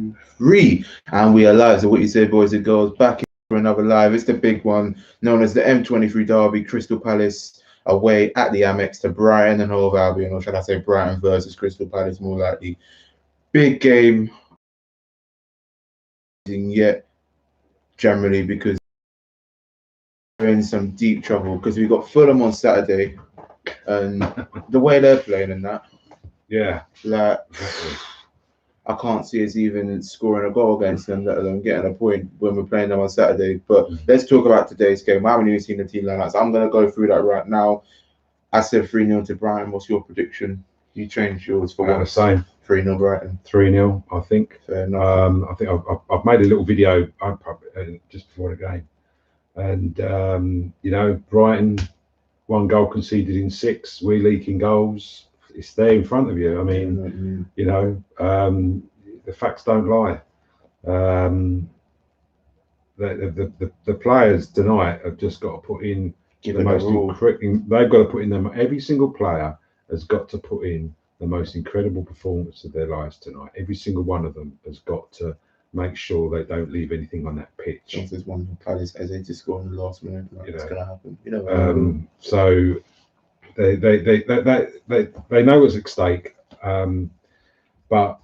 2, 3, and we are live. So what you say, boys and girls, back for another live. It's the big one known as the M23 Derby, Crystal Palace away at the Amex to Brighton and Hove Albion, or should I say Brighton versus Crystal Palace more likely. Big game yet generally because we're in some deep trouble because we got Fulham on Saturday and the way they're playing and that. Yeah. Like, I can't see us even scoring a goal against them, let alone getting a point when we're playing them on Saturday. But let's talk about today's game. I haven't even seen the team lineups. I'm going to go through that right now. I said 3-0 to Brighton. What's your prediction? You changed yours for what? The same. 3-0 Brighton. 3-0, I think. Fair enough. I think I've made a little video just before the game. And, you know, Brighton, 1 goal conceded in 6. We're leaking goals. It's there in front of you. I mean, you know, the facts don't lie. The players tonight have just got to put in the most incredible. They've got to put in them. Every single player has got to put in the most incredible performance of their lives tonight. Every single one of them has got to make sure they don't leave anything on that pitch. If there's one Palace as they just score in the last minute, like, it's going to happen. You know. So they know what's at stake, but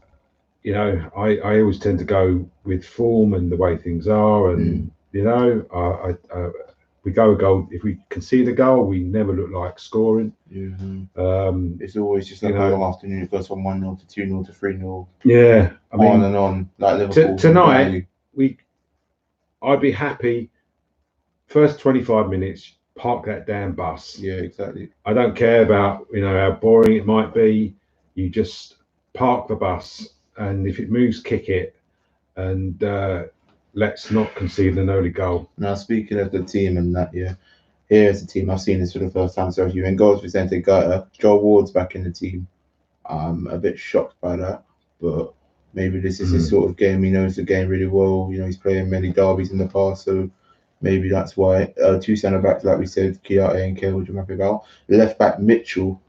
you know, I always tend to go with form and the way things are, and you know, we go a goal. If we concede a goal, we never look like scoring. It's always just like a long afternoon. It goes from 1-0 to 2-0 to 3-0. Yeah, I mean, on and on. Like Liverpool tonight, I'd be happy. First 25 minutes. Park that damn bus. Yeah, exactly. I don't care about, you know, how boring it might be. You just park the bus, and if it moves, kick it, and let's not concede an early goal. Now, speaking of the team and that, here's the team. I've seen this for the first time. So, in goals presented, Joe Ward's back in the team. I'm a bit shocked by that, but maybe this is his sort of game. He knows the game really well. You know, he's playing many derbies in the past, so maybe that's why. 2 centre backs, like we said, Kiarte and Kale, which I'm happy about. Left back Mitchell.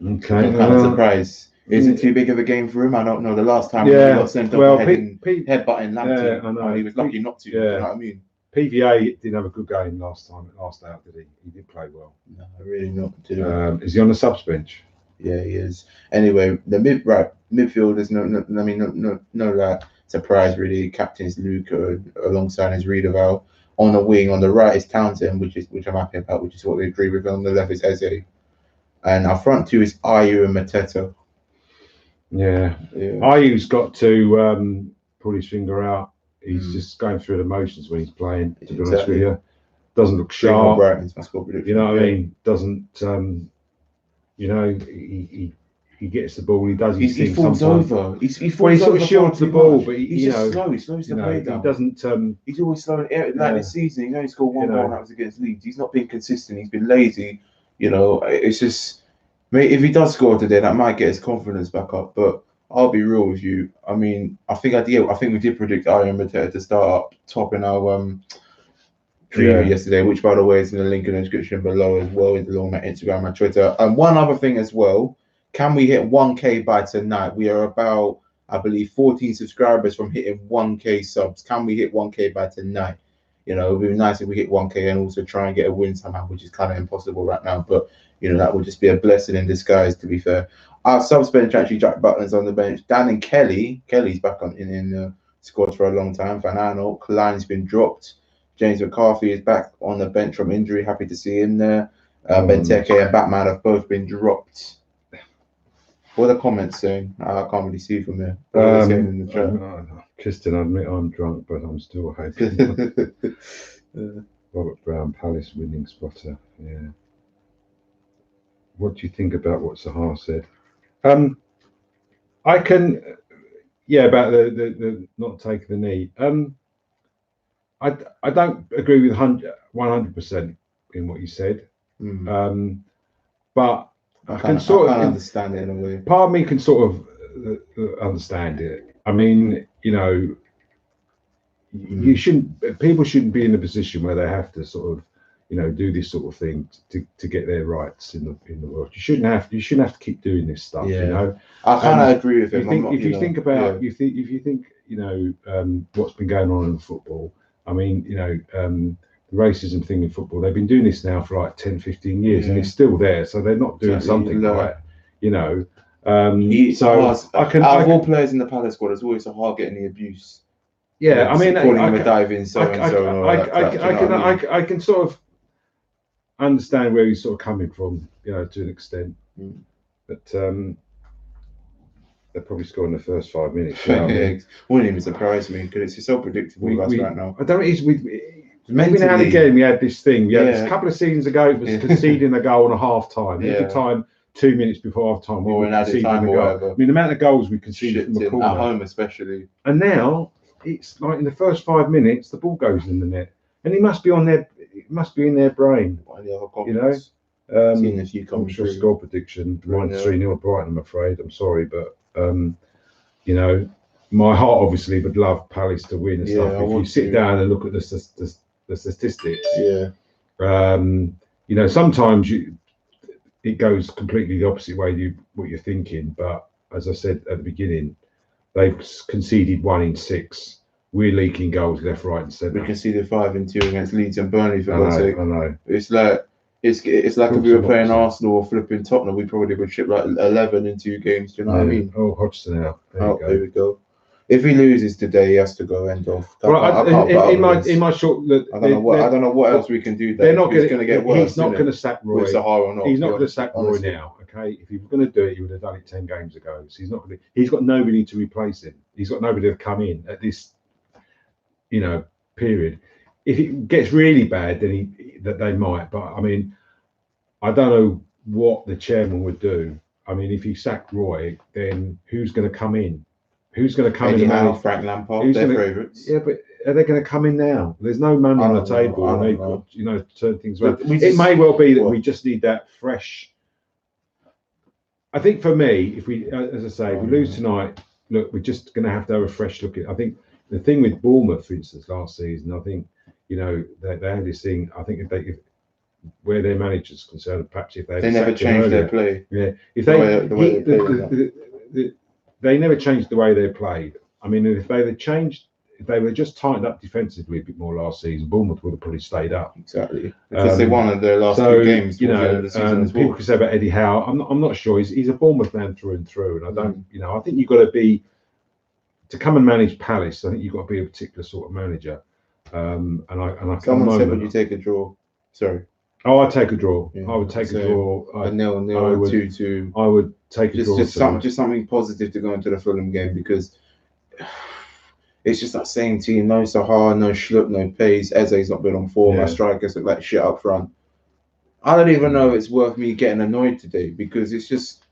Okay. I'm kind of surprised. Is it too big of a game for him? I don't know. The last time he got sent off headbutting Lamptey, I know. He was lucky not to. You know what I mean? PVA didn't have a good game last out, did he? He did play well. No, really not. Is he on the subs bench? Yeah, he is. Anyway, the midfielders, no like surprise really. Captain's Luke alongside his Riedewald. On the wing, on the right is Townsend, which I'm happy about, which is what we agree with. On the left is Eze, and our front 2 is Ayew and Mateta. Yeah. Ayew's got to pull his finger out. He's just going through the motions when he's playing. To be honest with you, doesn't look sharp. You know what I mean? Doesn't you know? He gets the ball. He does. He falls over. He sort of shields the ball, but he's just slow. He slows the play down. He doesn't. He's always slowing. Like this season, he's only scored 1 goal. That was against Leeds. He's not been consistent. He's been lazy. You know, it's just. If he does score today, that might get his confidence back up. But I'll be real with you. I mean, I think we did predict Ayew Mateta to start up top in our preview yesterday, which by the way is in the link in the description below as well, is along my Instagram and Twitter. And one other thing as well. Can we hit 1K by tonight? We are about, I believe, 14 subscribers from hitting 1K subs. Can we hit 1K by tonight? You know, it would be nice if we hit 1K and also try and get a win somehow, which is kind of impossible right now. But, you know, that would just be a blessing in disguise, to be fair. Our subs bench, actually, Jack Butland's on the bench. Dan and Kelly's back in the squad for a long time. Fanano, Klein's been dropped. James McCarthy is back on the bench from injury. Happy to see him there. Benteke and Batman have both been dropped. What are the comments saying? I can't really see from here. What are they saying in the chat? Kristen, I admit I'm drunk, but I'm still happy. Robert Brown, Palace winning spotter. Yeah. What do you think about what Zaha said? I can, about the not taking the knee. I don't agree with 100% in what you said. But I can sort of understand it in a way. Part of me can sort of understand it. I mean, you know, people shouldn't be in a position where they have to sort of, do this sort of thing to get their rights in the world. You shouldn't have to keep doing this stuff. I kind of agree with him. If you think what's been going on in football, I mean, the racism thing in football, they've been doing this now for like 10, 15 years, and it's still there. So they're not doing something right, so out of all players in the Palace squad, it's always so hard getting the abuse. Yeah, I mean, calling him a diving so-and-so. I can sort of understand where he's sort of coming from, to an extent. But they'll probably score in the first 5 minutes. Wouldn't even surprise me because it's just so predictable right now. I don't. Maybe now and again we had this thing. We had this a couple of seasons ago. It was conceding a goal on a half time. Every time, 2 minutes before half time, we were conceding a goal. I mean, the amount of goals we conceded from the corner at home, especially. And now it's like in the first 5 minutes, the ball goes in the net, and it must be on their. It must be in their brain. Seen a few comments. Score prediction: -3-0 Brighton. I'm afraid. I'm sorry, but my heart obviously would love Palace to win and stuff. If you sit down and look at the statistics, sometimes it goes completely the opposite way what you're thinking. But as I said at the beginning, they've conceded 1 in 6. We're leaking goals left, right, and centre. We conceded 5 and 2 against Leeds and Burnley. For God's sake, I know. It's like if we were playing Arsenal or flipping Tottenham, we probably would ship like 11 in 2 games. Do you know what I mean? Oh, Hodgson out. There we go. If he loses today, he has to go end off. In my short, I don't know what else we can do. They're not going to get worse. He's not going to sack Roy. With Zaha or not, he's not going to sack Roy now. Okay, if he was going to do it, he would have done it 10 games ago. So he's not going to. He's got nobody to replace him. He's got nobody to come in at this. Period. If it gets really bad, then they might. But I mean, I don't know what the chairman would do. I mean, if he sacked Roy, then who's going to come in? Who's going to come in? Now, Frank Lampard, their favourites. Yeah, but are they going to come in now? There's no money on the table, and they've got turn things around. It may well be that we just need that fresh. I think for me, if we, as I say, if we lose tonight, look, we're just going to have a fresh look at. I think. The thing with Bournemouth, for instance, last season, I think they had this thing. I think if where their manager's concerned, perhaps if they never changed their play, if they they never changed the way they played. I mean, if they were just tightened up defensively a bit more last season, Bournemouth would have probably stayed up. Exactly, because they won their last 2 games. People can say about Eddie Howe. I'm not sure. He's a Bournemouth man through and through, and I don't. I think you've got to be. To come and manage Palace, I think you've got to be a particular sort of manager. And I someone said, would you take a draw? Sorry. Oh, I'd take a draw. I would take a draw. A 0-0 or 2-2. I would take a draw. Just something positive to go into the Fulham game because it's just that same team. No Zaha, no Schlupp, no pace. Eze's not been on form. Our strikers look like shit up front. I don't even know if it's worth me getting annoyed today because it's just,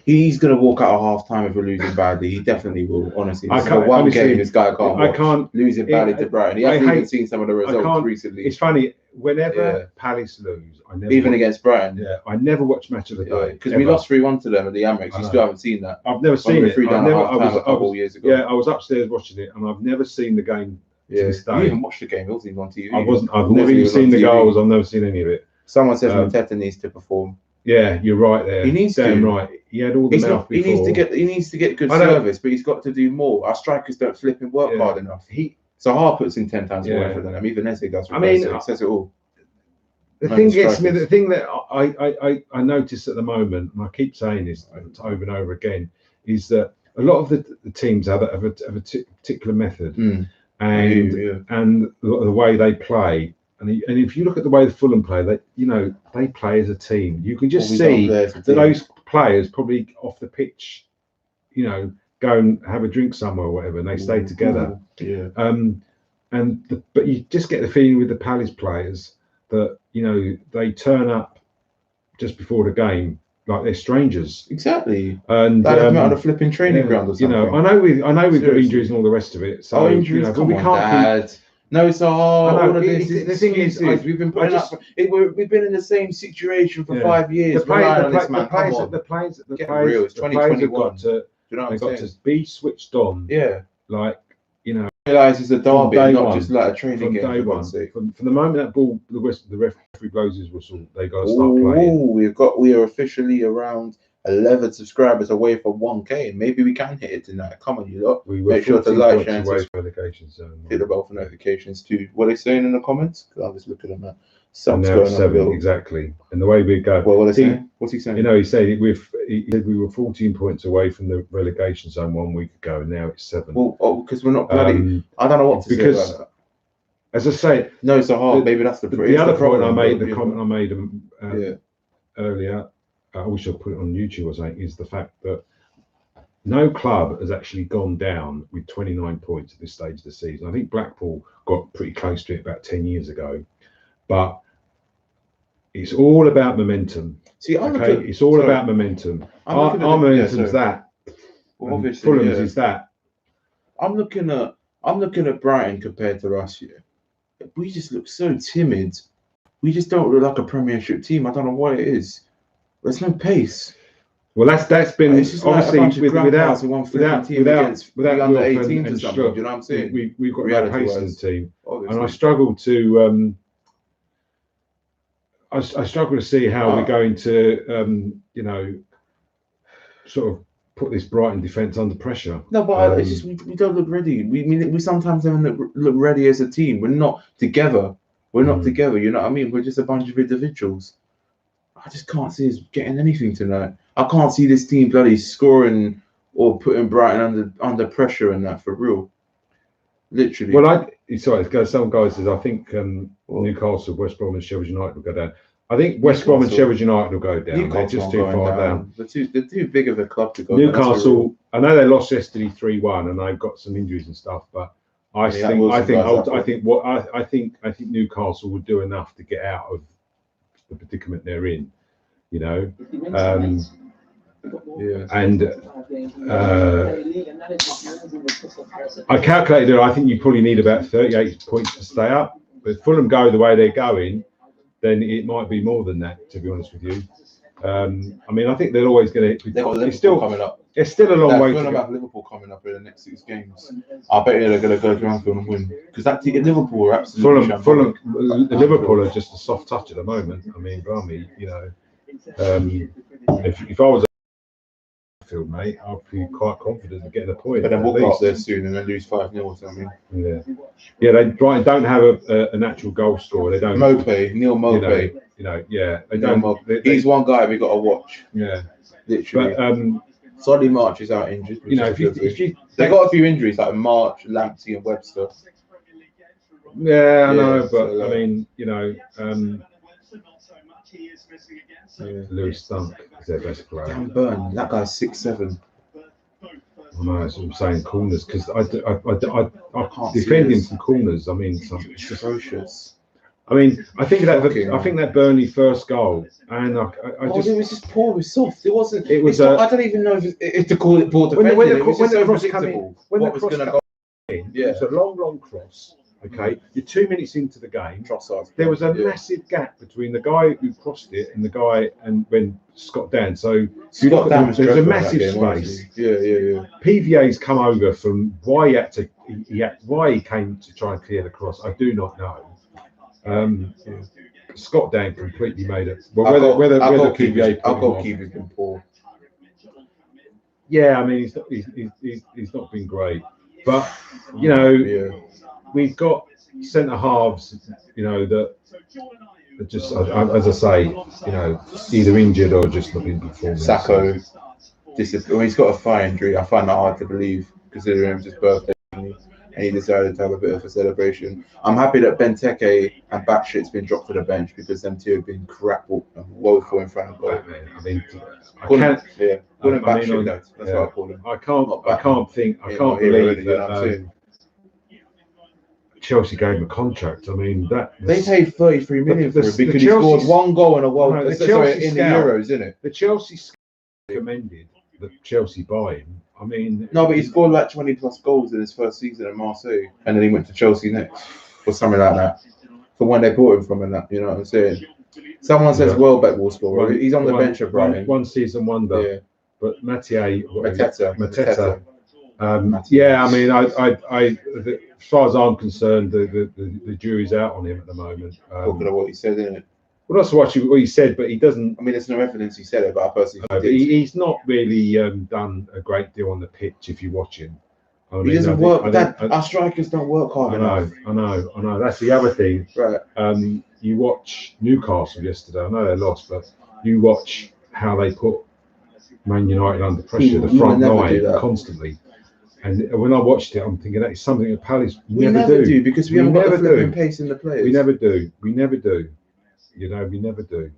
he's going to walk out at half time if we're losing badly. He definitely will, honestly. Game this guy can't lose it badly to Brighton. He hasn't even seen some of the results recently. It's funny, whenever Palace lose, against Brighton. Yeah, I never watch Match of the Day. Because we lost 3-1 to them at the Amex. You still haven't seen that. I've never seen it. A couple years ago. Yeah, I was upstairs watching it and I've never seen the game to this day. You even watched the game. It wasn't even on TV. I've never even seen the goals. I've never seen any of it. Someone says Mateta needs to perform. Yeah, you're right there. He needs right. He had all the mouth before. He needs to get good service, but he's got to do more. Our strikers don't flip and work hard enough. Zaha puts in 10 times more effort than them. Even Eze does. It says it all. The thing gets me. The thing that I notice at the moment, and I keep saying this over and over again, is that a lot of the teams have a particular method, and the way they play. And if you look at the way the Fulham play, they play as a team. You can just see that those players probably off the pitch, go and have a drink somewhere or whatever, and they stay together. Yeah. But you just get the feeling with the Palace players that they turn up just before the game like they're strangers. Exactly. And they have out of flipping training ground or something. I know we've got injuries and all the rest of it. So injuries, but we can't. No, it's hard. All of this. The thing is, we've been putting up. We've been in the same situation for 5 years. The players, real. It's 2021. They've got to be switched on. Yeah. Like realise it's a derby, not just like a training game. Day one, from the moment that ball, the referee blows his whistle, they got to start playing. We are officially around 11 subscribers away from 1K. Maybe we can hit it tonight. Come on, you lot. Make sure to like, share, and hit the bell for notifications too. What are they saying in the comments? I'll just look at them now. And now it's 7 exactly. And the way we go. Well, what are they saying? What's he saying? You know, he said we were 14 points away from the relegation zone 1 week ago, and now it's 7. Well, because we're not bloody. I don't know what to say about that. As I say, no, Zaha. Maybe that's the other point I made. The comment I made earlier. I wish I put it on YouTube or something. Is the fact that no club has actually gone down with 29 points at this stage of the season. I think Blackpool got pretty close to it about 10 years ago, but it's all about momentum. See, it's all about momentum. Our momentum's that. Well, obviously, Fulham's is that. I'm looking at Brighton compared to us here. We just look so timid. We just don't look like a Premiership team. I don't know what it is. There's no pace. Well, that's been obviously without the under 18s or something. You know what I'm saying? We've got no pace in the team, obviously. And I struggle to. I struggle to see how we're going to, sort of put this Brighton defence under pressure. No, but it's just we don't look ready. We sometimes don't look ready as a team. We're not together. We're not together. You know what I mean? We're just a bunch of individuals. I just can't see us getting anything tonight. I can't see this team bloody scoring or putting Brighton under pressure and that for real. Literally. Well, some guys says I think Newcastle, West Brom, and Sheffield United will go down. I think West Brom and Sheffield United will go down. They're just too far down. They're too big of a club to go. Newcastle, I know they lost yesterday 3-1, and they've got some injuries and stuff, but I think Newcastle would do enough to get out of the predicament they're in. You know, and I calculated. I think you probably need about 38 points to stay up. But if Fulham go the way they're going, then it might be more than that. To be honest with you, I mean, I think they're always going to. It's still coming up. It's still a long way to go. About Liverpool coming up in the next 6 games. I bet they're going to go to Anfield and win because that team, Liverpool are absolutely. Liverpool are just a soft touch at the moment. I mean, Rami, you know. If I was a field mate, I'd be quite confident of getting a point. But then we'll go up there soon and then lose 5-0 or something. Yeah. They don't have a natural goal scorer. They don't. Neil Mopey. They don't. He's one guy we got to watch. Yeah, literally. But Solly March is out injured. They got a few injuries like March, Lamptey, and Webster. Yeah, I know, but I mean, Lewis Dunk is their best player. Dan Burn, that guy's 6'7". I know, that's what I'm saying, corners, because I can't defend him from corners. I mean, it's atrocious. I mean, I think that Burnley first goal, and it was just poor. It was soft. It wasn't. I don't even know if to call it poor defending. When the cross came in, it was a long cross. Okay, you're 2 minutes into the game. There was a massive gap between the guy who crossed it and the guy when Scott Dan. So there's a massive space. Yeah. PVA's come over from why he came to try and clear the cross. I do not know. Scott Dan completely made it. Well, whether PVA, our goalkeeper's been poor. Yeah, I mean he's not been great, but we've got centre halves, that are just, as I say, either injured or just not been performing. Sacco, he's got a thigh injury. I find that hard to believe, considering it was his birthday and he decided to have a bit of a celebration. I'm happy that Benteke and Batshit's been dropped to the bench because them two have been crap and woeful in front of goal. I mean, call him Batshit. That's what I call him. I can't believe that. Chelsea gave him a contract. I mean, they paid 33 million for him because he scored 1 goal in a World Cup. In the Euros, isn't it? The Chelsea scout recommended that Chelsea buy him. I mean, no, but he scored like 20+ goals in his first season at Marseille, and then he went to Chelsea next, or something like that. For when they bought him from, and that, you know what I'm saying? Someone says Welbeck will score. He's on the bench of Brighton. One season wonder. Yeah. But Mateta. Yeah, I mean, as far as I'm concerned, the jury's out on him at the moment. Talking of what he said, isn't it? Well, that's what he said, but he doesn't. I mean, there's no evidence he said it, but I personally think he's not really done a great deal on the pitch if you watch him. I mean, he doesn't work. Our strikers don't work hard enough. I know. That's the other thing. Right. You watch Newcastle yesterday. I know they lost, but you watch how they put Man United under pressure, the front line constantly. And when I watched it, I'm thinking that is something that Palace never do because we haven't got the flipping pace in the players. We never do. You know, we never do.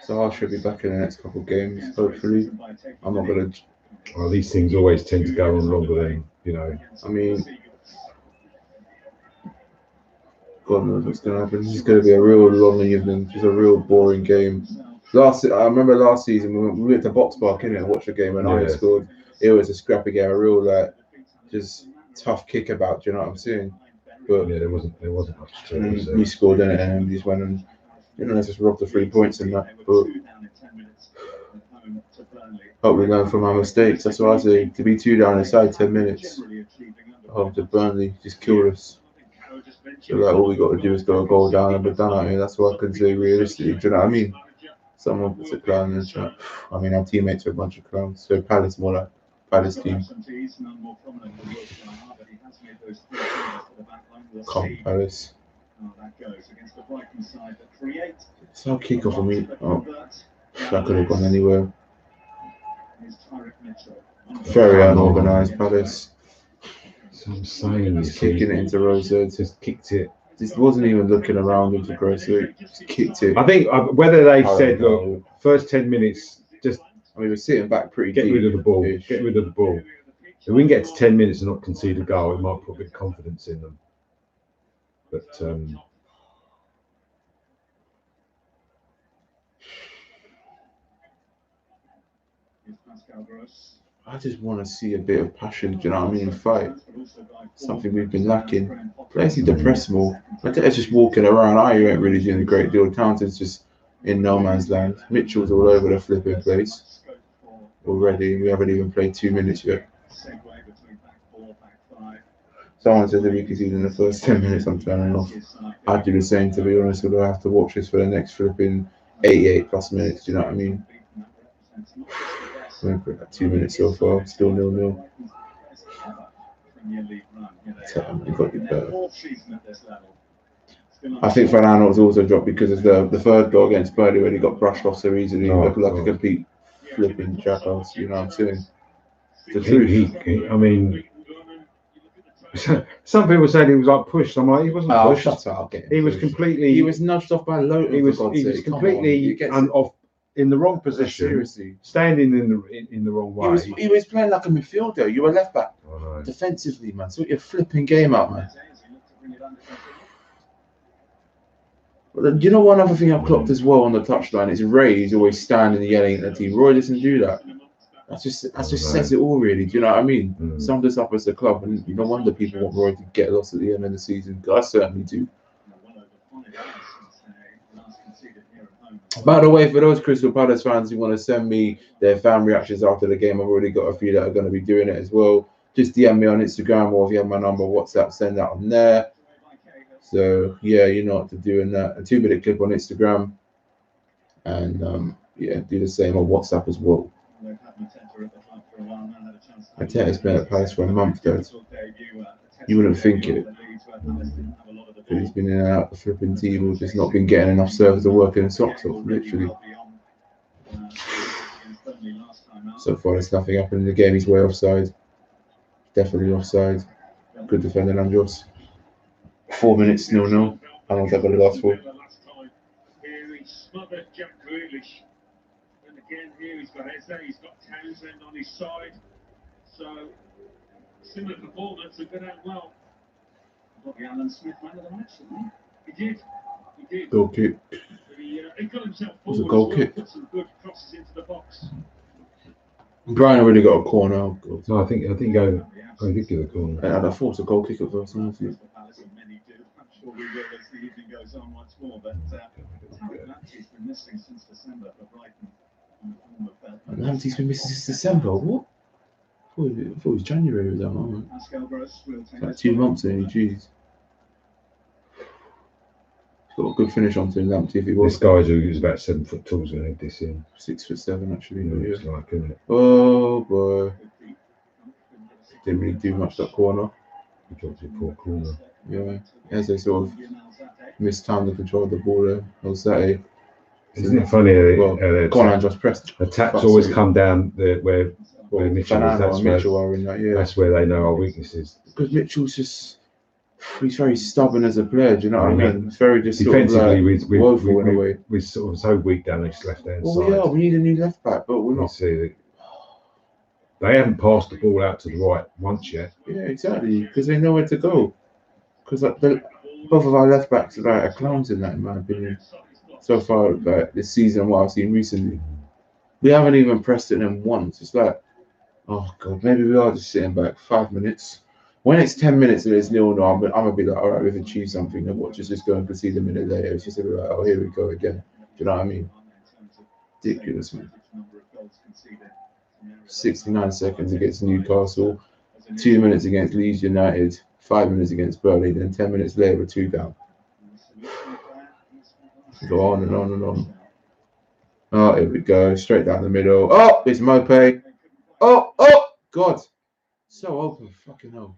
Zaha should be back in the next couple of games, hopefully. I'm not gonna. Well, these things always tend to go on longer than I mean, God knows what's gonna happen. It's gonna be a real long evening. Just a real boring game. I remember last season we went to Box Park and watched the game and I scored. It was a scrappy game, a real just tough kick about. Do you know what I'm saying? But yeah, there wasn't much to it. We scored in it and we just went and just robbed the 3 points and that. But hope we learn from our mistakes. That's what I say. To be 2 down inside 10 minutes, home to Burnley, just killed us. So all we got to do is go a goal down and we're done out here. That's what I can say realistically. Do you know what I mean? Someone puts a clown in the chat. I mean, our teammates are a bunch of clowns. So Palace more like Palace team. Come Palace. It's no kick off for me. Oh, that could have gone anywhere. Very unorganised Palace. So I'm saying he's kicking it into Rosa. Just kicked it. Just wasn't even looking around him to gross it. Just kicked it. I think whether they said, look, first 10 minutes, just. I mean, we're sitting back pretty deep. Get rid of the ball. Get rid of the ball. If we can get to 10 minutes and not concede a goal, it might put a bit of confidence in them. But I just want to see a bit of passion, do you know what I mean? Fight. Something we've been lacking. Players need to press more. Mateta's just walking around. I ain't really doing a great deal. Townsend's just in no man's land. Mitchell's all over the flipping place already. We haven't even played 2 minutes yet. Someone said that we could see in the first 10 minutes I'm turning off. I'd do the same, to be honest, although I have to watch this for the next flipping 88 plus minutes, do you know what I mean? We're at 2 minutes so far, still 0-0. We've got to be better. I think Fernando's also dropped because of the third goal against Burnley when he got brushed off so easily. He looked like a complete flipping jackass, you know what I'm saying? The truth. I mean, some people said he was like pushed. I'm like, he wasn't pushed. Shut up, he was completely. He was nudged off by Lowton. He was completely off in the wrong position. Seriously, standing in the wrong way. He was playing like a midfielder. You were left back defensively, man. Sort your flipping game out, man. But you know, one other thing I've clocked as well on the touchline is Ray. He's always standing and yelling at the team. Roy doesn't do that. That just says it all, really. Do you know what I mean? Summed us up as a club, and no wonder people want Roy to get lost at the end of the season. I certainly do. By the way, for those Crystal Palace fans who want to send me their fan reactions after the game, I've already got a few that are going to be doing it as well. Just DM me on Instagram, or if you have my number, WhatsApp, send that on there. So yeah, you know what to do in that. A 2-minute clip on Instagram, and yeah, do the same on WhatsApp as well. Mateta's been at Palace for a month, though. You wouldn't think it. But he's been in and out of the flipping team, or just not been getting enough service to work in his socks off, literally. So far, there's nothing happening in the game. He's way offside. Definitely offside. Good defending, Andros. 4 minutes, 0-0. How long is that going to last for? Again, here he's got Eze, he's got Townsend on his side. So, similar performance and good out well. Bobby Allen Smith man of the match, didn't he? He did. Goal kick. He got himself forward. It was a goal kick. Put some good crosses into the box. Brian already got a corner. No, I think I did give a corner. I thought it was a goal kick at first. I'm sure we will as the evening goes on once more, but Lamptey's been missing since December. What? I thought it was January with that moment. It's like 2 months only, jeez. He's got a good finish on to Lamptey if he was. This guy's who's about 7 foot tall is going to head this in. 6'7" actually. Looks like, isn't it? Oh boy. Didn't really do much that corner. He dropped it poor corner. Yeah. As they sort of mistimed the control of the ball there. Osate. Isn't it funny? Just pressed. Attacks always come down where Mitchell is. That's where they know our weaknesses. Because Mitchell's he's very stubborn as a player. Do you know what I mean? It's very just defensively, sort of woeful in a way. We're sort of so weak down this left hand side. Yeah, we need a new left back, but we're not. They haven't passed the ball out to the right once yet. Yeah, exactly, because they know where to go. Because both of our left backs are clowns in that, in my opinion. So far, this season, what I've seen recently, we haven't even pressed it them once. It's like, oh god, maybe we are just sitting back 5 minutes. When it's 10 minutes and it's 0-0, I'm gonna be like, all right, we've achieved something. And watch us just go and concede a minute later. It's just like, oh, here we go again. Do you know what I mean? Ridiculous, man. 69 seconds against Newcastle, 2 minutes against Leeds United, 5 minutes against Burnley, then 10 minutes later we're 2 down. Go on and on and on. Oh, here we go. Straight down the middle. Oh, it's Mope. Oh, God. So open. Fucking hell.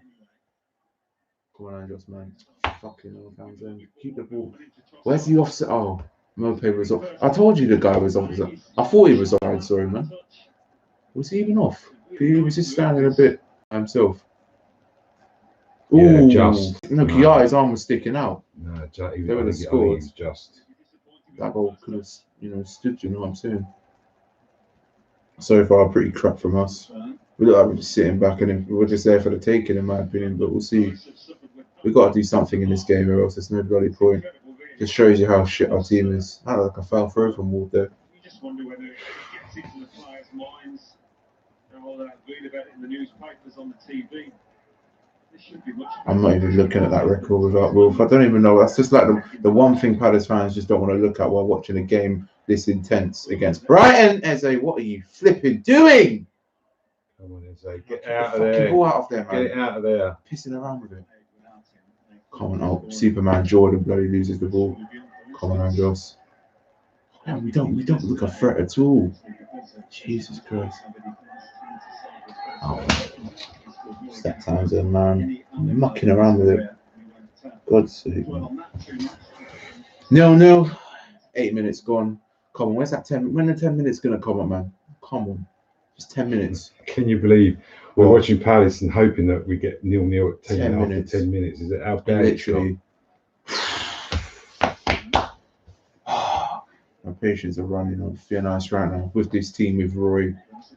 Come on, Andros, man. Fucking hell, Townsend. Keep the ball. Where's the offset? Oh, Mope was off. I told you the guy was off. I thought he was offside, sorry, man. Was he even off? He was just standing a bit by himself. Ooh, yeah, just. No, Kiya's arm was sticking out. No, they would have scored. Just. That goal could have, stood. You know what I'm saying? So far, pretty crap from us. We look like we're just sitting back and we're just there for the taking, in my opinion. But we'll see. We've got to do something in this game, or else there's no bloody point. Just shows you how shit our team is. I like a foul throw from Ward there. You just wonder whether it gets into the players' minds. All that read about it in the newspapers, on the TV. I'm not even looking at that record without Wolf. I don't even know. That's just like the one thing Palace fans just don't want to look at while watching a game this intense against Brighton. Eze, what are you flipping doing? Come on, Eze, get out of there. Ball out of there, man. Get it out of there. Pissing around with it. Come on, Superman Jordan bloody loses the ball. Come on, Andros. Yeah, we don't look a threat at all. Jesus Christ. Oh. That Townsend, man. I'm mucking around with it. God's sake. No. 8 minutes gone. Come on, where's that 10? When the 10 minutes gonna come on, man? Come on. Just 10 minutes. Can you believe we're watching Palace and hoping that we get 0-0 at 10 minutes? 10 minutes. Is it how bad? Literally. My patience are running on thin ice right now with this team, with Roy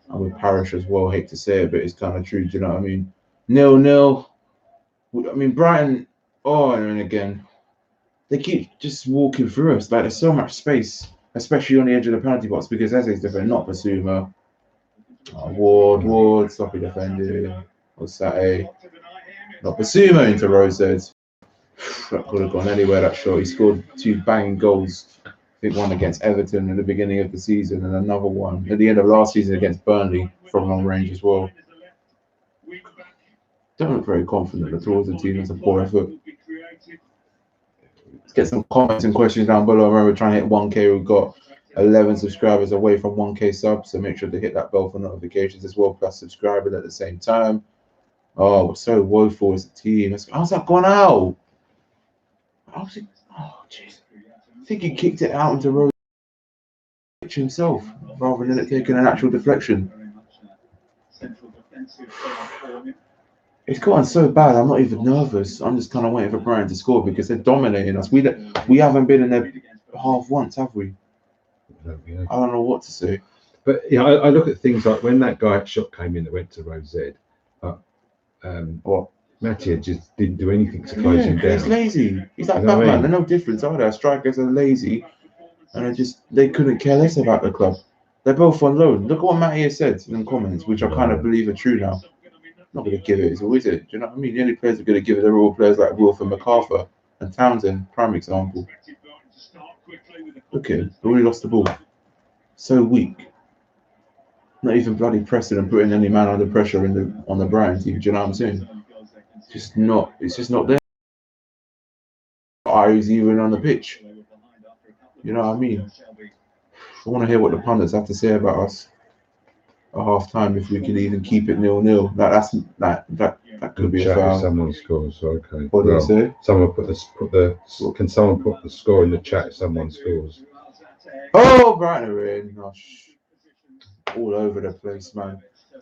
and with Parish as well. I hate to say it, but it's kind of true. Do you know what I mean? 0-0. I mean, Brighton, and again, they keep just walking through us. Like, there's so much space, especially on the edge of the penalty box, because Eze's defending, not Basuma. Ward, sloppy defending. Osate. Not Basuma into Rosed. That could have gone anywhere, that shot. He scored 2 banging goals. I think one against Everton at the beginning of the season and another one at the end of last season against Burnley from long range as well. Don't look very confident at all as a team. It's a poor effort. Let's get some comments and questions down below. Remember, we're trying to hit 1K. We've got 11 subscribers away from 1K subs, so make sure to hit that bell for notifications as well, plus subscribing at the same time. Oh, we're so woeful as a team. How's that gone out? Oh, jeez. I think he kicked it out into Rose himself rather than it taking an actual deflection. It's gotten so bad, I'm not even nervous. I'm just kind of waiting for Brighton to score because they're dominating us. We haven't been in their half once, have we? I don't know what to say. But I look at things like when that guy shot came in that went to Rose Z. What? Mattia just didn't do anything to close him down. He's lazy. He's like Batman. They're no difference, are they? Strikers are lazy, and they couldn't care less about the club. They're both on loan. Look at what Mattia said in the comments, which I kind of believe are true now. Not going to give it, is it? Do you know what I mean? The only players who are going to give it are all players like Wolf and MacArthur and Townsend, prime example. Look at him. Already lost the ball. So weak. Not even bloody pressing and putting any man under pressure on the Brighton team. Do you know what I'm saying? Just not. It's just not there. He's even on the pitch. You know what I mean? I want to hear what the pundits have to say about us at half time if we can even keep it 0-0. That could be a foul. Someone scores, okay. What do they say? Someone can someone put the score in the chat if someone scores? Oh, Brighton are in. Gosh. All over the place, man.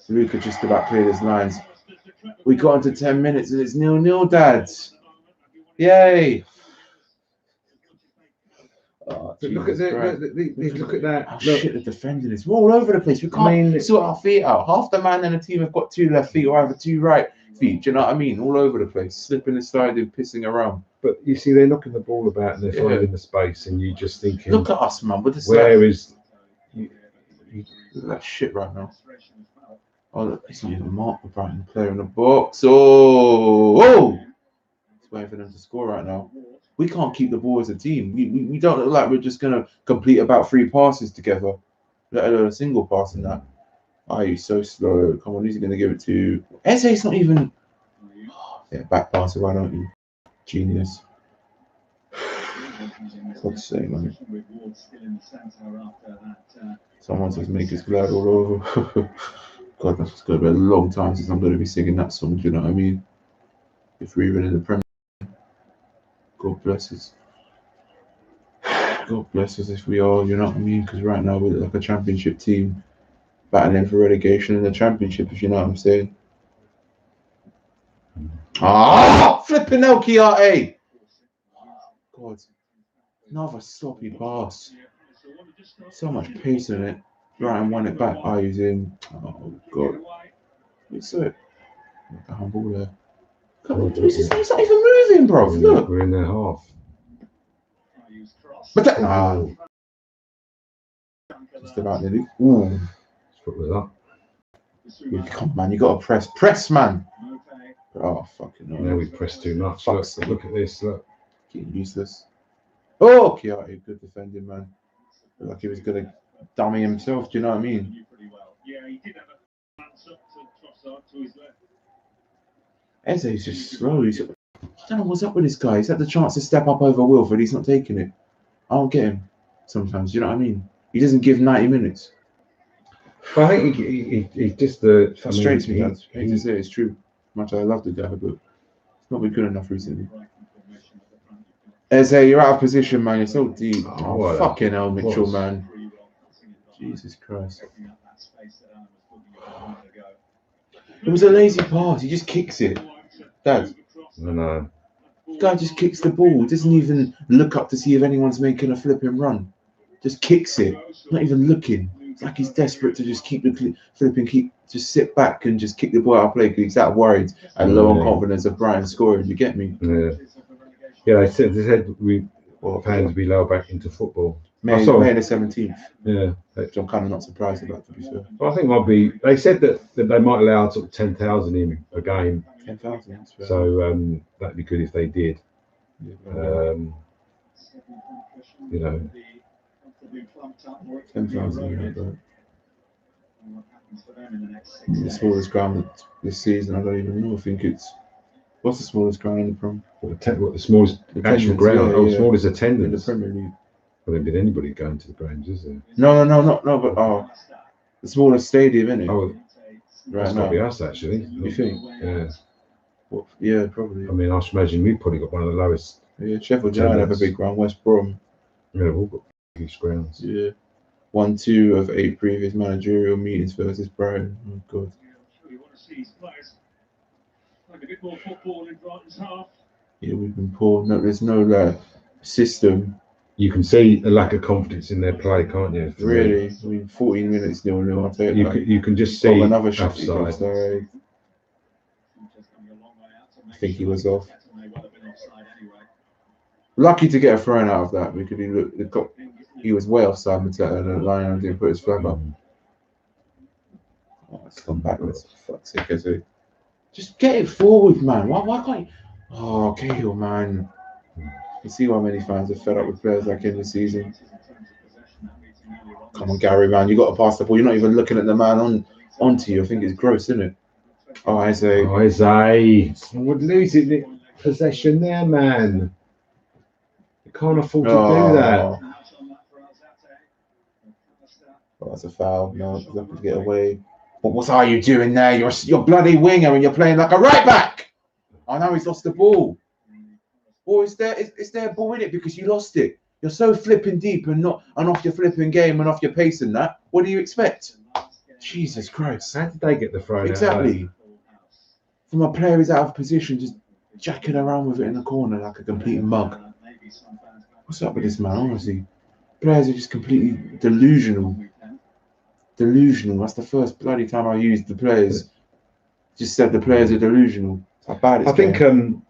Luca just about cleared his lines. We got into 10 minutes and it's 0-0, dads. Yay! Oh, look at that. Oh, shit, the defending is all over the place. We can't sort our feet out. Half the man in the team have got 2 left feet or either 2 right feet. Do you know what I mean? All over the place. Slipping and sliding, pissing around. But you see, they're knocking the ball about and they're finding the space, and you just thinking, look at us, man. With look at that shit right now. Oh, look, it's not even Mark the Brighton player in the box. Oh! It's waiting for them to score right now. We can't keep the ball as a team. We don't look like we're just going to complete about 3 passes together, let alone a single pass in that. Oh, he's so slow. Come on, who's he going to give it to? Eze's not even... Yeah, back passer, why don't you? Genius. God's sake, man. Someone says make us glad all over. God, that's going to be a long time since I'm going to be singing that song. Do you know what I mean? If we're even in the Premier League. God bless us. God bless us if we are, you know what I mean? Because right now we're like a championship team battling for relegation in the championship, if you know what I'm saying. Ah, flipping hell, Kiarte! God, another sloppy pass. So much pace in it. Right, and won it back. Oh, he's in. Oh, God. It's it. Look at humble there. He's not even moving, bro. Look. We're in their half. But that, just about nearly. Ooh. What was that? Come on, man. You got to press. Press, man. Oh, fucking no. Now we press too much. Look at this. Look. Getting useless. Oh, Kiarte. Good defending, man. Looked like he was going to dummy himself. Do you know what I mean? Eze's just slow. I don't know what's up with this guy. He's had the chance to step up over Wilfred. He's not taking it. I don't get him sometimes. Do you know what I mean? He doesn't give 90 minutes. But I think he just frustrates me. I hate to say it's true. Much I love the guy, but it's not been good enough recently. Eze, you're out of position, man. You're so deep. Oh fucking hell, Mitchell, man. Jesus Christ. It was a lazy pass. He just kicks it. Dad. No. The guy just kicks the ball. He doesn't even look up to see if anyone's making a flipping run. Just kicks it. Not even looking. It's like he's desperate to just keep the flipping, just sit back and just kick the ball out of play because he's that worried and low on confidence of Brighton scoring. You get me? Yeah, they said fans be low back into football. May the 17th. Yeah. Which I'm kind of not surprised about, to be fair. Well, I think might be. They said that they might allow sort of 10,000 in a game. 10,000. So that'd be good if they did. You know. 10,000. The smallest ground this season, I don't even know. I think it's what's the smallest ground in the Prem? What the smallest actual ground? Smallest attendance in the Premier League. Well, there've been anybody going to the grounds, is there? No. But the smallest stadium, isn't it? Oh, right that's now. Got to be us, actually. You think? Yeah. Well, yeah, probably. I mean, I should imagine we've probably got one of the lowest. Yeah, Sheffield United have a big ground. West Brom. Yeah, we've all got huge grounds. Yeah. 1-2 of 8 previous managerial meetings versus Brighton. Oh God. Yeah, we've been poor. No, there's no system. You can see a lack of confidence in their play, can't you? Really? I mean, 14 minutes 0-0. I'll take that. You can just see another shot offside. I think he was off. Lucky to get a throw out of that because he was way offside. Mateta and the line didn't put his flag up. Oh, it's gone backwards. Fuck's sake, just get it forward, man. Why can't you? Oh, Cahill, man. You see why many fans are fed up with players like him this season. Come on, Gary, man, you got to pass the ball. You're not even looking at the man onto you. I think it's gross, isn't it? Oh, Isaiah. Someone would lose it. Possession there, man. You can't afford to do that. Well, that's a foul. No, he's not going to get away. But what are you doing there? You're bloody winger and you're playing like a right back. Oh, now he's lost the ball. Or is there a ball in it because you lost it? You're so flipping deep and off your flipping game and off your pace and that. What do you expect? Jesus Christ. How did they get the throw? Exactly. From a player who's out of position, just jacking around with it in the corner like a complete mug. What's up with this man, honestly? Players are just completely delusional. Delusional. That's the first bloody time I used the players. Just said the players are delusional. How bad it's getting.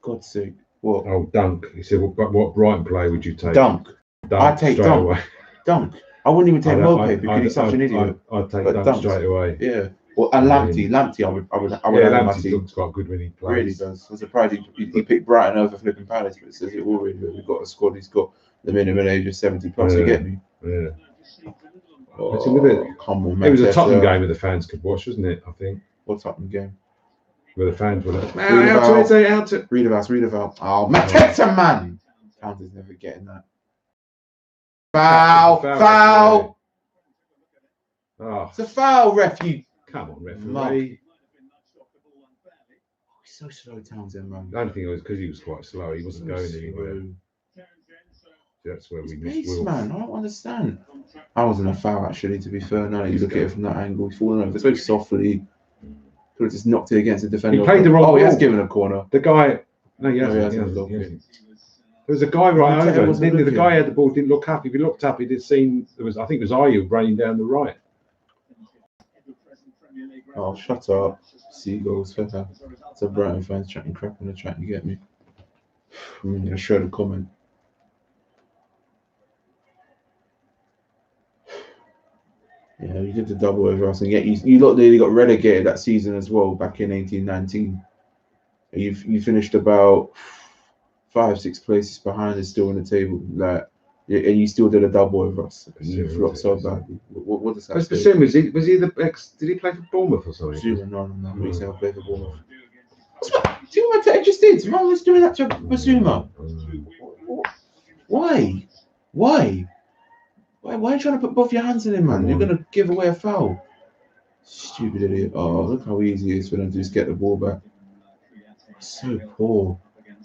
God's sake. What? Oh, Dunk. He said, what Brighton player would you take? Dunk. I'd take Dunk. Away. Dunk. I wouldn't even take Mope because he's such an idiot. I'd take Dunk straight away. Yeah. Well, and Lamptey, I would Lamptey looks quite good when he plays. Really does. I'm surprised he picked Brighton over flipping Palace, but it says it already. We've got a squad. He's got the minimum age of 70 plus. You get me? Yeah. Oh, come on, man. It was a Tottenham game that the fans could watch, wasn't it? I think. What Tottenham game? Where the fans were like, out to read about. Oh, Mateta, man. Counter's never getting that. Foul. Oh. It's a foul, ref. Come on, referee. He's so slow, Townsend, man. I don't think it was because he was quite slow. He wasn't going anywhere. That's where we missed Will. Man, I don't understand. I wasn't a foul, actually, to be fair. Now you look at it from that angle. He's falling over so softly. Could have just knocked it against the defender. He played the wrong ball. He has given a corner. The guy... No, he hasn't. There was a guy right over. The guy had the ball, didn't look up. If he looked up, he'd have seen... I think it was Ayew running down the right. Oh, shut up. Seagulls. So Brighton fans chatting crap in the chat, you get me? I'm going to show the comment. Yeah, you did the double over us, and yet you lot nearly got relegated that season as well back in 18-19. You finished about 5-6 places behind us still in the table, and you still did a double over us. And you flopped so badly. What does that say? Basuma, was he the ex? Did he play for Bournemouth or something? No. He's never played for Bournemouth. See what Mateta just did? Man was doing that to Basuma. Why? Why are you trying to put both your hands in him, man? You're going to give away a foul. Stupid idiot. Oh, look how easy it is for them to just get the ball back. So poor.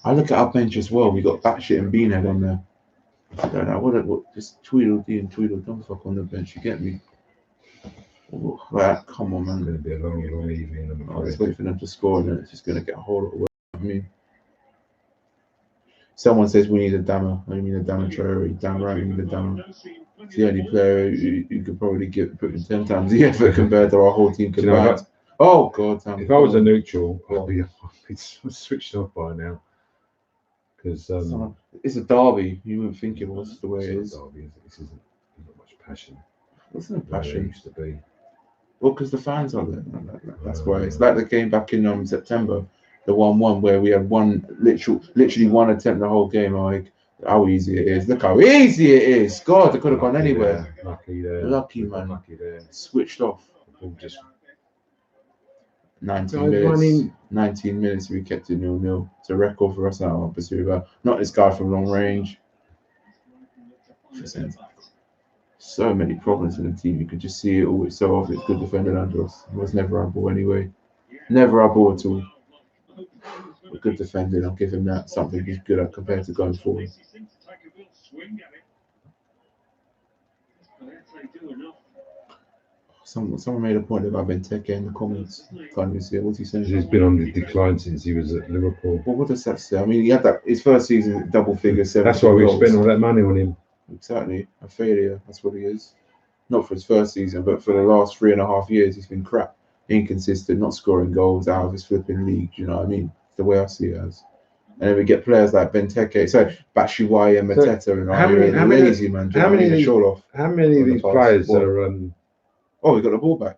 I look at our bench as well. We got Batshit and Beanhead on there. I don't know. What just Tweedledee and Tweedledumfuck on the bench. You get me? Oh, right, come on, man. It's going to be a long evening. Let's wait for them to score, and then it's just going to get a whole lot of work. I mean, someone says we need a dammer. I mean, a dammer Traore. Damn right, we need a dammer. It's the only player who could probably put in 10 times the effort compared to our whole team combined. Oh God! If I was a neutral, I'd be switched off by now. Because it's a derby. You wouldn't think it was the way it is. Derby, this isn't not much passion. What's no passion? It used to be. Well, because the fans are there. That's why. It's like the game back in September, the 1-1 where we had literally one attempt the whole game. Like how easy it is. Look how easy it is. God, it could have gone anywhere. Lucky there. Lucky man. Lucky there. Switched off. Just 19 minutes. 19 minutes. We kept it 0-0. It's a record for us now. Not this guy from long range. So many problems in the team. You could just see it always so often. It's good defending under us. It was never our ball anyway. Never our ball at all. We're good defending. I'll give him that. Something he's good at compared to going forward. Someone made a point about Benteke in the comments. Can't even see it. What's he saying? He's been on the decline since he was at Liverpool. Well, what does that say? I mean, he had his first season double figure 7. That's why we spent all that money on him. Exactly, a failure. That's what he is. Not for his first season, but for the last 3.5 years, he's been crap, inconsistent, not scoring goals out of his flipping league. You know what I mean? It's the way I see it as. And then we get players like Benteke, Batshuayi and Mateta, and how many lazy man. How many of these players are? Oh, we got the ball back.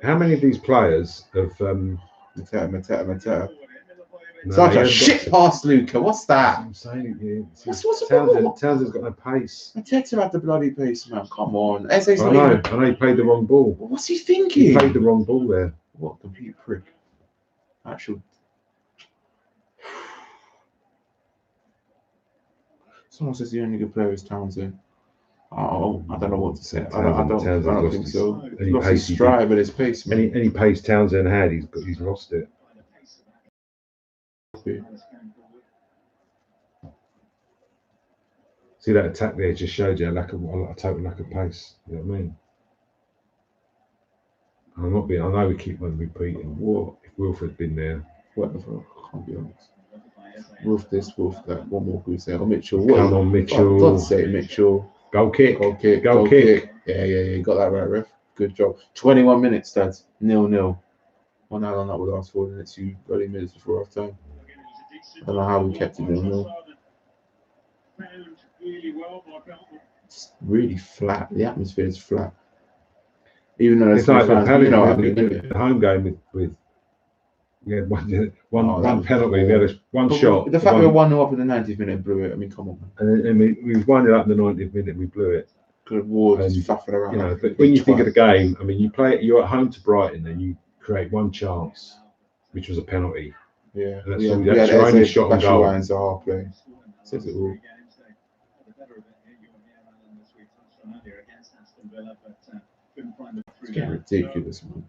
How many of these players have? Mateta. Such a shit pass, Luca. What's that? I'm saying it. What's the problem? Townsend's got no pace. Arteta had the bloody pace, man. Come on. I know he played the wrong ball. What's he thinking? He played the wrong ball there. What a complete prick. Actual. Someone says the only good player is Townsend. Oh, I don't know what to say. I don't think so. He's lost his stride with his pace, man. Any pace Townsend had, he's lost it. See that attack there just showed you a total lack of pace. You know what I mean? I know we keep on repeating. What if Wilfred's been there? Whatever. I can't be honest. Wolf this, Wolf that. One more we say. Oh, Mitchell. Come on, Mitchell. For God's sake, Mitchell. Goal kick. Goal kick. Yeah. You got that right, ref. Good job. 21 minutes, Dad. 0-0. 1 hour on that would last for the next few 30 minutes before half time. I don't know how we kept it 0-0. It's really flat. The atmosphere is flat. Even though it's like the home game with we had one penalty, we had one shot. The fact we were 1-0 up in the 90th minute and blew it. I mean, come on, man. And we won it up in the 90th minute and we blew it. Could have Ward just faffing around. You know, but when you think of the game, I mean, you're at home to Brighton and you create one chance, which was a penalty. Yeah, and that's your only shot on goal. And Zaha play says it all. It's getting ridiculous, man.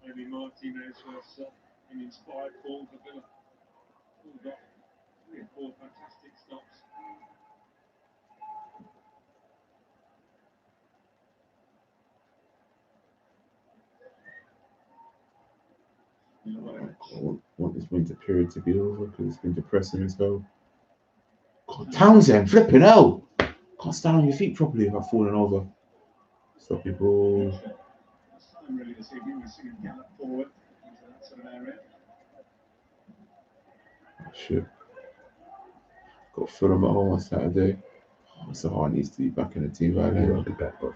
Inspired form for Villa. We've got 3 or 4 fantastic stops. I want this winter period to be over because it's been depressing as hell. God, Townsend, flipping hell! Can't stand on your feet properly without falling over. Stop your ball. Shit. Got Fulham at home on Saturday. Oh, Zaha needs to be back in the team right now. He won't be back for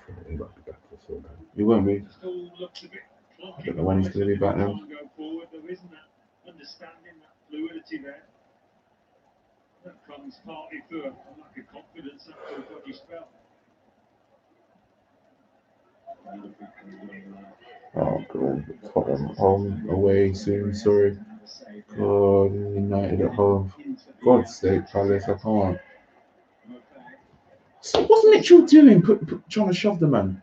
the full game. He won't be. I don't know when he's going to be back now. There isn't that understanding, that fluidity there. That comes partly through a lack of confidence after a dodgy spell. Oh, God. Tottenham home, away soon, sorry. God, United at home. God's sake, Palace, I can't. So what's Mitchell doing? Trying to shove the man.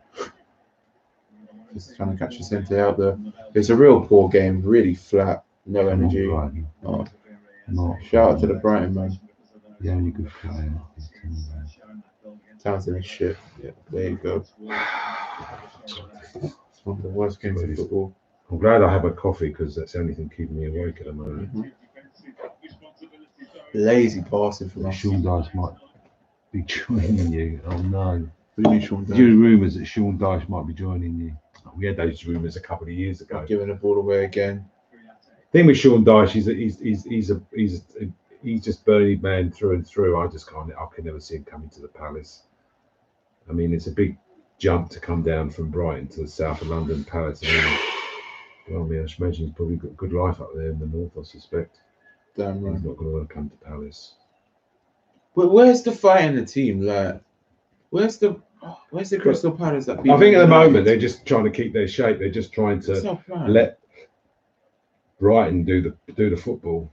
Just trying to catch the centre out there. It's a real poor game, really flat, no energy. Oh. Shout out to the Brighton man. The only good player. Townsend is shit. Yeah, there you go. It's one of the worst games of football. I'm glad I have a coffee because that's the only thing keeping me awake at the moment. Mm-hmm. Lazy passing from us. Sean Dyche might be joining you. Oh no. Sean Dyche? There are rumours that Sean Dyche might be joining you. We had those rumours a couple of years ago. Giving the ball away again. The thing with Sean Dyche is he's just Burnley man through and through. I can never see him coming to the Palace. I mean, it's a big jump to come down from Brighton to the south of London, Palace. I mean, I imagine he's probably got a good life up there in the north, I suspect. Damn right. He's not going to want to come to Palace. But where's the fight in the team? Like, where's the Crystal Palace that beat? I think at the moment they're just trying to keep their shape. They're just trying to let Brighton do the football.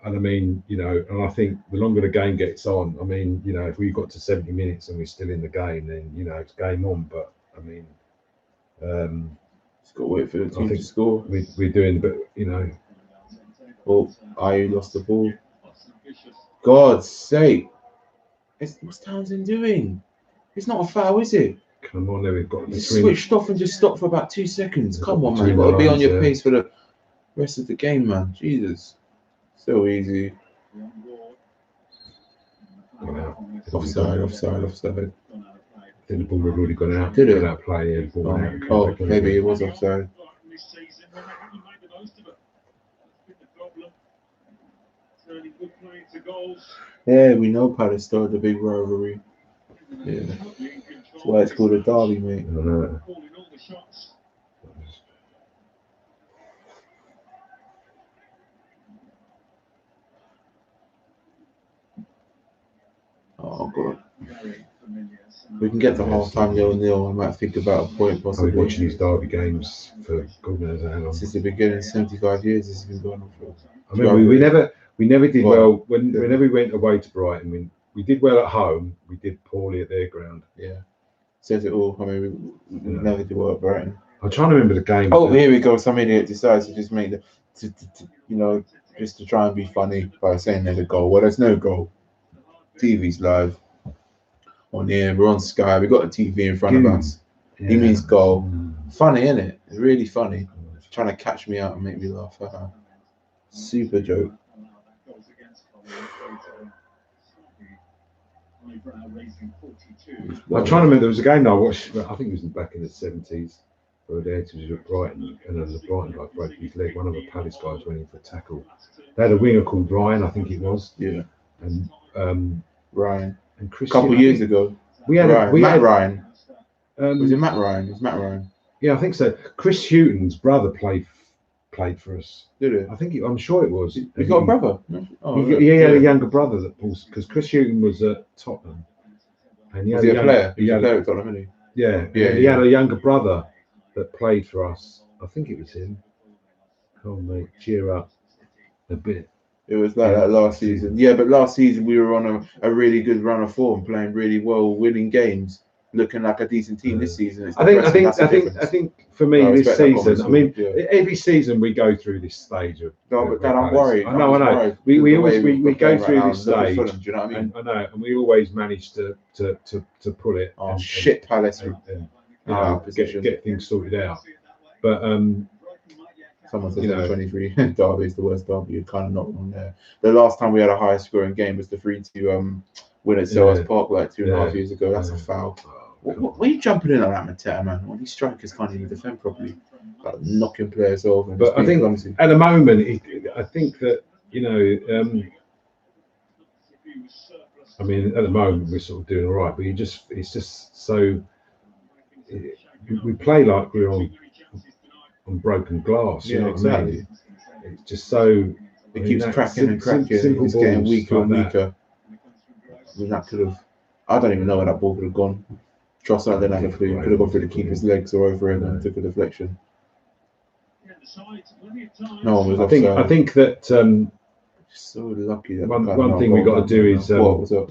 And I mean, you know, and I think the longer the game gets on, I mean, you know, if we got to 70 minutes and we're still in the game, then, you know, it's game on. But I mean, just got to wait for the team to score. We're doing, but you know. Oh, I lost the ball. God's sake. What's Townsend doing? It's not a foul, is it? Come on, there we've got the switched off and just stopped for about 2 seconds. Come on, man. You've got to be on your pace for the rest of the game, man. Jesus. So easy. Offside. I think the ball had already gone out. Did it? Without play, oh, maybe it was offside. Yeah, we know Palace started the big rivalry. Yeah. That's why it's called a derby, mate. Oh god. We can get to half time 0-0. I might think about a point possibly. I've been watching these Derby games for God knows how long. Since the beginning, 75 years this has been going on for. I mean, we never did well whenever we went away to Brighton. We did well at home. We did poorly at their ground. Yeah, says it all. I mean, we never did well at Brighton. I'm trying to remember the game. Oh, here we go. Some idiot decides to just make just to try and be funny by saying there's a goal. Well, there's no goal. TV's live. On here, we're on Sky. We got a TV in front of us. Yeah. He means goal. Funny, isn't it? It's really funny. Trying to catch me out and make me laugh. Super joke. I'm trying to remember. There was a game that I watched. I think it was back in the 70s. Where the Edge was at Brighton, and then the Brighton guy broke his leg. One of the Palace guys went in for a tackle. They had a winger called Ryan, I think it was. Yeah. And Ryan. And Chris. A couple years ago. We had Matt Ryan. Was it Matt Ryan? It was Matt Ryan. Yeah, I think so. Chris Hughton's brother played for us. Did it? I'm sure it was. He got a brother. He had a younger brother that pulls because Chris Hughton was at Tottenham. And was he a player? He had a player at Tottenham, isn't he? Yeah. He had a younger brother that played for us. I think it was him. Come on, mate, cheer up a bit. It was like that last season. Yeah, but last season we were on a really good run of form, playing really well, winning games, looking like a decent team this season. I think for me this season, I mean, every season we go through this stage of. No, but then I'm worried. I know. We always go through this stage. Do you know what I mean? I know, and we always manage to pull it. Oh, shit, Palace. Get things sorted out. But someone says 23 Derby is the worst Derby. You're kind of not wrong there. The last time we had a higher scoring game was the 3-2 win at Selhurst Park like 2.5 years ago. That's a foul. What are you jumping in like that, Mateta, man? All these strikers can't even defend properly, like knocking players over. But I think at the moment, I think that I mean, at the moment we're sort of doing all right, but it's just so. We play like we're on broken glass. You know exactly. What I mean? It's just so. It keeps cracking and cracking. It's getting weaker and weaker. I mean, that could have. I don't even know where that ball could have gone. Trust I don't have a clue. Could have gone through the keeper's legs or over him and took a deflection. No one was offside. I think that. So lucky that one thing we got to do is. What was up?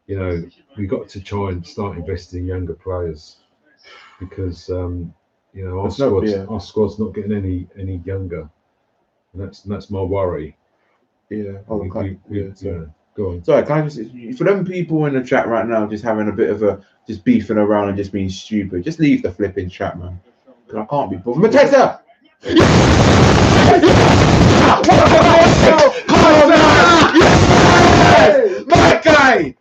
We got to try and start investing in younger players. Because our squad's not getting any younger, and that's my worry. Yeah. Go on. Sorry, can I just for them people in the chat right now just having a bit of just beefing around and just being stupid, just leave the flipping chat, man. Because I can't be bothered. Mateta! My guy!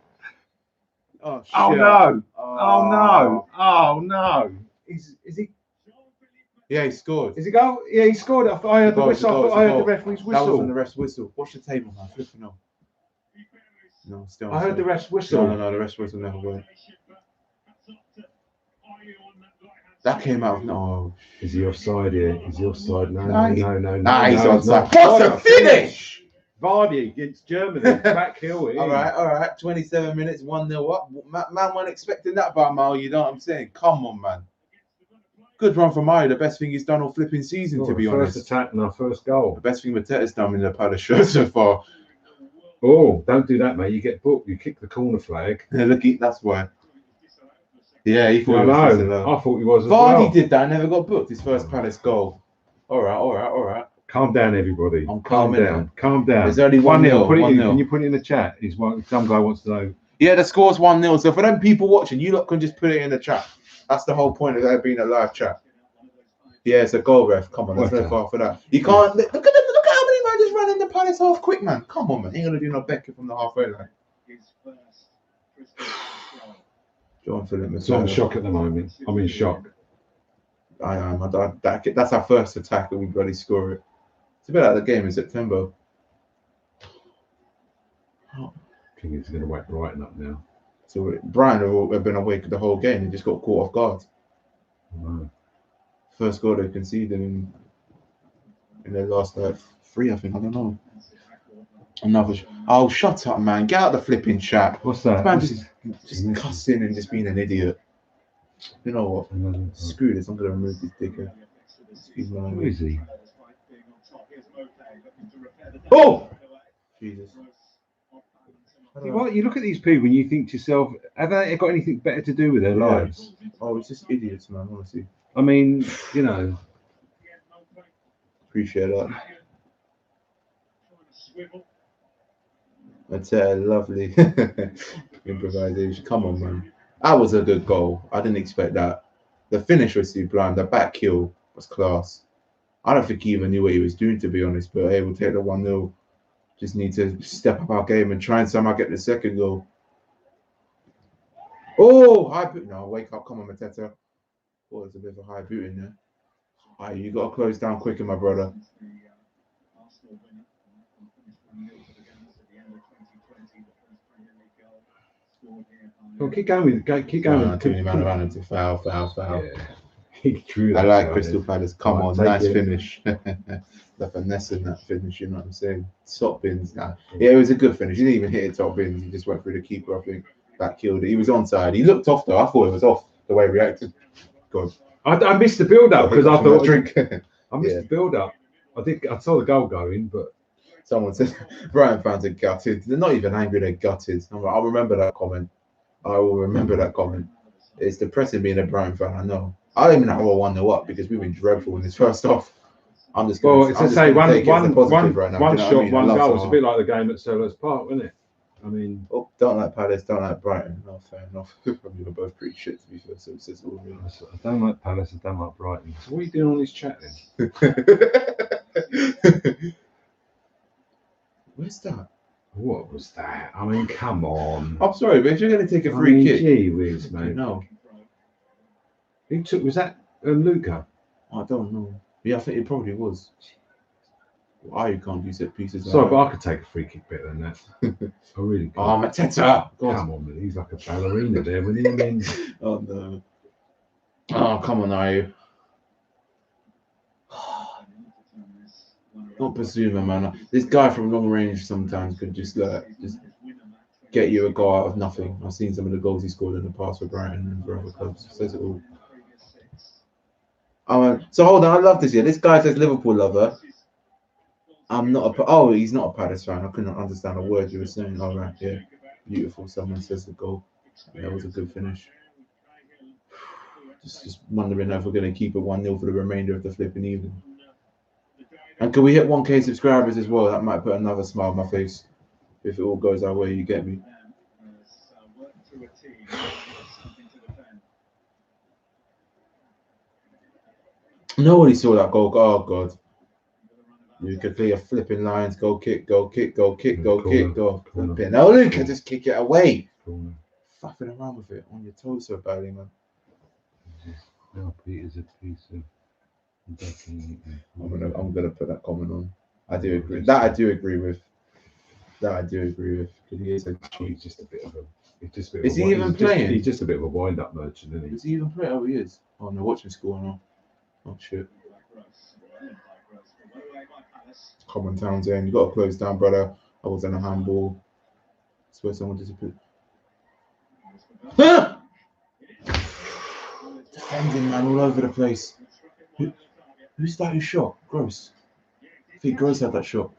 Oh shit! Oh no! Is he? Yeah, he scored. Is he goal? Yeah, he scored. I heard the whistle. I heard the referee's whistle. That wasn't the ref's whistle. Watch the table, man. Flipping on. No, still. I heard the ref's whistle. No, the ref's whistle never went. That came out. No. Is he offside here? Is he offside? No. He's onside. What's the finish? Vardy against Germany. Back heel. All right. 27 minutes, 1-0 up. Man wasn't expecting that by a mile. You know what I'm saying? Come on, man. Good run from Mario. The best thing he's done all flipping season, to be honest. First attack and our first goal. The best thing Mateta's done in the Palace shirt so far. Oh, don't do that, mate. You get booked. You kick the corner flag. Yeah, look, that's why. Yeah, he thought I thought he was as well. Vardy did that. Never got booked. His first Palace goal. All right. Calm down, everybody. Calm down. There's only 1-0. Can you put it in the chat? Some guy wants to know. Yeah, the score's 1-0. So for them people watching, you lot can just put it in the chat. That's the whole point of there being a live chat. Yeah, it's a goal, ref. Come on, there's no far for that. You can't look at how many man just ran in the Palace half quick, man. Come on, man. Ain't gonna do no Becker from the halfway line. John Philip. So I'm in shock at the moment. I'm in shock. I am. That's our first attack and we bloody score it. It's a bit like the game in September. I think he's going to wake Brighton up now. So Brighton have been awake the whole game. They just got caught off guard. Oh. First goal they conceded in their last 3, I think. I don't know. Another. Oh, shut up, man! Get out the flipping chat. What's that? Man, just cussing and just being an idiot. You know what? Screw this. I'm gonna remove this dickhead. Who is he? Oh! Jesus. You look at these people and you think to yourself, have they got anything better to do with their lives? Oh, it's just idiots, man, honestly. I mean, you know. Appreciate that. That's a lovely improvisation. Come on, man. That was a good goal. I didn't expect that. The finish was sublime. The back heel was class. I don't think he even knew what he was doing, to be honest, but hey, we'll take the 1-0. Just need to step up our game and try and somehow get the second goal. Oh, high boot. No, wake up. Come on, Mateta. Oh, there's a bit of a high boot in there. All right, you got to close down quicker, my brother. Well, keep going. Keep going. Too many man around him to foul. Yeah. He drew that. I like Crystal Palace. Come on, nice it. finish. The finesse in that finish, you know what I'm saying? Top bins. Nah. Yeah, it was a good finish. He didn't even hit it top bins. He just went through the keeper, I think. That killed it. He was onside. He looked off, though. I thought it was off, the way he reacted. God. I missed the build-up because I thought... I missed the build-up. I saw the goal going, but... Someone said, Brighton fans are gutted. They're not even angry, they're gutted. I'll remember that comment. I will remember that comment. It's depressing being a Brighton fan, I know. I don't even know how I 1-0 up because we've been dreadful in this first half. I'm just going to say one right shot, one goal. It's a bit like the game at Selhurst Park, wasn't it? I mean, don't like Palace, don't like Brighton. No, fair enough. We were both pretty shit, to be fair. So it says all really. I don't like Palace, I don't like Brighton. So what are you doing on this chat then? Where's that? What was that? I mean, come on. I'm sorry, but if you're going to take a free kick, gee whiz, mate. No. Was that Luca? I don't know. Yeah, I think it probably was. Why you can't use set pieces? Sorry, but I could take a free kick better than that. I really could. Oh, Mateta! Come on, man. He's like a ballerina there, wasn't he? I mean... Oh, no. Oh, come on, are you? Not Basuma, man. This guy from long range sometimes could just get you a goal out of nothing. I've seen some of the goals he scored in the past for Brighton and for other clubs. Says it all. So hold on, I love this here. This guy says Liverpool lover. I'm not he's not a Palace fan. I couldn't understand a word you were saying. All right, yeah. Beautiful. Someone says the goal. That was a good finish. Just wondering if we're going to keep it 1-0 for the remainder of the flipping evening. And can we hit 1K subscribers as well? That might put another smile on my face. If it all goes our way, you get me. Nobody saw that goal. Oh, God. You could play a flipping Lions. Go kick, go kick, go kick, go kick, go. No, Luca, just kick it away. Faffing around with it on your toes so badly, man. No, Peter's a piece of... I'm gonna put that comment on. I do agree. That I do agree with. Because he is a cheat. He's just a bit of a... Is he even playing? He's just a bit of a wind-up merchant, isn't he? Is he even playing? Oh, he is. Oh, no, watch him score now. Oh, shit. Come on, Townsend. You got to close down, brother. I was on a handball. I swear someone disappeared. Huh! Defending, man, all over the place. Who's that who shot? Gross. I think Gross had that shot.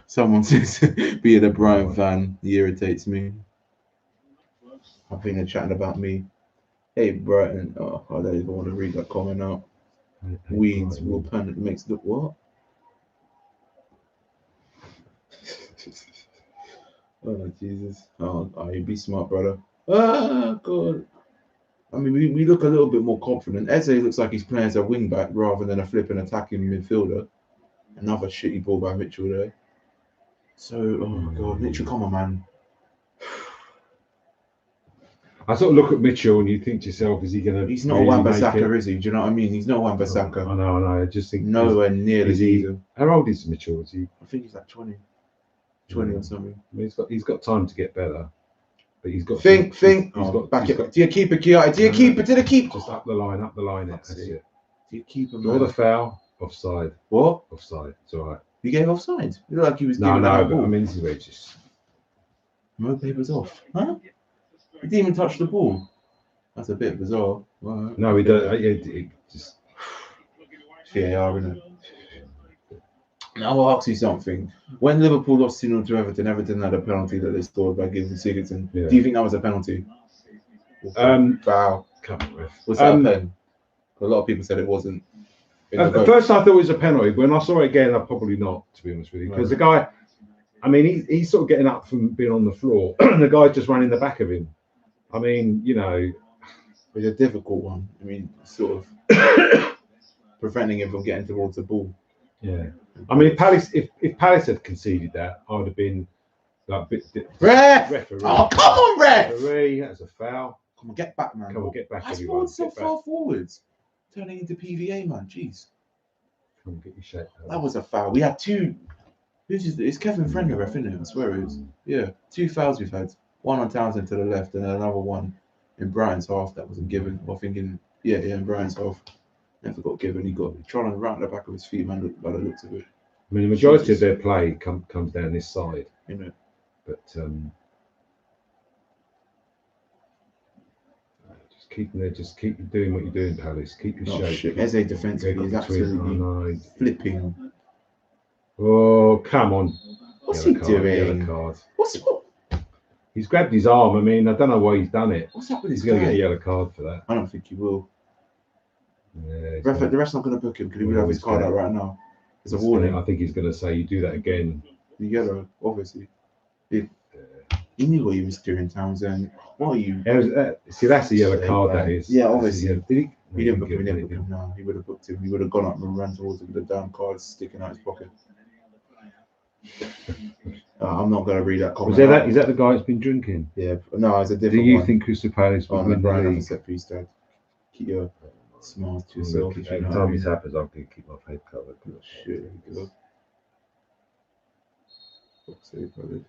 Someone says being a Brighton fan irritates me. I think they're chatting about me. Hey, Brighton. Oh, I don't even want to read that comment out. Weeds will panic makes look what? Oh, Jesus. Oh, you be smart, brother. Ah, God. I mean, we look a little bit more confident. Eze looks like he's playing as a wing back rather than a flipping attacking midfielder. Another shitty ball by Mitchell there. So, oh my God, Mitchell, come on, man. I sort of look at Mitchell and you think to yourself, is he going to... He's not Wan-Bissaka, is he? Do you know what I mean? He's not Wan-Bissaka. I know. I just think... Nowhere near the season. How old is Mitchell? Is he? I think he's like 20. 20 or something. I mean, he's got time to get better. But he's got... Think. He's got back it. Do you keep it, Kiai? Do you keep it to the keeper? Just up the line. That's it. Do you keep him? Draw the foul. Offside. What? Offside. It's all right. You gave offside? You look like he was No, giving that but ball. I mean, this is where it's just... No papers off. Huh? He didn't even touch the ball. That's a bit bizarre. Right. No, he don't. It just... VAR, isn't it? Now I'll ask you something. When Liverpool lost 2-0 to Everton had a penalty that they scored by giving Sigurdsson. Yeah. Do you think that was a penalty? Foul. Was that a pen? A lot of people said it wasn't. At first, I thought it was a penalty. When I saw it again, I probably not, to be honest with you, because the guy, I mean, he's sort of getting up from being on the floor, and the guy's just running the back of him. I mean, you know, it's a difficult one. I mean, sort of preventing him from getting towards the ball. Yeah. I mean, if Palace had conceded that, I would have been like ref! Referee. Oh, come on, ref! Referee, that's a foul. Come on, get back, man. Come on, get back. That's going so far forwards. Turning into PVA, man. Jeez. Come on, get your shape. That was a foul. We had two. It's Kevin Friend, the ref, isn't it? I swear it is. Yeah, 2 fouls we've had. One on Townsend to the left, and then another one in Brighton's half that wasn't given. Or thinking, in Brighton's half. Never got given. He got trying around the back of his feet, man. By the looks of it. I mean, the majority of their play comes down this side. You know. But just keep doing what you're doing, Palace. Keep your shape. Eze defensively is absolutely flipping. Oh, come on. What's he doing? Yellow card. He's grabbed his arm. I mean, I don't know why he's done it. What's up with this guy? He's going to get a yellow card for that. I don't think he will. Yeah, the ref's not going to book him because he would have his card out right now. It's a warning. I think he's going to say, you do that again. The yellow, obviously. He knew what he was doing, Townsend. What are you? See, that's a yellow card, that is. Yeah, obviously. Did he? He didn't book him. No, he would have booked him. He would have gone up and ran towards him with the damn card sticking out his pocket. I'm not going to read that comment. Is that the guy that's been drinking? Yeah. No, it's a different one. Do you think Crystal Palace would win the league? A set piece, Dad. Keep your smiles to yourself. Every time this happens, I'm going to keep my face covered. Shit. Fuck's sake, brother.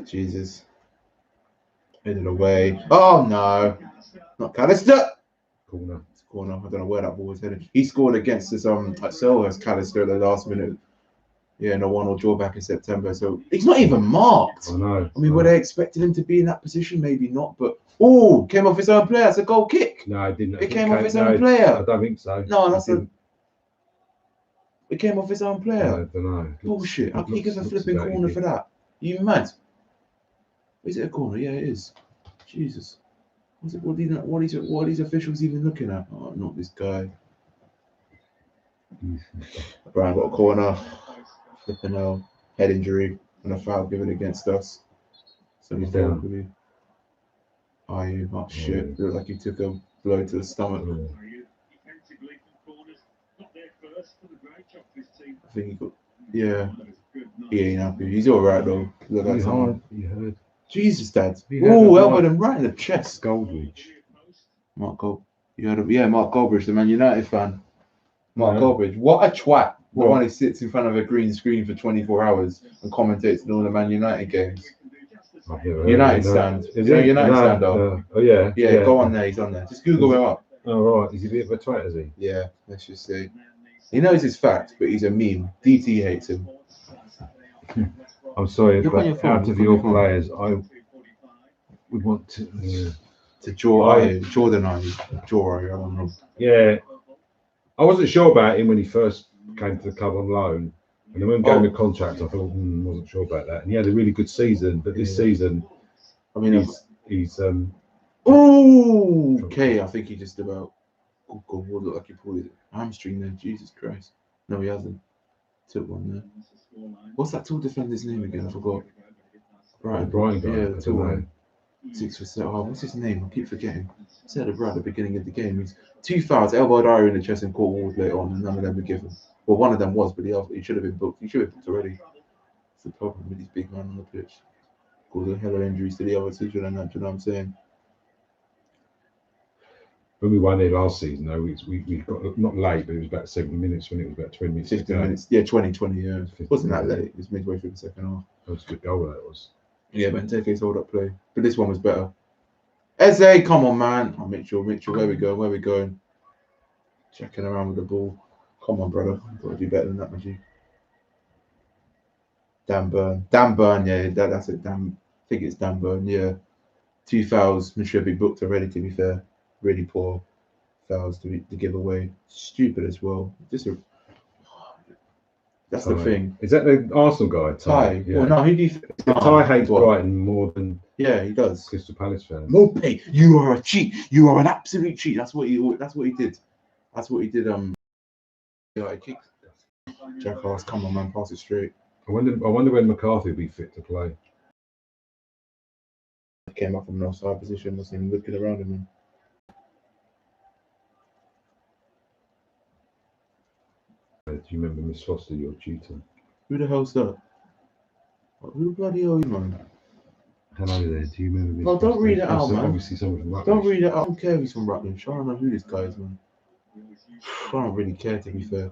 Jesus. Headed away. Oh no. Not Callister. Corner. It's corner. I don't know where that ball was headed. He scored against us at Selhurst, Callister at the last minute. Yeah, in a 1-1 draw back in September. So he's not even marked. I know. I mean, were they expecting him to be in that position? Maybe not. But came off his own player. That's a goal kick. No, it didn't. It came off his own player. I don't think so. No, it came off his own player. I don't know. Bullshit. How can you give a flipping corner for that? You mad? Is it a corner? Yeah, it is. Jesus. What are these officials even looking at? Oh, not this guy. Brian got a corner. Flipping hell. Head injury and a foul given against us. So he's down. Oh shit. Looked like he took a blow to the stomach. I think he got. Yeah. He ain't happy. He's alright though. Look like someone. You heard. Jesus, Dad. Oh, elbowed him right in the chest. Goldridge. Mark Goldridge. You heard of? Yeah, Mark Goldridge, the Man United fan. Mark Goldridge. What a twat. The one who sits in front of a green screen for 24 hours and commentates on all the Man United games. United stand. Is it United stand though? Oh yeah. Yeah, go on there. He's on there. Just Google him up. Oh right. Is he a bit of a twat, is he? Yeah, let's just say. He knows his facts, but he's a meme. DT hates him. I'm sorry, but out of your players, I would want to Jordan. I don't know. Yeah, I wasn't sure about him when he first came to the club on loan, and then when he gave me a contract, I thought wasn't sure about that. And he had a really good season, but this season, I mean, he's okay. I think he just about would look like he pulled his hamstring there. Jesus Christ! No, he hasn't. Took one there. What's that tall defender's name again? I forgot. Brighton guy. Yeah, the tall one. 6 foot. Oh, what's his name? I keep forgetting. I said it right at the beginning of the game. He's 2 fouls, elbowed Ira in the chest and caught Ward later on, and none of them were given. Well, one of them was, but he should have been booked. He should have been booked already. That's the problem with these big men on the pitch. Causing hell of injuries to the other teacher and that. You know what I'm saying? When we won it last season, though, we got not late, but it was about 70 minutes when it was about 20 minutes. 15 minutes. Yeah, 20, yeah. It wasn't that late. It was midway through the second half. That was a good goal, that was. Yeah, but Nteke's hold-up play. But this one was better. Eze, come on, man. Oh, Mitchell, where we going? Checking around with the ball. Come on, brother. Got to do better than that, Majid. Dan Burn, yeah, that's it. I think it's Dan Burn, yeah. 2 fouls, should be booked already, to be fair. Really poor fouls to give away. Stupid as well. That's the thing. Is that the Arsenal guy, Ty? Yeah. Well, no, who do you think? Ty hates Brighton more than he does. Crystal Palace fans. Mope, you are a cheat. You are an absolute cheat. That's what he did. That's what he did. He kicked Jackass. Come on, man, pass it straight. I wonder when McCarthy will be fit to play. Came up from an offside position, wasn't even looking around him. Do you remember Miss Foster, your tutor? Who the hell's that? Who the bloody hell, man? Hello there. Do you remember Miss Foster? Don't read it out, man. Obviously, someone from Rutledge. Don't read it out. I don't care if he's from Rutledge. I don't know who this guy is, man. I don't really care, to be fair.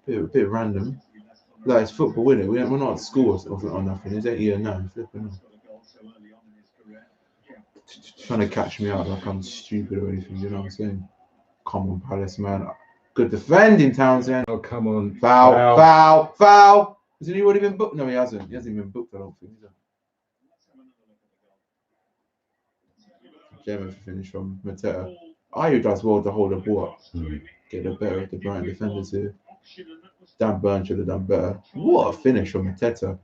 Bit random. Like, it's football, isn't it? We're not at school or nothing. It's 8 years now. Flipping on. Trying to catch me out like I'm stupid or anything, you know what I'm saying? Come on, Palace, man. Good defending, Townsend. Oh, come on. Foul. Hasn't he already been booked? No, he hasn't. He hasn't been booked, I don't think. German finish from Mateta. Ayu does well to hold the ball up. Get the better of the Brighton defenders here. Dan Burn should have done better. What a finish from Mateta.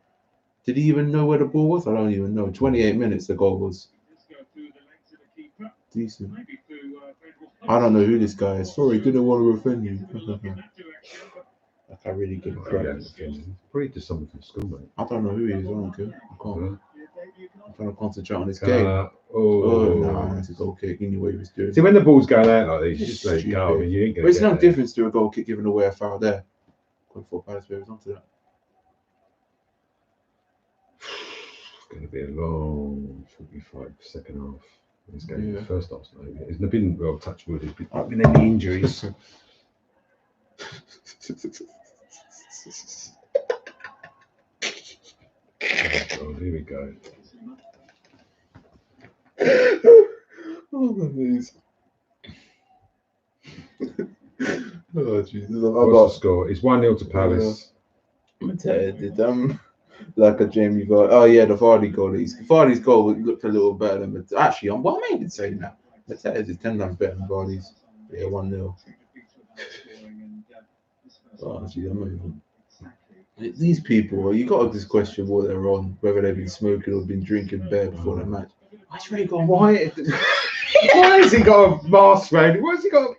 Did he even know where the ball was? I don't even know. 28 minutes the goal was. Decent. I don't know who this guy is. Sorry, didn't want to offend you. Like, I really give a crap. Probably just someone from school, mate. I don't know who he is. I don't care. I can't. I'm trying to concentrate on this game. No, that's a goal kick. He knew what he was doing. See, when the ball's going out like this, you just let it go. I mean, you ain't gonna. But it's no difference to a goal kick giving away a foul there. For Palace players onto that. It's going to be a long, tricky fight for second half. This game, the first half, it's not been well touch wood. There's not been any injuries. Oh, here we go. Oh, my knees. Oh, Jesus. What's the score? It's 1-0 to Palace. Mateta did like a Jamie Vardy. Oh yeah, the Vardy goal. Vardy's goal looked a little better than Mateta. Actually, why am I even saying that? Mateta's is 10 times better than Vardy's. Yeah, 1-0. Oh, geez, I'm not even. These people, you got to just question what they're on, whether they've been smoking or been drinking beer before the match. Why's Ray gone? Why has he got a mask around? Why's he got?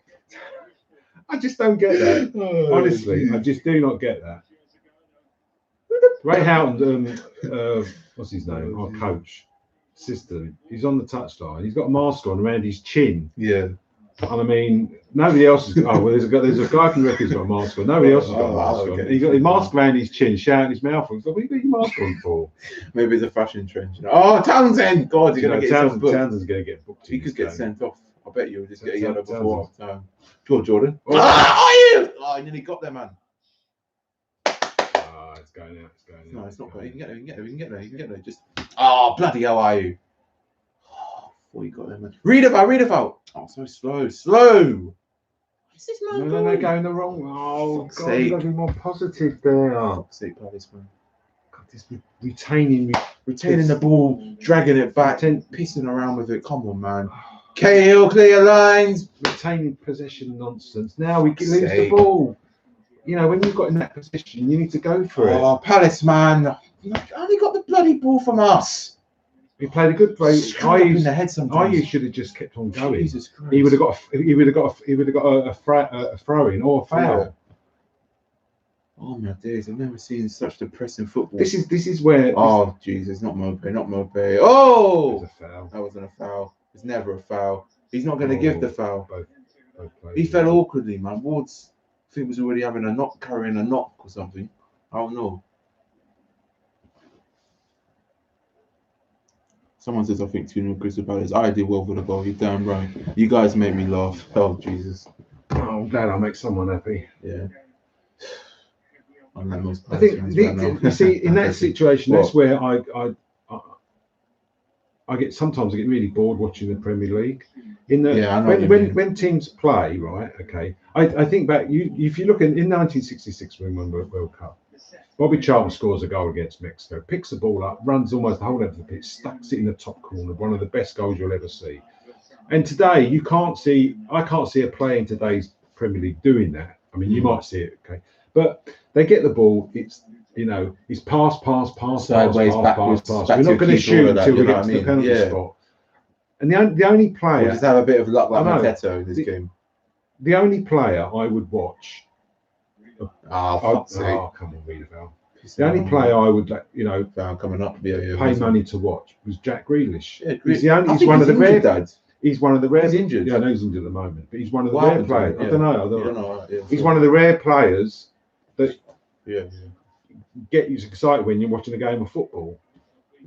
I just don't get that. Honestly, I just do not get that. Ray Houghton, what's his name? Our coach, assistant. He's on the touchline. He's got a mask on around his chin. Yeah. And I mean, nobody else has. Oh well, there's a guy from Record's got a mask on. Nobody else has got a mask on. He's got his mask around his chin, shouting his mouth on. So what are you got your mask on for? Maybe it's a fashion trend. You know? Oh, Townsend! God, he's gonna get Townsend's gonna get booked. He could get sent off. I bet you'll just get a yellow before time. Jordan. Oh, I nearly got there, man. It's going out. No, it's not going. You can get there. Just. Oh, bloody hell are you? Oh, you got there, man. Read about. Oh, so slow. What's this man No, they're going the wrong. Oh, God, you've got to be more positive there. Fuck's sake, Palace, man. God, this retaining the ball, dragging it back, pissing around with it. Come on, man. Cahill, clear lines. Retaining possession nonsense. Now we lose the ball. You know, when you've got in that position, you need to go for it. Oh, Palace, man. You only got the bloody ball from us. He played a good play. Ayu should have just kept on going. Jesus Christ. He would have got a throw in or a foul. Yeah. Oh my days! I've never seen such depressing football. This is where. Oh Jesus! Not Mopé. Oh, a foul. That wasn't a foul. It's never a foul. He's not going to give the foul. Both he fell awkwardly, man. Ward's, I think, was already carrying a knock or something. I don't know. Someone says, I think 2-0 Crystal Palace. I did well for the goal. You're damn right. You guys make me laugh. Oh, Jesus. Oh, I'm glad I make someone happy. Yeah. I think, you see, in that situation, that's where sometimes I get really bored watching the Premier League. In the Yeah, I know when teams play, right? Okay, I think back. If you look in 1966 when we won the World Cup, Bobby Charlton scores a goal against Mexico, picks the ball up, runs almost the whole length of the pitch, stucks it in the top corner. One of the best goals you'll ever see. And today, I can't see a player in today's Premier League doing that. I mean, you might see it, okay, but they get the ball. It's pass, sideways, backwards. We're not going to shoot until we get to the penalty spot. And the only player, we'll just have a bit of luck like Mateto in this game. The only player I would watch. Fuck's sake. Come on, Weederville. The only player I would, coming up, pay money to watch was Jack Grealish. Yeah, he's one of the rare. He's one of the rare. He's injured. Yeah, I know he's injured at the moment, but he's one of the rare players. Yeah. I don't know. He's one of the rare players that get you excited when you're watching a game of football.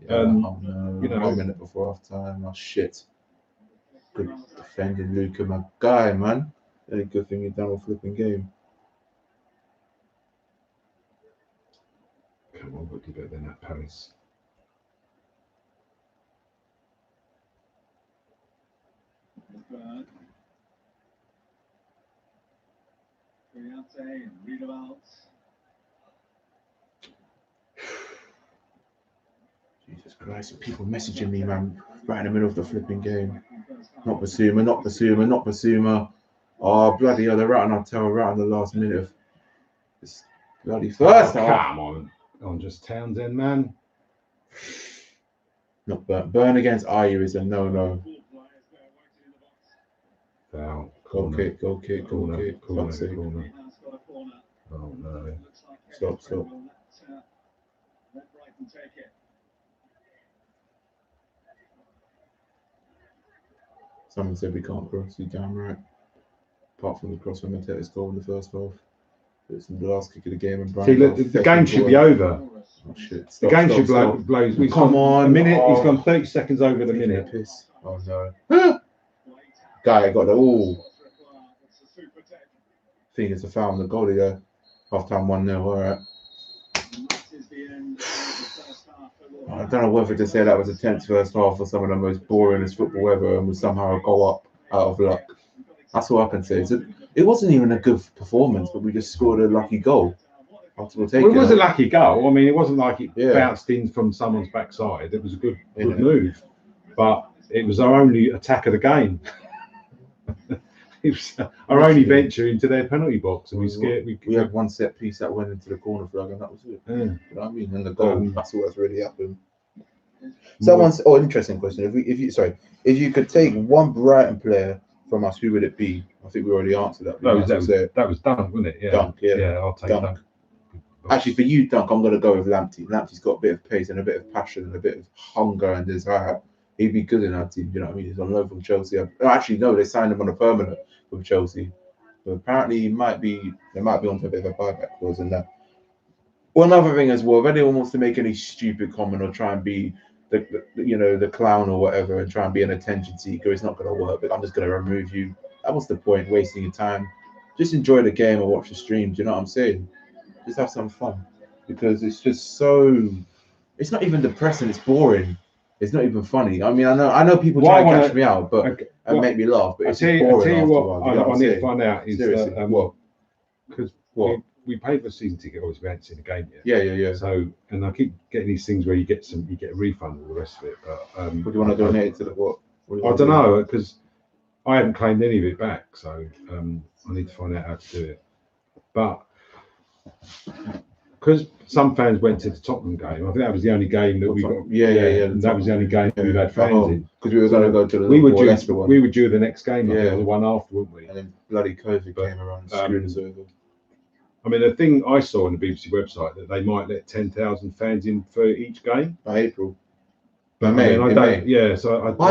Yeah, 1 minute before half time. Oh shit! Good defending, Luca, my guy, man. Very good thing you've done a flipping game. Come on, we'll do better than that, Palace. Jesus Christ, people messaging me, man, right in the middle of the flipping game. Not Basuma. Oh, bloody hell, they're right on our tail, right on the last minute of this bloody first half. Come on, just Townsend, man. Not Burn against Ayew is a no-no. Foul. Goal kick. Corner. Oh, no. Stop. Someone said we can't cross. You damn right. Apart from the cross from Mateta's goal in the first half. It's the last kick of the game. And see, look, the game should be over. Oh, shit. The game should blow. Come on. A minute. He's gone 30 seconds over the minute. Piss. Oh, no. Guy got the... Ooh. I think it's a foul on the goalie there. Half-time 1-0. All right. I don't know whether to say that was a tense first half or some of the most boringest football ever and would somehow go up out of luck. That's all I can say. It wasn't even a good performance, but we just scored a lucky goal. It was a lucky goal. I mean, it wasn't like it bounced in from someone's backside. It was a good move, but it was our only attack of the game. It was our only venture into their penalty box, and we had one set piece that went into the corner flag, and that was it. Yeah. You know what I mean? And the goal, that's what's really happened. Someone's interesting question. If you could take one Brighton player from us, who would it be? I think we already answered that. That was Dunk, wasn't it? Yeah. Dunk, yeah. I'll take Dunk. Actually, for you, Dunk, I'm going to go with Lamptey. Lamptey's got a bit of pace and a bit of passion and a bit of hunger and desire. He'd be good in our team. You know what I mean? He's on loan from Chelsea. Actually, no, they signed him on a permanent with Chelsea. But apparently, they might be onto a bit of a buyback clause in that. One other thing as well, if anyone wants to make any stupid comment or try and be the clown or whatever and try and be an attention seeker, it's not going to work. But I'm just going to remove you. That was the point, wasting your time. Just enjoy the game and watch the stream. Do you know what I'm saying? Just have some fun, because it's just so. It's not even depressing. It's boring. It's not even funny. I mean, I know people try and catch me out, but and make me laugh. But it's boring. I tell you what, I need to find out is what? Because we paid for a season ticket. Obviously, we hadn't seen the game yet. Yeah. So, and I keep getting these things where you get a refund and all the rest of it. But what do you want to donate to the what? I don't know, because I haven't claimed any of it back. So I need to find out how to do it. But because some fans went to the Tottenham game, I think that was the only game that we got. Yeah. That was the only game we've had fans in. Because we were going to go to the Leicester one. We were due the next game, the one after, weren't we? And then bloody COVID came around and screwed us over. I mean, the thing I saw on the BBC website that they might let 10,000 fans in for each game by April. By May, Why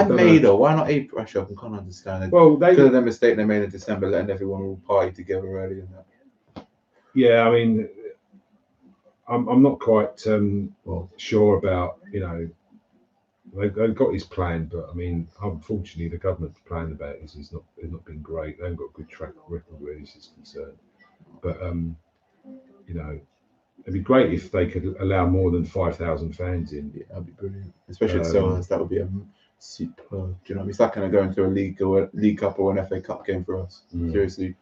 May though? Why not April? Actually, I can't understand it. Well, because of the mistake they made in December, letting everyone all party together early and that. Yeah, I mean, I'm not quite sure about, they've got this plan, but I mean, unfortunately, the government's plan about it is not been great. They haven't got a good track record where this is concerned. But it'd be great if they could allow more than 5,000 fans in. Yeah, that'd be brilliant. Especially at Sellers, that would be superb. Do you know what I mean? It's like kind of going to a League Cup or an FA Cup game for us. Seriously.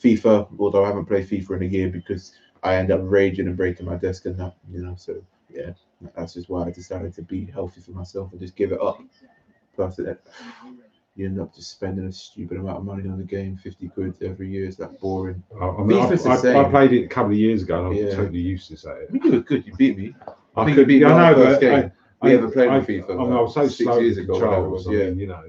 FIFA, although I haven't played FIFA in a year because I end up raging and breaking my desk and that, you know. So yeah, that's just why I decided to be healthy for myself and just give it up. Plus, you end up just spending a stupid amount of money on the game, 50 quid every year. It's that boring. I mean, I played it a couple of years ago and I'm totally useless at it. I mean, you were good. You beat me. I think you beat me on the first game. We ever played with FIFA. I mean, I was so 6 slow years with ago. controls. I mean, you know.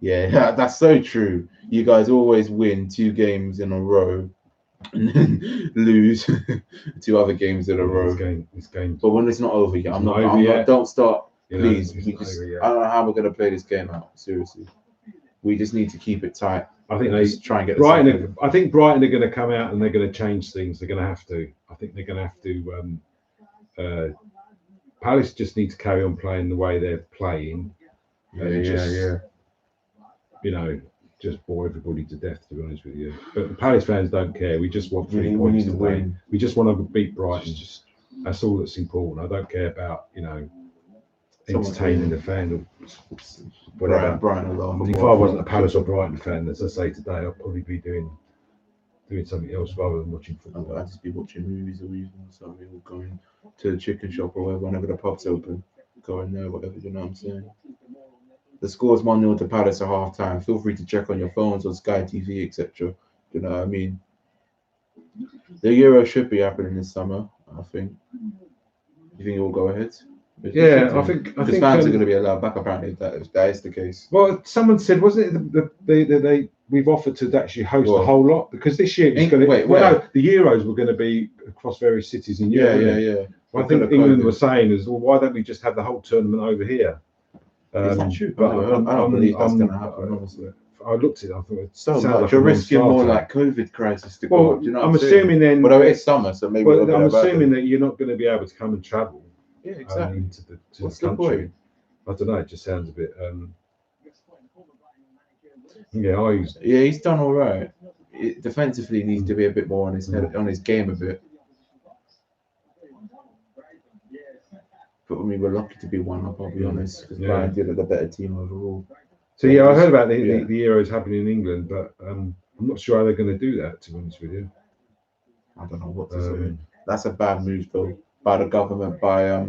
Yeah, that's so true. You guys always win 2 games in a row and then lose 2 other games in a row. This game. But when it's not over yet, I'm not. Don't start, please. I don't know how we're going to play this game out. Seriously, we just need to keep it tight. I think they try and get Brighton. I think Brighton are going to come out and they're going to change things. They're going to have to. I think they're going to have to. Palace just need to carry on playing the way they're playing. Yeah. You know, just bore everybody to death, to be honest with you. But the Palace fans don't care. We just want 3 points to win. We just want to beat Brighton. That's all that's important. I don't care about, you know, entertaining the fan or whatever. Brighton if I wasn't a Palace or Brighton fan, as I say today, I'd probably be doing something else rather than watching football. I'd just be watching movies or something, or going to the chicken shop or whenever the pub's open. Going there, whatever, you know what I'm saying? The score's 1-0 to Palace at half time. Feel free to check on your phones on Sky TV, etc. You know what I mean? The Euro should be happening this summer, I think. You think it will go ahead? Yeah, I think fans are going to be allowed back apparently if that is the case. Well, someone said, wasn't it we've offered to actually host the whole lot, because this year it's going to. No, the Euros were going to be across various cities in Europe. Yeah. Well, I think England was saying is, well, why don't we just have the whole tournament over here? Is that true? But I don't believe that's going to happen. Honestly, I looked at it. I thought it's so much. You're risking more like COVID crisis to go. You know I'm assuming then. Well, it's summer, so maybe. Well, I'm assuming that you're not going to be able to come and travel. Yeah, exactly. To the country. I don't know. It just sounds a bit. Yeah, he's done all right. Defensively, he needs to be a bit more on his head, on his game a bit. But I mean, we're lucky to be 1-up. I'll be honest, because Brighton did a better team overall. So yeah, I heard about the Euros happening in England, but I'm not sure how they're going to do that. To be honest with you, I don't know what to say. That's a bad move though, by the government, by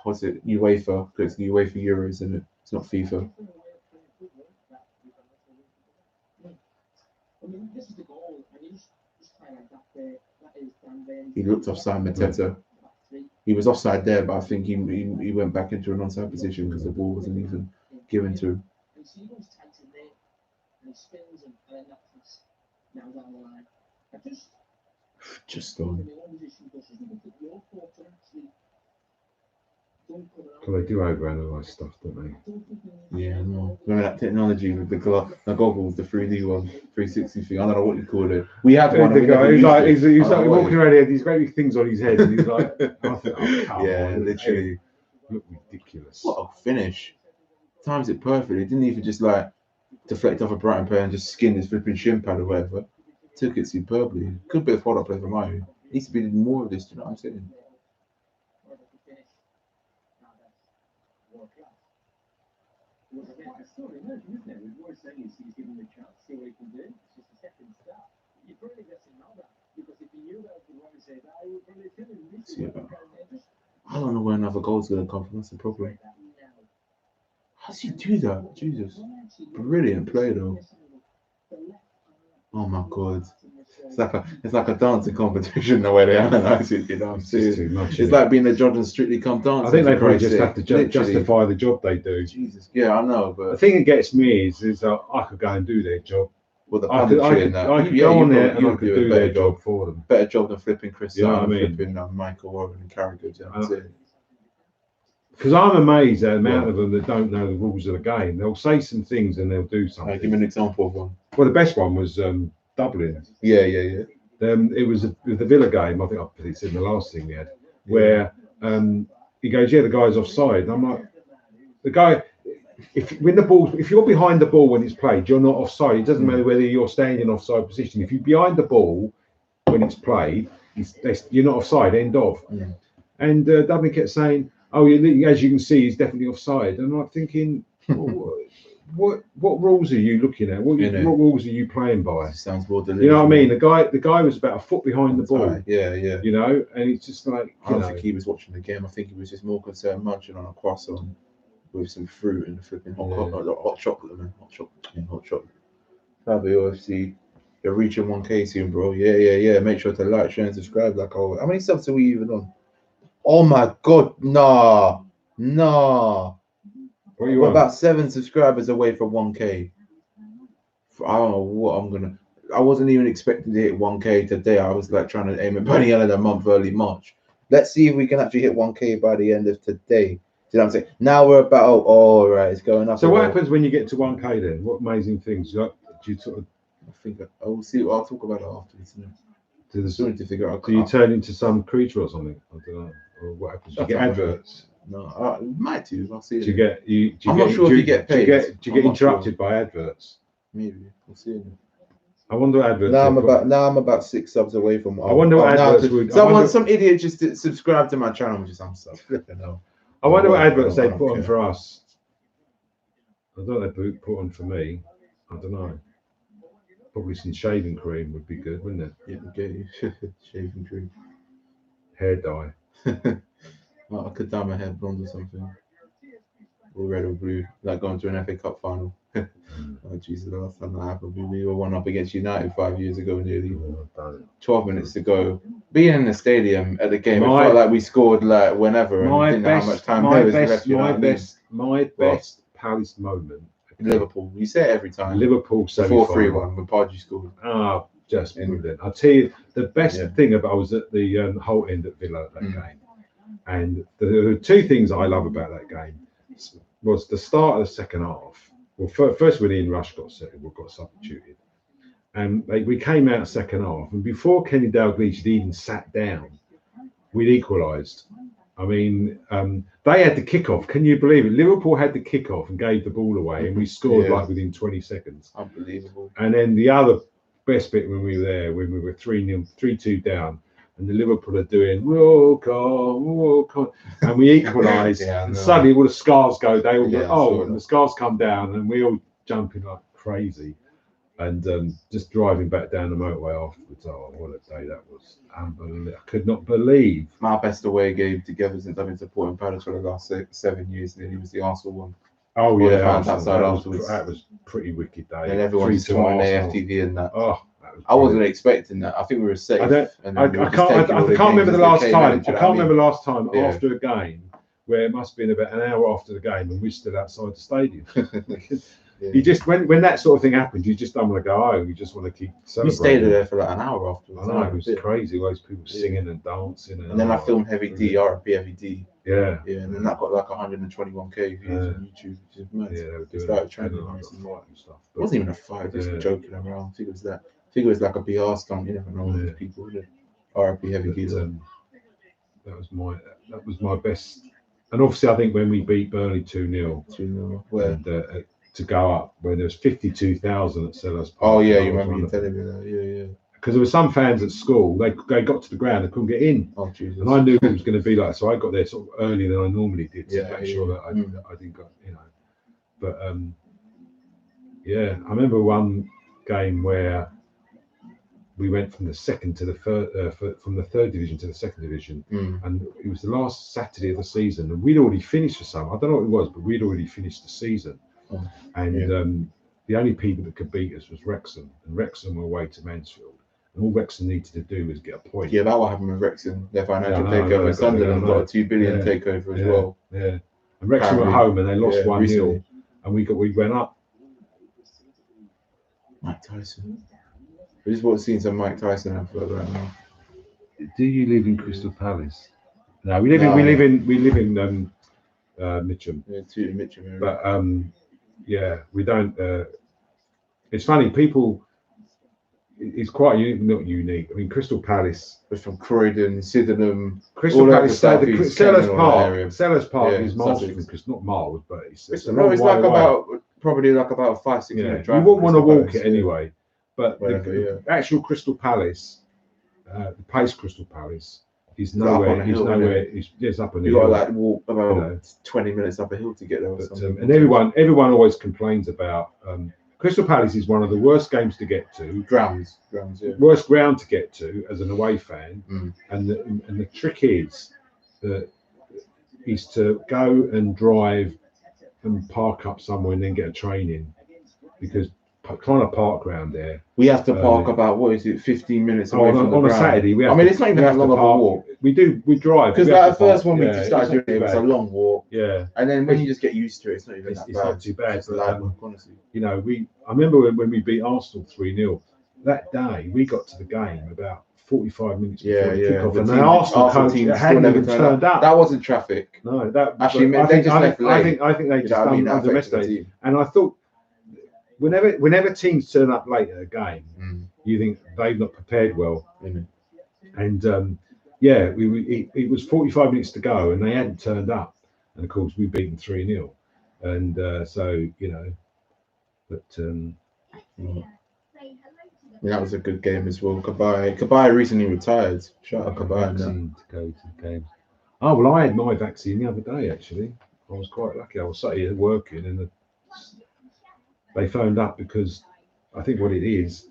what's it, UEFA? Because it's the UEFA Euros, isn't it? It's not FIFA. He looked offside Mateta. He was offside there, but I think he went back into an onside position because the ball wasn't even given to him. Just on. Well, they do overanalyze stuff, don't they? Yeah, no. Remember that technology with the goggles, the 3D one, 360 thing? I don't know what you call it. We had one. The guy, he's like walking around here, these great big things on his head, and he's like, literally. Look ridiculous. What a finish. Times it perfectly. It didn't even just like deflect off a Brighton player and just skin his flipping shin pad or whatever. Took it superbly. Good bit of follow-up play from Mayu. Needs to be more of this, do you know what I'm saying? I don't know where another goal's going to come from. That's the problem. How does he do that? Jesus. Brilliant play, though. Oh, my God. It's like a dancing competition the way they analyze it, you know what I'm saying? Too much, it's like being a judge and Strictly Come Dancing. I think they probably just have to justify the job they do. Jesus. Yeah, I know, but... The thing that gets me is I could go and do their job. Well, I could go on there and I could do their job for them. Better job than flipping Cristiano, flipping Michael Warren and Carragher, you know what I'm saying? Because I'm amazed at the amount of them that don't know the rules of the game. They'll say some things and they'll do something. Give me an example of one. Well, the best one was Dublin. Yeah. It was the Villa game. I think I said in the last thing we had, where he goes, the guy's offside. And I'm like, the guy, if you're behind the ball when it's played, you're not offside. It doesn't matter whether you're standing in offside position. If you're behind the ball when it's played, you're not offside. End of. And Dublin kept saying, "Oh, as you can see, he's definitely offside." And I'm thinking, what rules are you looking at? What rules are you playing by? Sounds more delicious. You know what I mean? The guy was about a foot behind the ball. Yeah. You know, and it's just like I don't think he was watching the game. I think he was just more concerned munching on a croissant with some fruit and the flipping hot chocolate, man. Hot chocolate. BHAFC, you're reaching 1K soon, bro. Yeah. Make sure to like, share, and subscribe. Like always. How many subs are we even on? Oh my God, nah. We're about 7 subscribers away from 1K. I don't know what I'm gonna. I wasn't even expecting to hit 1K today. I was like trying to aim it by the end of the month, early March. Let's see if we can actually hit 1K by the end of today. Do you know what I'm saying? Now we're about. Oh, right, it's going up. So what happens when you get to 1K then? What amazing things? Do you sort of? I think I will see. I'll talk about it afterwards. To figure out. Do you turn into some creature or something? I don't know. Or what happens? Do you get adverts? No, I might do. I'll see. I'm not sure if you get paid. Do you get interrupted by adverts? Maybe. We'll see. I wonder what adverts. Now I'm about 6 subs away from. I wonder what adverts would. Some idiot just subscribed to my channel, which is some stuff. I wonder what adverts they put on for us. I don't know if they put on for me. I don't know. Probably some shaving cream would be good, wouldn't it? Yeah, get you shaving cream. Hair dye. Well, I could dye my hair blonde or something. Or red or blue, like going to an FA Cup final. Oh Jesus, the last time that happened, we were 1 up against United 5 years ago nearly. 12 minutes to go. Being in the stadium at the game, it felt like we scored like whenever and didn't know how much time there was left. My best Palace moment. Liverpool. You say it every time. Liverpool 4-3-1 when Pardew scored. Ah, just brilliant. I'll tell you the best thing about I was at the whole end at Villa at that game. And the 2 things I love about that game was the start of the second half. Well, first when Ian Rush got substituted, and we came out second half, and before Kenny Dalglish had even sat down, we'd equalised. I mean, they had the kickoff. Can you believe it? Liverpool had the kickoff and gave the ball away, and we scored like within 20 seconds. Unbelievable. And then the other best bit when we were there, when we were 3-2 down, and the Liverpool are doing walk on, and we equalised. And suddenly all the scars go. They all go, and the scars come down, and we all jumping like crazy, and just driving back down the motorway afterwards. Oh, what a day that was! Unbelievable. I could not believe. My best away game together since I've been supporting Palace for the last 7 years. Nearly was the Arsenal one. Oh yeah, that was pretty wicked day. And everyone just throwing AFTV and that. Oh. I wasn't expecting that. I think we were safe. I can't remember the last time. I can't remember the last time after a game where it must have been about an hour after the game and we're still outside the stadium. You just when that sort of thing happens, you just don't want to go home. You just want to keep celebrating. We stayed there for like an hour afterwards. I know, it was crazy. All those people singing and dancing. And then I filmed Heavy D, RP Heavy D. Yeah. And then that got like 121k views on YouTube, which is mad. Yeah, they were doing started trending and stuff. It wasn't even a fight, just joking around. I think it was that. I think it was like a PR stunt. You never know with people. RP Heavy D. That was my best. And obviously, I think when we beat Burnley 2-0, and to go up when there was 52,000 at Sellers Park. Oh yeah, you remember you telling me that? Yeah. Because there were some fans at school. They got to the ground, they couldn't get in. Oh Jesus! And I knew it was going to be like, so I got there sort of earlier than I normally did to make sure that I didn't go, But I remember one game where we went from the second to the third, from the third division to the second division, and it was the last Saturday of the season, and we'd already finished for some. I don't know what it was, but we'd already finished the season, and the only people that could beat us was Wrexham, and Wrexham were away to Mansfield, and all Wrexham needed to do was get a point. Yeah, that what happened with Wrexham. Their financial takeover. Sunderland got a 2 billion takeover as well. Yeah, and Wrexham were home and they lost 1-0, and we went up. Mike Tyson. We just want to see some Mike Tyson advert right now. Do you live in Crystal Palace? No, we live in Mitcham. Yeah, Mitcham area. But we don't. It's funny, people. It's quite not unique. I mean, Crystal Palace. We're from Croydon, Sydenham. Crystal Palace. Sellers Park is miles from because not miles, but it's like probably like about 5-6 minute drive. You wouldn't want to walk it anyway. But the actual Crystal Palace, the Pace Crystal Palace, He's nowhere. He's nowhere. He's just up on the hill. You got to like walk about 20 minutes up a hill to get there. But, and everyone always complains about Crystal Palace is one of the worst games to get to. Grounds, yeah. Worst ground to get to as an away fan. And the trick is to go and drive and park up somewhere and then get a train in, because trying to park around there. We have to park about 15 minutes away from the on ground. a Saturday. It's not even that long of a walk. We drive. Because like the first one we just started doing, it was a long walk. Yeah. And then when you just get used to it, it's not even that bad. It's not too bad. But, honestly. You know, I remember when we beat Arsenal 3-0, that day we got to the game about 45 minutes before the kickoff, and the Arsenal team hadn't even turned up. That wasn't traffic. No, that actually they just left late. I think they just underestimated. And I thought, whenever teams turn up late at a game, you think they've not prepared well. And it was 45 minutes to go, and they hadn't turned up. And of course, we beat them 3-0, and so you know, but. That was a good game as well. Kabay recently retired. Shout out Kabay. To go to the game. Oh well, I had my vaccine the other day. Actually, I was quite lucky. I was sat here working, and they phoned up because I think what it is,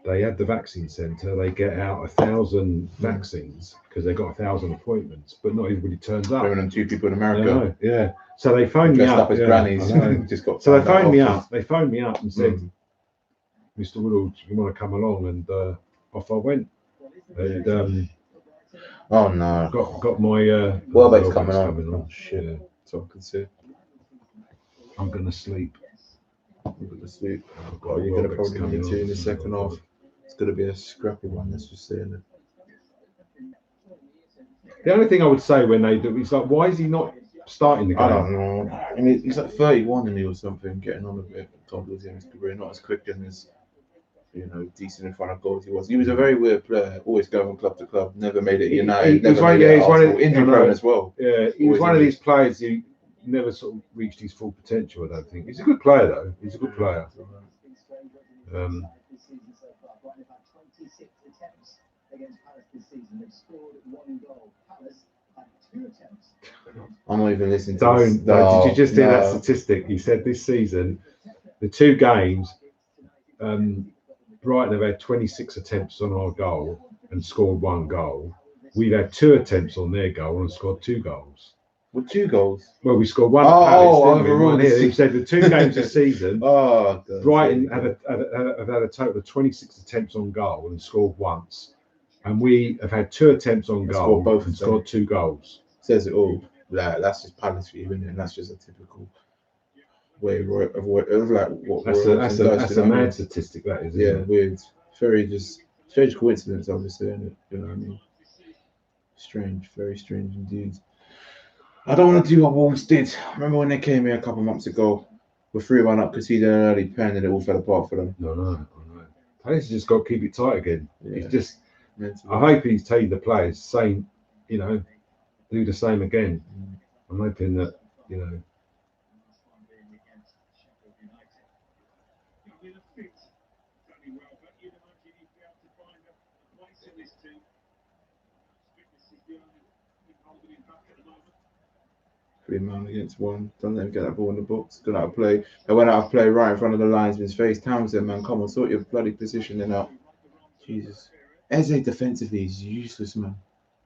they had the vaccine centre. They get out 1,000 vaccines because they got 1,000 appointments, but not everybody turns up. There were 2 people in America. Yeah. So they phoned me up. As grannies. So they phoned me up. They phoned me up and said, Mr. Woodall, you want to come along? And off I went. And oh no! Got my Welbeck's coming on. Oh shit! Yeah. So I can see. I'm gonna sleep. You're gonna probably need to in the second half. It's gonna be a scrappy one. Let's just say it. The only thing I would say when they do, it's like, why is he not starting the game? I don't know. I mean, he's like 31 and he or something, getting on a bit. Toddlers in his career, not as quick and as decent in front of goals he was. He was a very weird player, always going from club to club, never made it United, he's one of injury prone as well. Yeah, he was one of these players who never sort of reached his full potential, I don't think. He's a good player though. He's a good player. I'm not even listening to this. Did you just hear that statistic? He said this season, the 2 games, Brighton have had 26 attempts on our goal and scored 1 goal. We've had 2 attempts on their goal and scored 2 goals. With 2 goals? Well, we scored 1 at Palace. He said the 2 games this season, Brighton have had a total of 26 attempts on goal and scored once. And we have had 2 attempts on goal and scored 2 goals. Says it all. That's just Palace for you, isn't it? And that's just a typical way of like what. That's a mad statistic, that is. Yeah, weird. Very just strange coincidence, obviously, isn't it? You know what I mean? Strange, very strange indeed. I don't want to do what Wolves did. I remember when they came here a couple of months ago, we're 3-1 up, conceded an early pen, and it all fell apart for them. No. Palace just got to keep it tight again. Yeah. He's just. I hope he's telling the players, saying, do the same again. I'm hoping that, Man against 1. Don't let him get that ball in the box. Good out of play. They went out of play right in front of the linesman's face. Townsend, man, come on, sort your bloody positioning out. Jesus. Eze defensively is useless, man.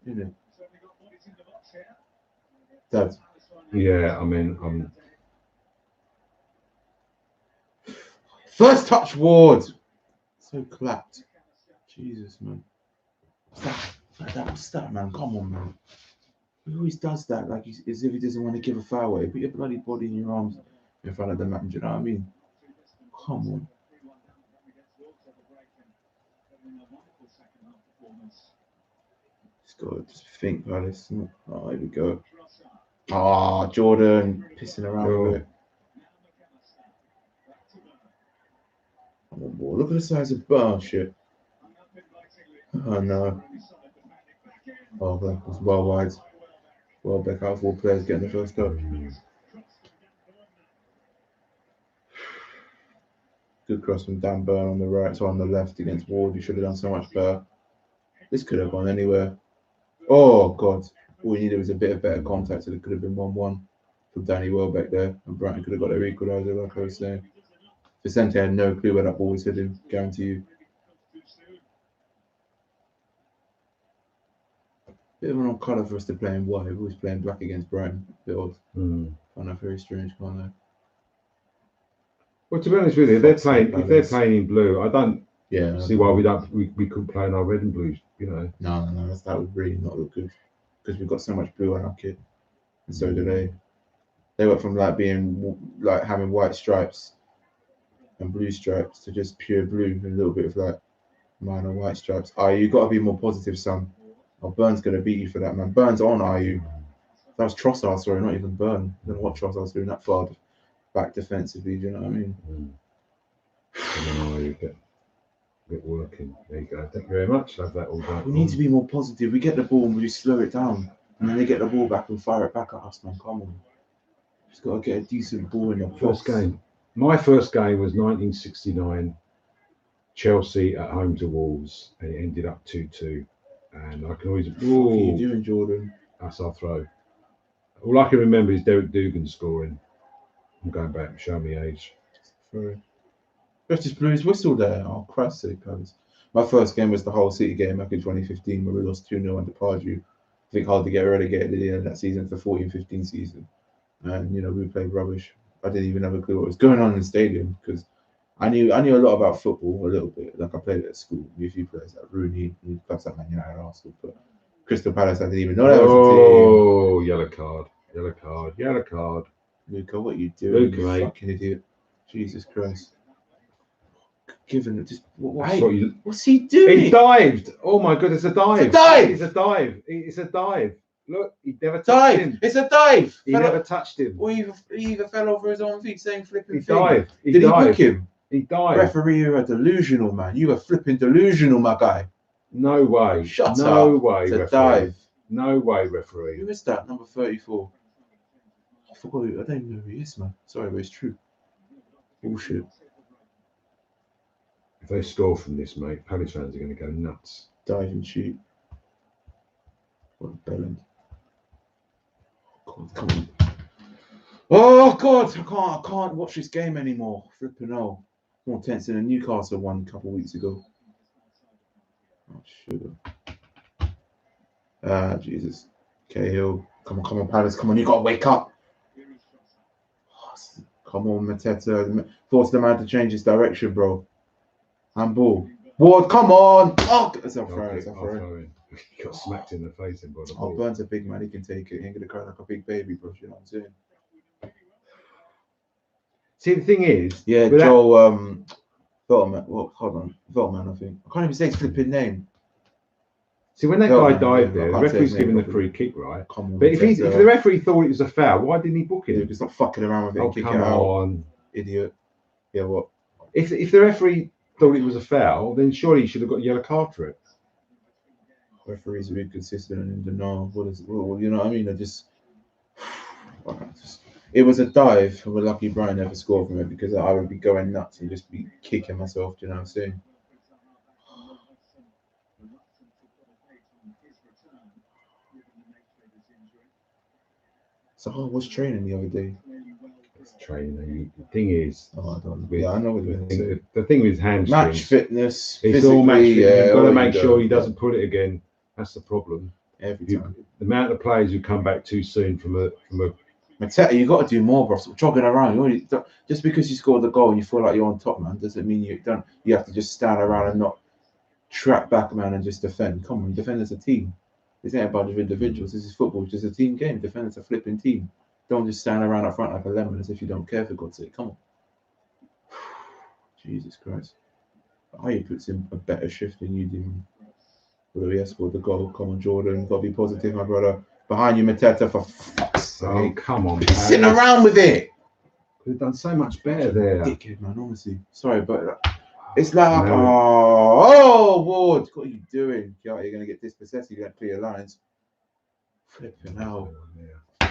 Isn't it? Dad. Yeah, I mean, first touch, Ward. So clapped. Jesus, man. What's that, man? Come on, man. He always does that, like as if he doesn't want to give a foul away. Put your bloody body in your arms in front of the man. Do you know what I mean? Come on. Just got to think about this. Oh, here we go. Ah, Jordan pissing around with it. Oh, boy. Look at the size of bar shit. Oh no. Oh, that was well wide. Well back out 4 players getting the first touch. Good cross from Dan Burn on the right, so on the left against Ward. You should have done so much better. This could have gone anywhere. Oh God! All we needed was a bit of better contact, so it could have been 1-1 from Danny Welbeck there, and Brighton could have got their equaliser, like I was saying. Vicente had no clue where that ball was heading, guarantee you. Bit of an odd colour for us to play in white. We're always playing black against Brighton. Bit odd. I know, very strange, can't they? Well, to be honest with you, if they're playing in blue, I don't see why we couldn't play in our red and blues. You know. No, that would really not look good because we've got so much blue on our kit, and so do they. They went from like having white stripes and blue stripes to just pure blue and a little bit of like minor white stripes. You got to be more positive, son. Oh, Burn's gonna beat you for that, man. Burn's on, you? That was Trossard, sorry, not even Burn. I don't know what Trossard's doing that far back defensively. Do you know what I mean? I don't know how you get working. There you go. Thank you very much. Have that all done. We need to be more positive. We get the ball and we just slow it down, and then they get the ball back and fire it back at us, man. Come on. Just got to get a decent ball in the first game. My first game was 1969, Chelsea at home to Wolves, and it ended up 2-2. And I can always. What are you doing, Jordan? That's our throw. All I can remember is Derek Dugan scoring. I'm going back, show me age. Sorry. British Blues whistle there. Oh, Christ's sake, Palace. My first game was the Hull City game back in 2015 where we lost 2-0 under Pardew. I think hard to get relegated at the end of that season for 14-15 season. And, we played rubbish. I didn't even have a clue what was going on in the stadium because I knew a lot about football, a little bit. Like I played it at school. Knew a few players like Rooney, clubs like Man United, Arsenal, but Crystal Palace, I didn't even know that was a team. Oh, yellow card. Luca, what are you doing? Luca, mate. Fucking idiot. Jesus Christ. Given it just what's he doing? He dived. Oh my goodness, it's a dive. It's a dive. Look, he never touched him. It's a dive. He never touched him. Or he either fell over his own feet saying flipping thing. Dived. Did he book him? He dived. Referee, you are delusional, man. You are flipping delusional, my guy. No way. Shut up. No way, it's a referee. Dive. No way, referee. Who is that? Number 34. I forgot. I don't even know who he is, man. Sorry, but it's true. Bullshit. If they score from this, mate, Palace fans are going to go nuts. Diving shoot. What a bellend. God, come on. Oh God, I can't watch this game anymore. Flipping hell. More tense than a Newcastle one a couple of weeks ago. Oh sugar. Jesus. Cahill. Come on, Palace. Come on, you gotta wake up. Come on, Mateta. Force the man to change his direction, bro. Handball. Ward, come on. Oh, it's off right. He got smacked in the face by the ball. Burns a big man. He can take it. He ain't gonna cry like a big baby, bro. You know what I'm saying? See, the thing is, Joel Veltman. Well, hold on, Veltman. I think I can't even say his flipping name. See, when that guy dived there, the referee's giving the free kick, right? Come on, but if the referee thought it was a foul, why didn't he book it? He's not fucking around with it. Oh, kick come it out. on, Idiot. Yeah, what? If the referee thought it was a foul, then surely he should have got a yellow card for it. Referees are inconsistent and in denial. What is it? Well, you know what I mean? It was a dive, and we're lucky Brian never scored from it because I would be going nuts and just be kicking myself. Do you know what I'm saying? So I was training the other day. Training. The thing is, I don't know. Yeah, I know what you're saying. The thing with hamstrings, match fitness. It's all match fitness. You've got to make sure he doesn't pull it again. That's the problem. Every time. The amount of players who come back too soon from a. Mateta, you got to do more, bro. Stop jogging around. Just because you scored the goal and you feel like you're on top, man, doesn't mean you don't. You have to just stand around and not track back, man, and just defend. Come on, defend as a team. This ain't a bunch of individuals. This is football. It's just a team game. Defend as a flipping team. Don't just stand around up front like a lemon as if you don't care, for God's sake. Come on. Jesus Christ. He puts in a better shift than you do. Although he has scored the goal. Come on, Jordan. Got to be positive, my brother. Behind you, Mateta, for fuck's sake. Oh, come on. He's sitting around with it. Could have done so much better there. Dickhead, man, honestly. Sorry, but it's like, Ward. What are you doing? You're going to get dispossessed. You're going to clear your lines. Flipping hell.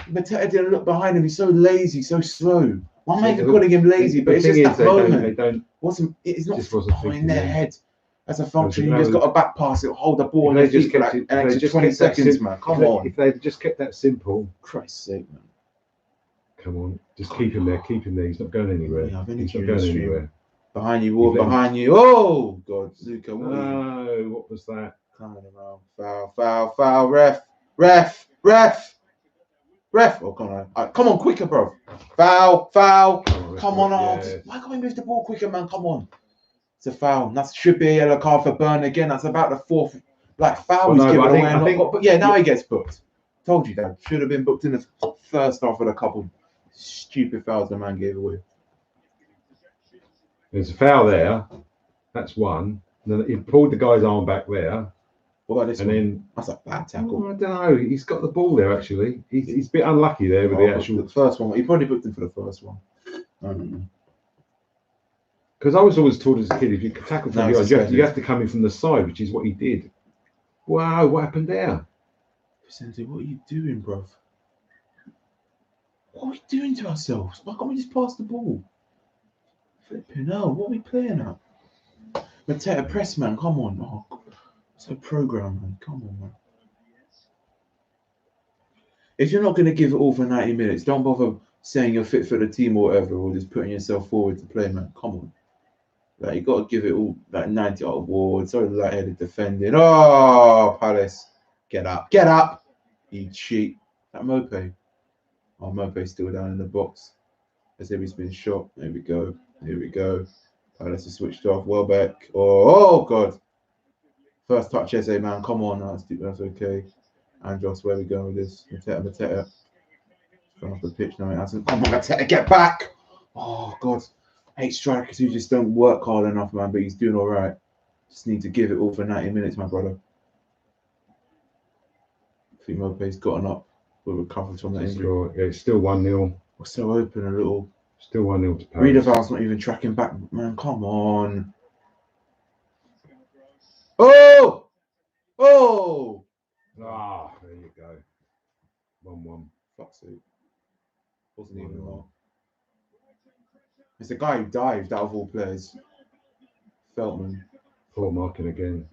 Mateta didn't look behind him. He's so lazy, so slow. I'm not even calling him lazy, but it's just that moment. It's not in their head. As a function, you just got to back pass it, hold the ball, and they your just feet kept like it, an extra 20 seconds, man. Come on. If they just kept that simple. Christ's sake, man. Come on, just keep him there, keep him there. He's not going anywhere. Yeah, He's not going anywhere. Behind you, Ward, behind you. Oh, God, Luca, what are you? No, what was that? Coming around. Foul. Ref. Oh, come on. Come on, quicker, bro. Foul. Come on. Yeah. Why can't we move the ball quicker, man? Come on. It's a foul. That should be a yellow card for Burn again. That's about the fourth foul he's given away. But yeah, now he gets booked. Told you that. Should have been booked in the first half with a couple stupid fouls the man gave away. There's a foul there. That's one. And then he pulled the guy's arm back there. What about this one? Then that's a bad tackle. I don't know. He's got the ball there, actually. He's a bit unlucky there with the actual... The first one. He probably booked him for the first one. I don't know. Because I was always taught as a kid, if you tackle from behind, you have to come in from the side, which is what he did. Wow, what happened there? Vicente, what are you doing, bruv? What are we doing to ourselves? Why can't we just pass the ball? Flipping hell, what are we playing at? Mateta press, man, come on. Oh, it's a program, man. Come on, man. If you're not going to give it all for 90 minutes, don't bother saying you're fit for the team or whatever, or just putting yourself forward to play, man. Come on. Like, you got to give it all, 90 out of Ward. So light-headed defending. Oh, Palace. Get up. You cheat. That Mope. Oh, Mope's still down in the box. As if he's been shot. There we go. Palace is switched off. Welbeck. Oh, God. First touch, Eze, man. Come on. That's okay. Andros, where are we going with this? Mateta. Gone off the pitch now. It hasn't. Come on, Mateta, get back. Oh, God. I hate strikers who just don't work hard enough, man, but he's doing all right. Just need to give it all for 90 minutes, my brother. I think Mope's gotten up. We'll recover from that injury. Yeah, it's still 1-0. We're still open a little. Still 1-0 to Palace. Redeval's not even tracking back, man. Come on. Oh! Ah, there you go. 1-1. Fuck's sake. Wasn't even wrong. It's the guy who dived out of all players. Feltman. Poor marking again.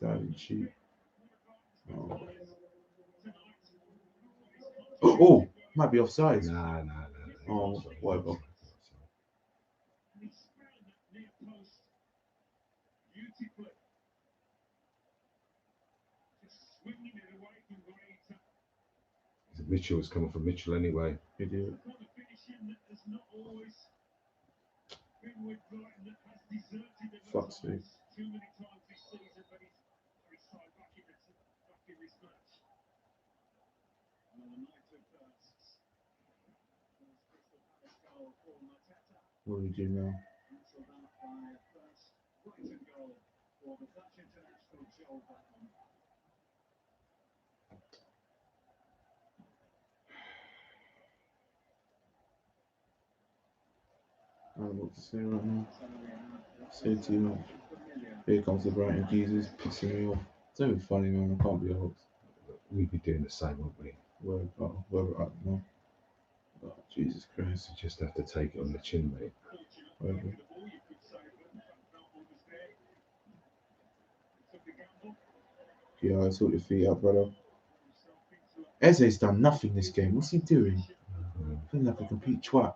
Diving cheap. Oh, might be offside. No. Oh, whatever. Mitchell was coming from Mitchell anyway. Idiot. Fuck's sake. What do we do now? I don't know what to say right now. Say too much. Here comes the Brighton Jesus, pissing me off. It's not even funny, man. I can't be a hoax. We'd be doing the same, wouldn't we? Where we're at now. Oh, Jesus Christ. You just have to take it on the chin, mate. Whatever. Yeah, sort your feet out, brother. Eze's done nothing this game. What's he doing? Feeling like a complete twat.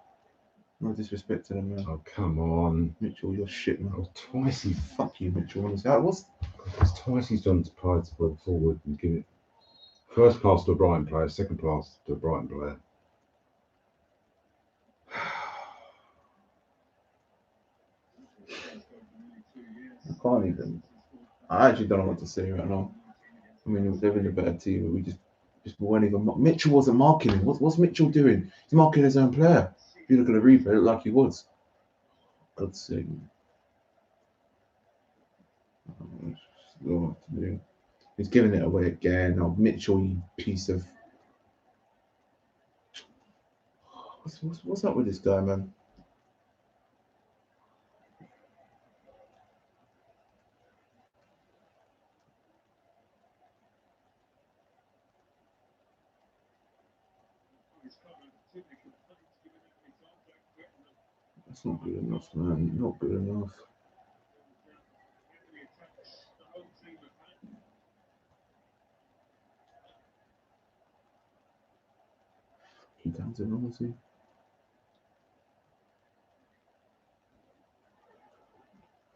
No disrespect to them, man. Oh, come on. Mitchell, you're shit, man. Oh, twice he... Fuck you, Mitchell. Honestly. It's twice he's done prior to put forward and give it... First pass to a Brighton player, second pass to a Brighton player. I can't even... I actually don't know what to say right now. I mean, they've been a better team, but we just weren't even... Mitchell wasn't marking him. What's Mitchell doing? He's marking his own player. If you look at the replay, it looked like he was. God's sake. He's giving it away again. Oh, Mitchell, you piece of... What's up with this guy, man? That's not good enough, man. Not good enough. He down to normalcy.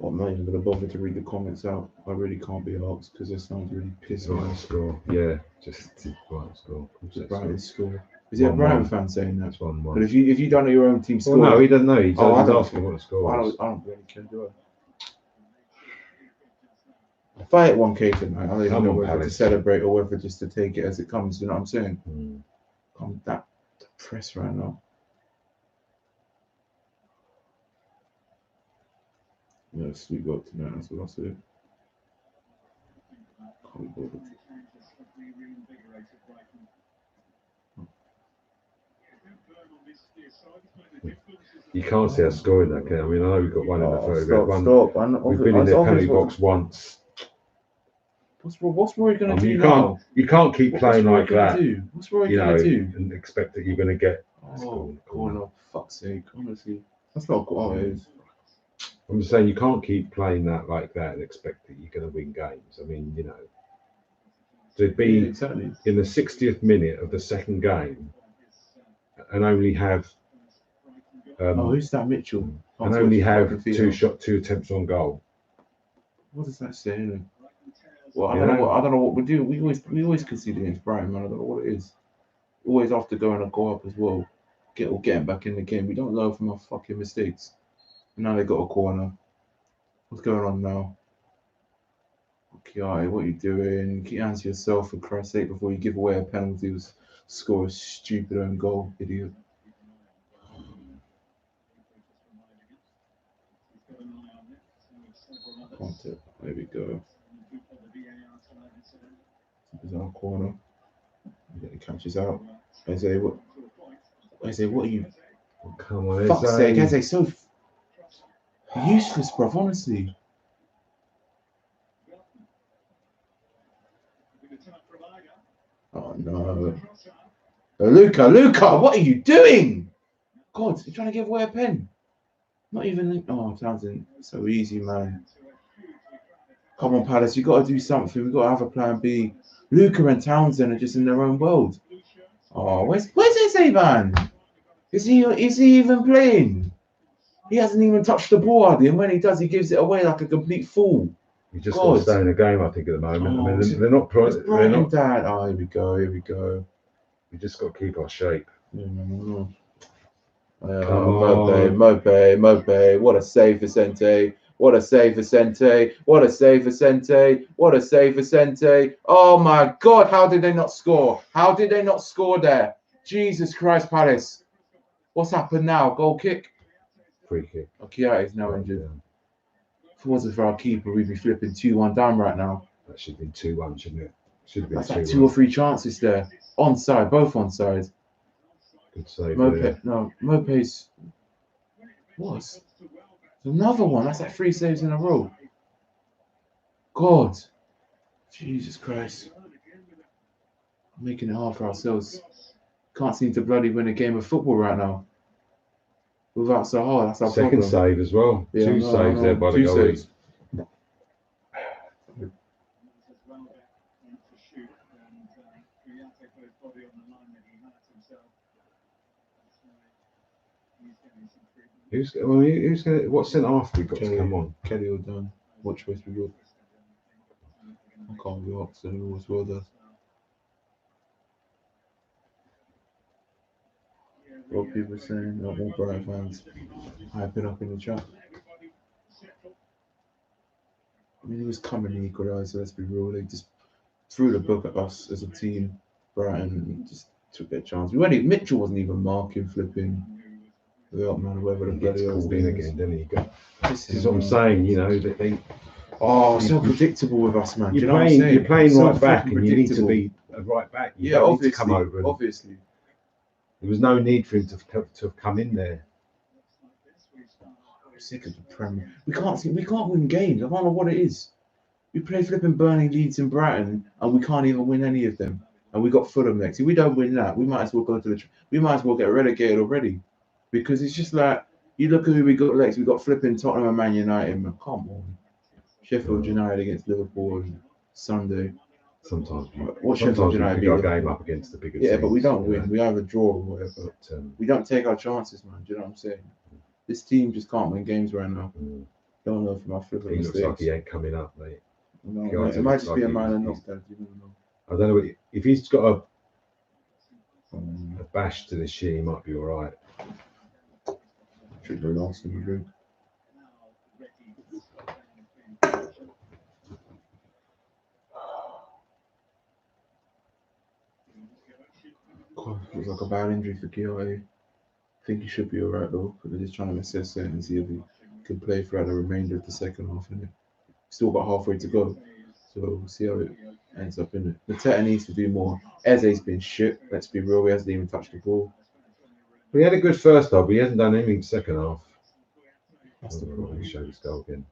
I'm not even going to bother to read the comments out. I really can't be asked because it sounds really pissing Brighton score. Yeah, just Brighton score. Just Brighton score. Is it a Brighton fan saying that? It's 1-1. But if you don't know your own team score, well, no, he doesn't know. He's I don't asking what the score is. I don't really care, do I? If I hit 1K tonight, I don't even know whether to celebrate or whether just to take it as it comes. You know what I'm saying? I'm that depressed right now. Yeah, sleep well tonight. That's what I said. Can't be bothered. You can't see us scoring that, can you? I mean, I know we've got one in the 30. Stop. We've been in the penalty box once. What's Rory going to do now? You can't keep playing like that. What's Rory going to do? And expect that you're going to get. Oh, corner, fuck's sake. Honestly, that's not good. It is. I'm just saying you can't keep playing that like that and expect that you're going to win games. I mean, to be in the 60th minute of the second game and only have who's that Mitchell? And only have two attempts on goal. What does that say? Anyway? Well, I don't know what we do. We always concede against Brighton, man. I don't know what it is. Always after going and go up as well, getting back in the game. We don't learn from our fucking mistakes. Now they got a corner. What's going on now? Okay, what are you doing? Keep your hands to yourself for Christ's sake before you give away a penalty. Score a stupid own goal, idiot. There we go. Bizarre corner. He catches out. Eze, what are you? Oh, come on, fuck's sake, Eze, so useless, bruv, honestly. Oh no. Luca, what are you doing? God, you're trying to give away a pen. Not even. Oh, Townsend, so easy, man. Come on, Palace, you got to do something. We got to have a plan B. Luca and Townsend are just in their own world. Oh, where's Eze, man? Is he even playing? He hasn't even touched the ball, hardly, and when he does, he gives it away like a complete fool. He just got to stay in the game, I think, at the moment. I mean, they're not. Dad. Oh, here we go. We just got to keep our shape. Mope. What a save, Vicente. What a save, Vicente. Oh my God, how did they not score? There? Jesus Christ, Palace. What's happened now? Goal kick? Free kick. Okay, is now injured. If it wasn't for our keeper, we'd be flipping 2-1 down right now. That should have been 2-1, shouldn't it? Should have been 2-1. That's like 2 or 3 chances there. Onside, both onside. Good save. Mope's. What? Another one. That's like 3 saves in a row. God. Jesus Christ. I'm making it hard for ourselves. Can't seem to bloody win a game of football right now. Without Zaha, that's our second problem. Save as well. Yeah, 2 saves there by the goalie. What centre half we got to come on? Kelly or done. What choice we got? I can't be asked, and who as well does. What people are saying, not more Brighton fans hyping up in the chat. I mean, it was coming to equalise, so let's be real. They just threw the book at us as a team. Brighton just took their chance. Mitchell wasn't even marking, flipping. Man, whoever the bloody hell in again, didn't he? This is what I'm saying, that they. Oh, so predictable with us, man. You're playing right back, and you need to be a right back. You don't need to come over. Obviously. There was no need for him to have come in there. I'm sick of the Premier. We can't win games. I don't know what it is. We play flipping Burnley, Leeds, and Brighton, and we can't even win any of them. and we got Fulham next. If we don't win that, we might as well go to the. We might as well get relegated already, because it's just like you look at who we got next. We got flipping Tottenham and Man United. Man, come on, Sheffield United against Liverpool on Sunday. Sometimes Sheffield United we pick our game up against the bigger teams. But we don't win. We either draw or whatever. But, we don't take our chances, man. Do you know what I'm saying? This team just can't win games right now. Don't know from our flipping mistakes. He looks like he ain't coming up, mate. No, it might just be a man and not that. You don't know. I don't know if he's got a bash to this year, he might be all right. Should go last in the group. Looks like a bad injury for Keoye. I think he should be all right though, but they're just trying to assess it and see if he can play throughout the remainder of the second half. And still got halfway to go, so we'll see how it ends up in it. Mateta needs to do more. Eze's been shit. Let's be real, he hasn't even touched the ball. But he had a good first half, but he hasn't done anything second half. That's the problem. He showed his goal again.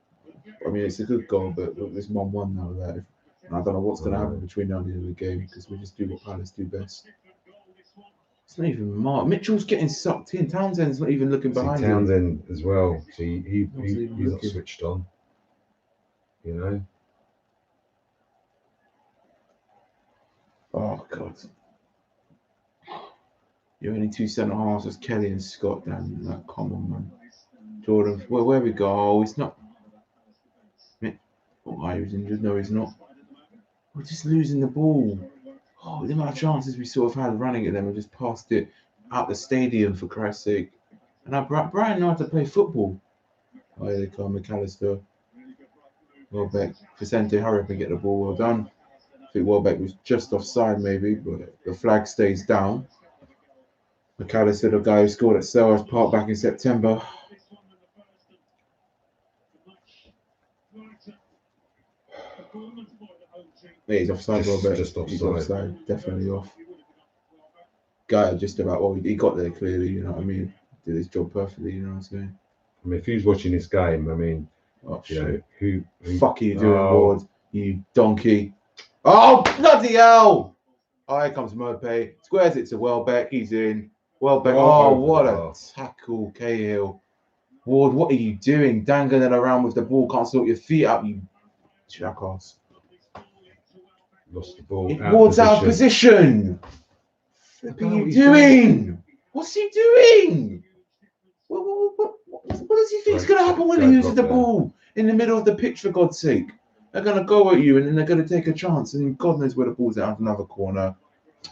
I mean, it's a good goal, but it's 1-1 now. Like, and I don't know what's going to happen between now and the end of the game, because we just do what Palace do best. It's not even Mark. Mitchell's getting sucked in. Townsend's not even looking behind him. Townsend as well. So he's not switched on. You know. Oh God. You're only two centre halves. It's Kelly and Scott. Damn, like, come on, man. Jordan, where we go? Oh, it's not. Oh, he was injured. No, he's not. We're just losing the ball. Oh, the amount of chances we sort of had running at them, we just passed it out the stadium, for Christ's sake. And now Brian know how to play football. Oh, here they come, McAllister. Welbeck, Vicente, hurry up and get the ball. Well done. I think Welbeck was just offside, maybe, but the flag stays down. McAllister, the guy who scored at Selhurst Park back in September. Yeah, he's offside, Welbeck. Just offside. He's offside, definitely off. Guy just about, well, he got there clearly, you know what I mean? Did his job perfectly, you know what I'm saying? I mean, if he was watching this game, I mean, you know, who fuck are you doing, Ward? You donkey. Oh, bloody hell! Oh, here comes Mopé. Squares it to Welbeck. He's in. Welbeck. Oh, what a tackle, Cahill. Ward, what are you doing? Dangling around with the ball. Can't sort your feet up, you jackass. Lost the ball. Ward's out of position. What are you doing? What's he doing? What does he think is going to happen when he uses the ball in the middle of the pitch, for God's sake? They're going to go at you and then they're going to take a chance, and God knows where the ball's out of another corner.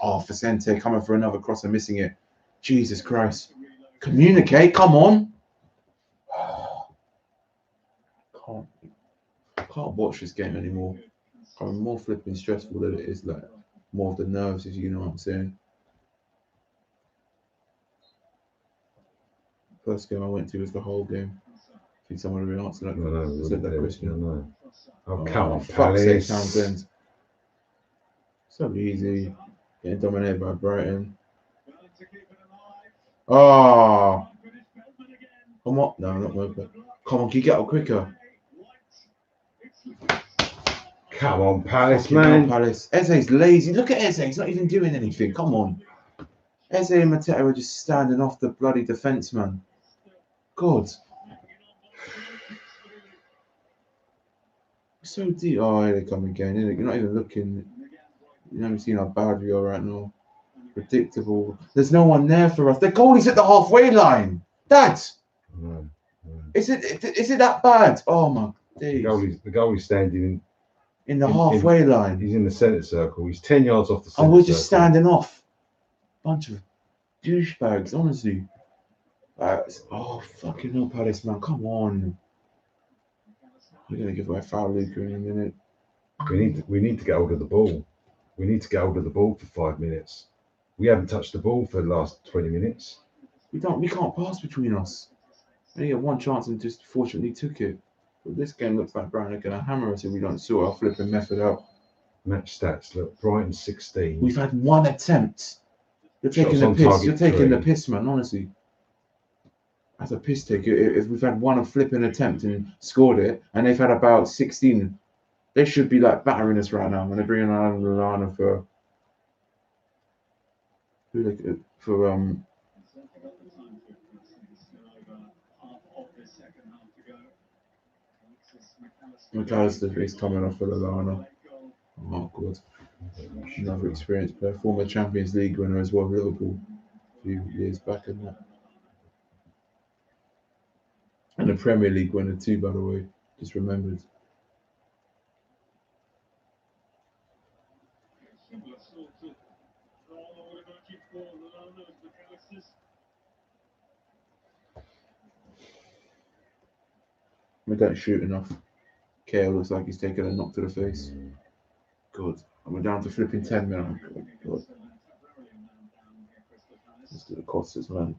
Oh, Vicente coming for another cross and missing it. Jesus Christ. Communicate, come on. Can't watch this game anymore. I'm more flipping stressful than it is, like more of the nerves, if you know what I'm saying. First game I went to was the whole game. I think someone would answer that. No, said that question. No. Oh, come on, fuck's sake, Palace. Townsend. So easy. Getting dominated by Brighton. Oh. Come on. No, not Welbeck. Come on, can you get up quicker? Come on, Palace, man. Palace. Eze's lazy. Look at Eze. He's not even doing anything. Come on. Eze and Mateta are just standing off the bloody defence, man. God. So deep. Oh, here they come again. You're not even looking. You haven't seen how bad we are right now. Predictable. There's no one there for us. The goalie's at the halfway line. Dad. No. Is it that bad? Oh my days. The goalie's standing in the halfway line. He's in the centre circle. He's 10 yards off the centre circle. And we're just circle. standing off. Bunch of douchebags, honestly. Oh, fucking hell, Palace, man. Come on. We're going to give away foul, Luca, in a minute. We need to get hold of the ball. We need to get hold of the ball for 5 minutes. We haven't touched the ball for the last 20 minutes. We can't pass between us. We only had one chance and just fortunately took it. But this game looks like Brighton are going to hammer us if we don't sort our flipping method out. Match stats, look, Brighton 16. We've had one attempt. You're taking the piss. You're taking the piss, man, honestly. That's a piss take. If we've had one flipping attempt and scored it, and they've had about 16, they should be like battering us right now. And they're bringing on the line for for McAllister is coming off for Lallana. Oh god, another experienced player, former Champions League winner as well, Liverpool, a few years back in that, and a Premier League winner too, by the way. Just remembered. We don't shoot enough. Kale looks like he's taking a knock to the face. Good. And we're down to flipping 10 minutes. God. Let's do the Costas, man.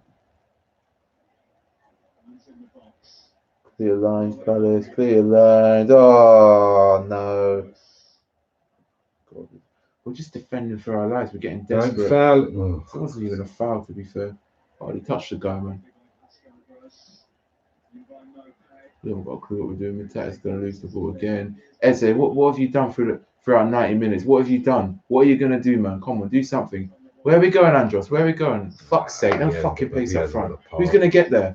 Clear lines, Palace. Clear lines. Oh, no. God. We're just defending for our lives. We're getting desperate. Foul. It wasn't even a foul, to be fair. Oh, he touched the guy, man. We haven't got a clue what we're doing. Mateta's going to lose the ball again. Eze, what have you done throughout 90 minutes? What have you done? What are you going to do, man? Come on, do something. Where are we going, Andros? Where are we going? Fuck's sake, no fucking pace up front. Who's going to get there?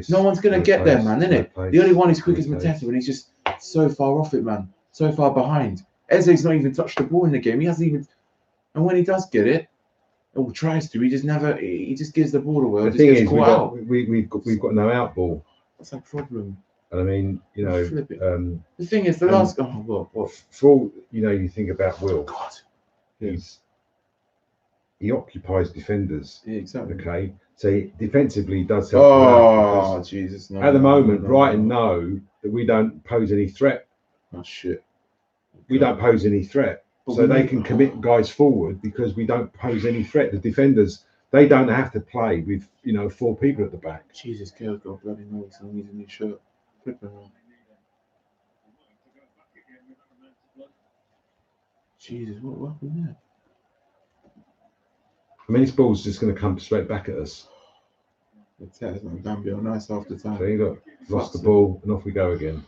No one's going to get there, man, innit? The only one who's quick is Mateta, and he's just so far off it, man. So far behind. Eze's not even touched the ball in the game. He hasn't even... And when he does get it, or tries to, he just gives the ball away. The thing is, we've got no out ball. That's a problem. And I mean, you know, the thing is, the last. Oh, what? For all you think about Will. God. He occupies defenders. Yeah, exactly. Okay, so defensively he does help. Oh, Jesus! No, at the moment, Brighton know that we don't pose any threat. Oh shit! We don't pose any threat, so they can commit guys forward because we don't pose any threat. The defenders. They don't have to play with, 4 people at the back. Jesus, Kale's got a bloody nose and he needs a new shirt. Flipping on. Jesus, what happened there? I mean, this ball's just going to come straight back at us. It's not Gambia, nice after time. So you lost the ball and off we go again.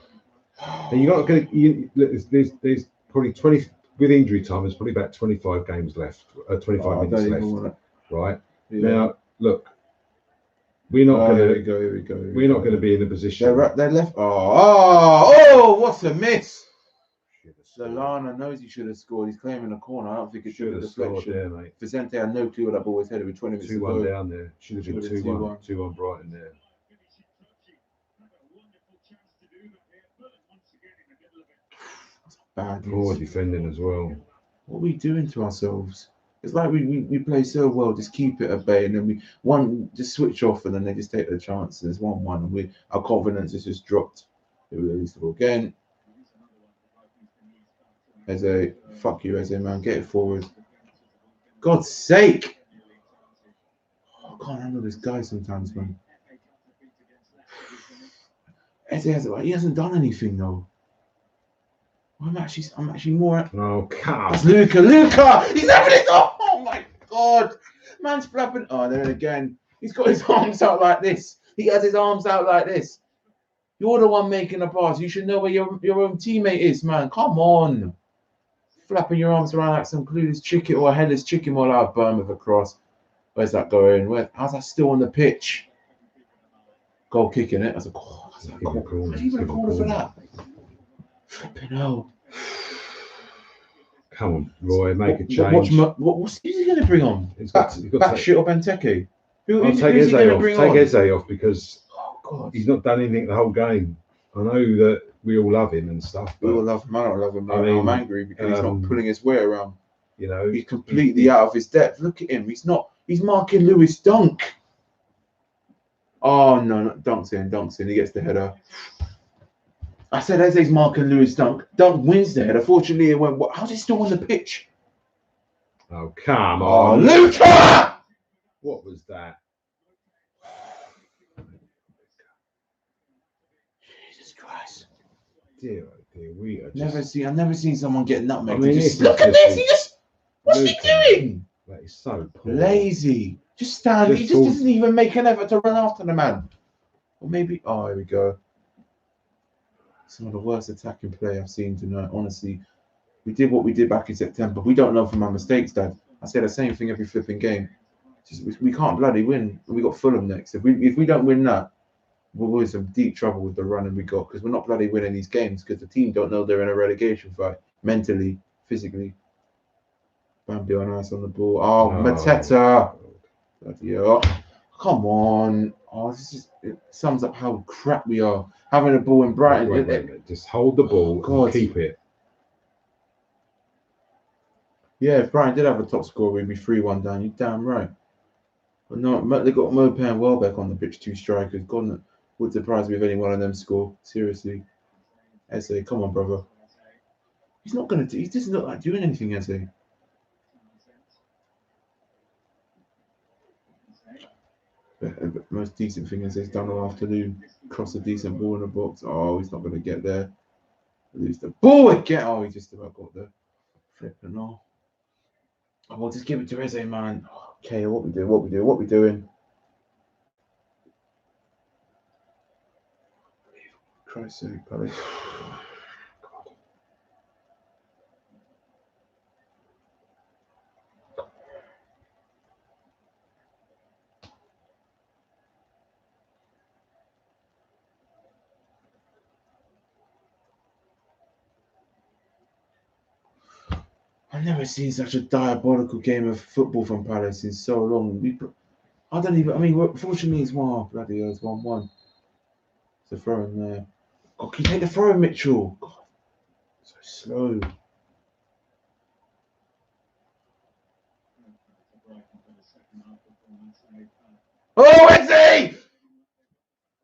And you got to there's probably 20 with injury time. There's probably about 25 games left, 25 minutes left, right? Yeah. Now, look, we're not going to. Here we go. We're not going to be in a position. They're left. Oh! What a miss! Lallana knows he should have scored. He's claiming a corner. I don't think it should have deflection. There, mate. Vicente had no clue what that ball was headed with 20 minutes 2-1 down there. Should have been 2-1. 2-1 Brighton there. Bad. Poor defending as well. What are we doing to ourselves? It's like we play so well, just keep it at bay, and then just switch off, and then they just take the chances. 1-1, and our confidence is just dropped. We release the ball again. Eze, fuck you, Eze, man, get it forward. God's sake! I can't handle this guy sometimes, man. Eze he hasn't done anything though. I'm actually more. Oh, come. That's Luca! He's having it! Oh my God! Man's flapping. Oh, there again. He's got his arms out like this. He has his arms out like this. You're the one making the pass. You should know where your own teammate is, man. Come on. Flapping your arms around like some clueless chicken or a headless chicken while I burn with a cross. Where's that going? How's that still on the pitch? Goal kicking it. That's a call. How do you even call for that? Flipping hell. Come on, Roy, make a change. Who's he going to bring on? He's got Shit or Benteke? Who's he going to bring on? Take Eze off because he's not done anything the whole game. I know that we all love him and stuff. But we all love him. I don't love him. I'm angry because he's not pulling his weight around. He's completely out of his depth. Look at him. He's marking Lewis Dunk. Oh no, Dunk's in. He gets the header. I said Eze's marking Lewis Dunk. Dunk wins the header. Fortunately, it went. How's he still on the pitch? Oh come on, Luca! What was that? Jesus Christ! Dear, we are I've never seen someone get nutmegged. Look at this! What's he doing? That is so poor. Lazy. Just stand. He just doesn't even make an effort to run after the man. Or maybe. Oh, here we go. Some of the worst attacking play I've seen tonight. Honestly, we did what we did back in September. We don't learn from our mistakes, Dad. I say the same thing every flipping game. We can't bloody win. We got Fulham next. If we don't win that, we're in some deep trouble with the running we got because we're not bloody winning these games because the team don't know they're in a relegation fight mentally, physically. Bambi on ice on the ball. Oh, Mateta. Bloody hell. Come on. Oh, it sums up how crap we are. Having a ball in Brighton. Wait. Just hold the ball and keep it. Yeah, if Brighton did have a top score, we'd be 3-1 down. You're damn right. But no, they got Mope and Welbeck on the pitch, 2 strikers. God, wouldn't surprise me if any one of them score. Seriously. Eze, come on, brother. He's not going to. He doesn't look like doing anything, Eze. The most decent thing is he's done all afternoon. Cross a decent ball in the box. Oh, he's not going to get there. Lose the ball again. Oh, he just about got there. Flipping off. Oh, we'll just give it to Eze, man. Okay, what we doing? Christ's sake, Palace. I've never seen such a diabolical game of football from Palace in so long. Fortunately, it's 1-1. Bloody hell, it's 1-1. It's a throw in there. God, can you take the throw in, Mitchell? God, so slow. Oh, is he?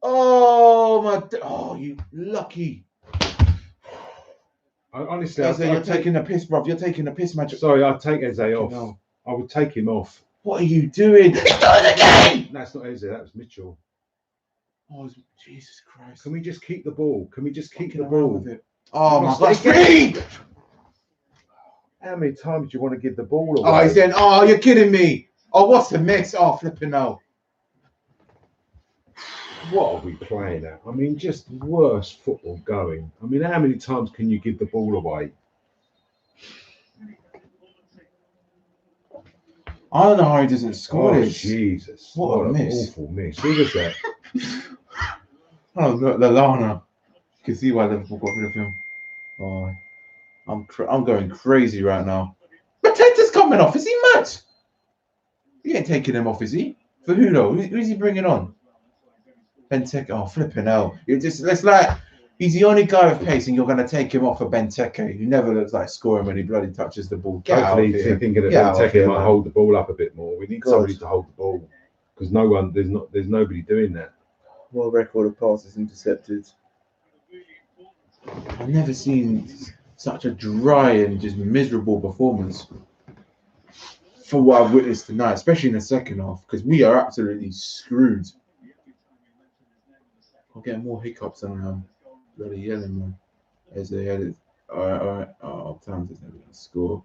Oh, my. Oh, you lucky. Honestly, Eze, you're taking the piss, bruv. You're taking the piss, magic. Sorry, I'd take Eze off. No. I would take him off. What are you doing? He's doing it again! That's not Eze, that was Mitchell. Oh, Jesus Christ. Can we just keep the ball? Can we just keep the ball? With it? Oh, my God. Speed! How many times do you want to give the ball away? Oh, he's saying, oh, you're kidding me. Oh, what's the miss? Oh, flipping hell. What are we playing at? I mean, just worst football going. I mean, how many times can you give the ball away? I don't know how he doesn't score this. Jesus. What a miss. Awful miss. Who was that? Oh, look, Lallana. You can see why Liverpool got rid of him. Oh, I'm going crazy right now. Mateta's coming off. Is he mad? He ain't taking him off, is he? For who though? Who's he bringing on? Benteke. Oh, flipping hell. It's like he's the only guy with pace, and you're going to take him off for Benteke, who never looks like scoring when he bloody touches the ball. Hopefully, he's thinking that Benteke might hold the ball up a bit more. We need somebody to hold the ball because there's nobody doing that. World record of passes intercepted. I've never seen such a dry and just miserable performance for what I've witnessed tonight, especially in the second half, because we are absolutely screwed. I'll get more hiccups than bloody yelling, man. As they had it. All right. Oh, Towns is never going to score.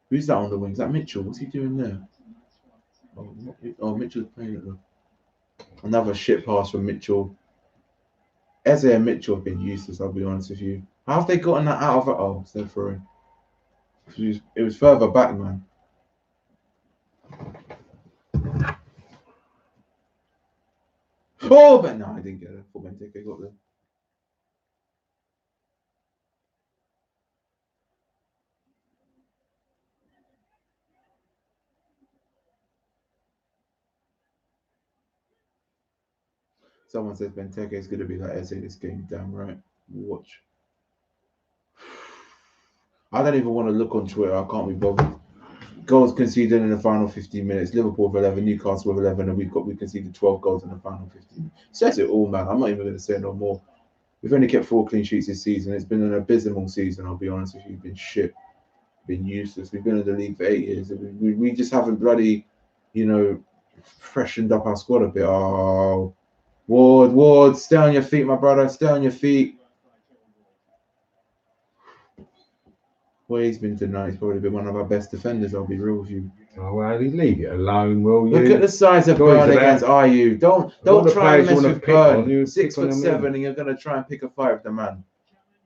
Who's that on the wing? Is that Mitchell? What's he doing there? Oh, Mitchell's playing it though. Another shit pass from Mitchell. Eze and Mitchell have been useless, I'll be honest with you. How have they gotten that out of it? Oh, it's their throwing. It was further back, man. Oh, but no, I didn't get it. I thought Benteke got there. Someone says Benteke is going to be like Eze this game. Damn right. Watch. I don't even want to look on Twitter. I can't be bothered. Goals conceded in the final 15 minutes. Liverpool with 11, Newcastle with 11, and we conceded 12 goals in the final 15 minutes. Says it all, man. I'm not even going to say no more. We've only kept 4 clean sheets this season. It's been an abysmal season, I'll be honest with you. It's been shit. Been useless. We've been in the league for 8 years. We just haven't bloody, freshened up our squad a bit. Oh, Ward, stay on your feet, my brother. Stay on your feet. Well, he's been tonight. He's probably been one of our best defenders. I'll be real with you. Oh well, leave it alone, will you? Look at the size of Burn against IU. Don't try and mess with Burn. 6'7", and you're gonna try and pick a fight with the man.